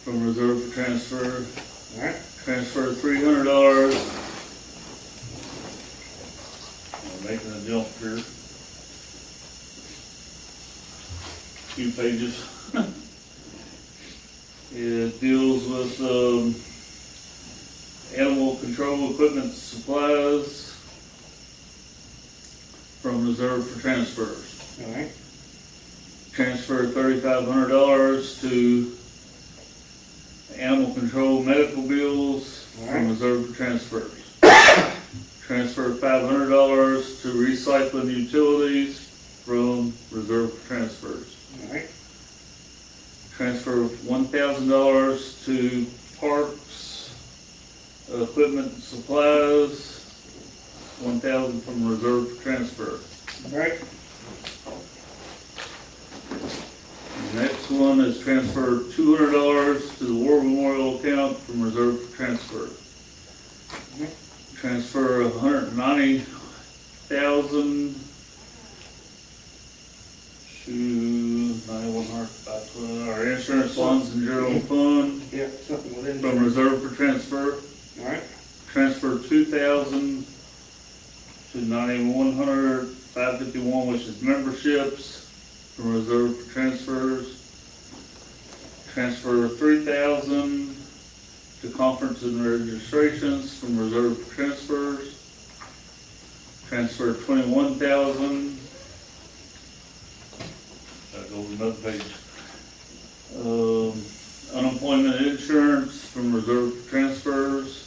from reserve for transfer. All right. Transfer $300. I'm making a jump here. Few pages. It deals with animal control equipment supplies from reserve for transfers. All right. Transfer $3,500 to animal control medical bills from reserve for transfers. Transfer $500 to recycling utilities from reserve for transfers. All right. Transfer first one is transfer $200 to the War Memorial account from reserve for transfer. Transfer $190,000 to 9100, our insurance funds and general fund Yeah, something within. from reserve for transfer. All right. Transfer 2,000 to 9100, 551, which is memberships from reserve for transfers. Transfer 3,000 to conference and registrations from reserve for transfers. Transfer 21,000. That goes another page. Unemployment insurance from reserve for transfers.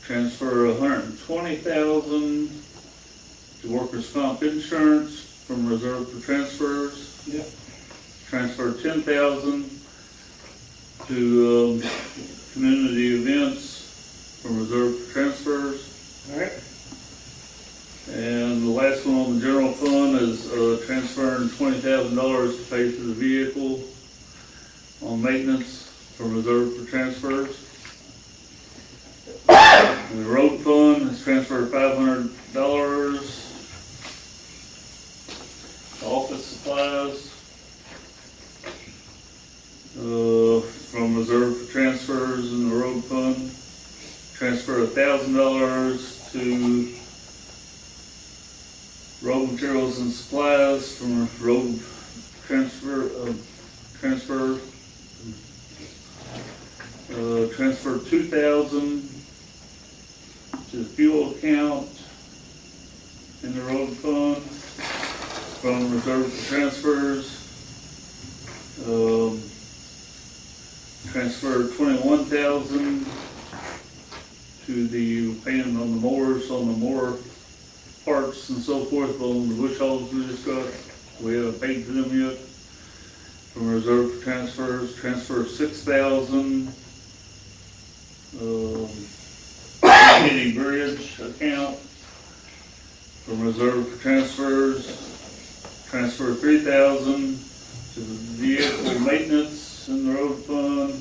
Transfer 120,000 to workers' comp insurance from reserve for transfers. Yeah. Transfer 10,000 to community events from reserve for transfers. All right. And the last one on the general fund is transferring $20,000 to pay for the vehicle on maintenance from reserve for transfers. And the road fund is transferred $500. Office supplies from reserve for transfers in the road fund. Transfer $1,000 to road materials and supplies from road transfer. Transfer 2,000 to the fuel account in the road fund from reserve for transfers. Transfer 21,000 to the payment on the mowers, on the mower parts and so forth, on the bush hogs we discussed. We haven't paid for them yet. From reserve for transfers, transfer 6,000. Hitting bridge account from reserve for transfers. Transfer 3,000 to the vehicle maintenance in the road fund.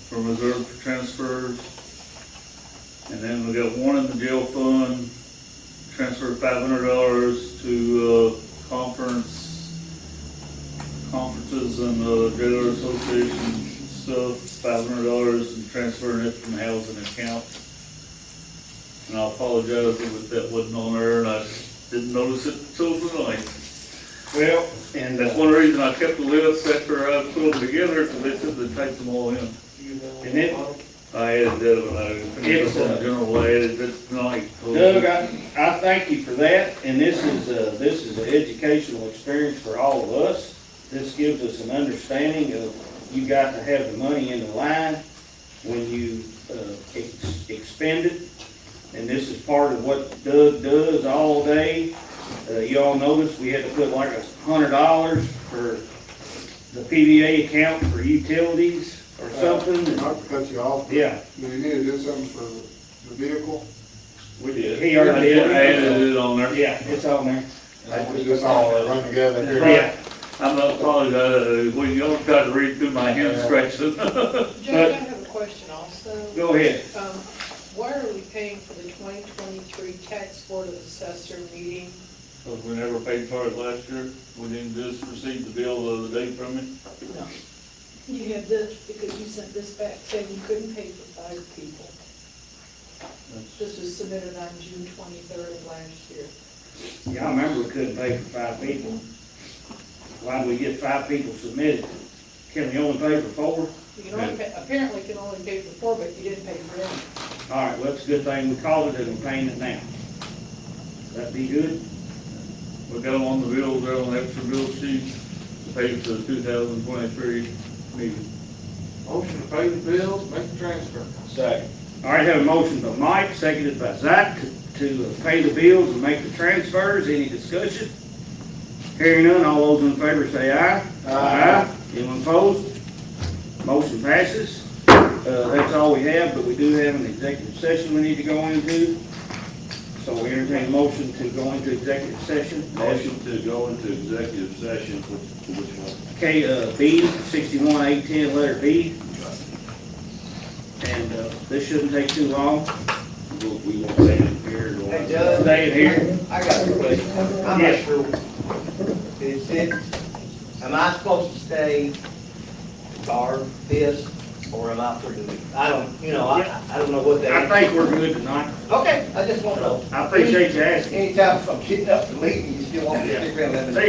From reserve for transfers. And then we got one in the jail fund, transfer $500 to conferences and jailer association stuff, $500, and transferring it from the housing account. And I apologize if that wasn't on there, and I didn't notice it until tonight. Well, and That's one reason I kept the list after I put them together, because they said they'd take them all in. and then, I added that, I finished up on the general, I added it tonight. Doug, I thank you for that, and this is an educational experience for all of us. This gives us an understanding of, you got to have the money in the line when you expend it, and this is part of what Doug does all day. You all noticed we had to put like $100 for the PVA account for utilities or something. Not to cut you off. Yeah. Do you need to do something for the vehicle? We did. He already did. I added it on there. Yeah, it's on there. We just all run together here. Yeah. I'm not apologizing, when y'all try to read through my hand scratching. Judge, I have a question also. Go ahead. Why are we paying for the 2023 tax board of assessor meeting? Because we never paid for it last year, we didn't just receive the bill the other day from him. No. You have this because you sent this back saying you couldn't pay for 5 people. This was submitted on June 23rd of last year. Yeah, I remember we couldn't pay for 5 people. Why did we get 5 people submitted? Can we only pay for 4? You can only pay, apparently can only pay for 4, but you didn't pay for any. All right, well, it's a good thing we called it and we're paying it now. That'd be good? We got them on the bill, they're on the extra bill sheet, to pay for the 2023 meeting. Motion to pay the bills, make the transfer. Second. All right, have a motion by Mike, seconded by Zach to pay the bills and make the transfers. Any discussion? Hearing none, all those in favor say aye. Aye. Anyone opposed? Motion passes. That's all we have, but we do have an executive session we need to go into. So we entertain a motion to go into executive session. Motion to go into executive session for which one? K, B, 61-810, letter B. And, this shouldn't take too long. We won't say it here. or- Hey, Judge. Stay in here. I got a question. I'm Yeah. not sure. Is it, am I supposed to stay to guard this, or am I free to leave? I don't, I don't know what I that think we're good tonight. is. Okay, I just want to know. I appreciate you asking. Anytime if I'm getting up to leave, you still want me to stick around. let me know.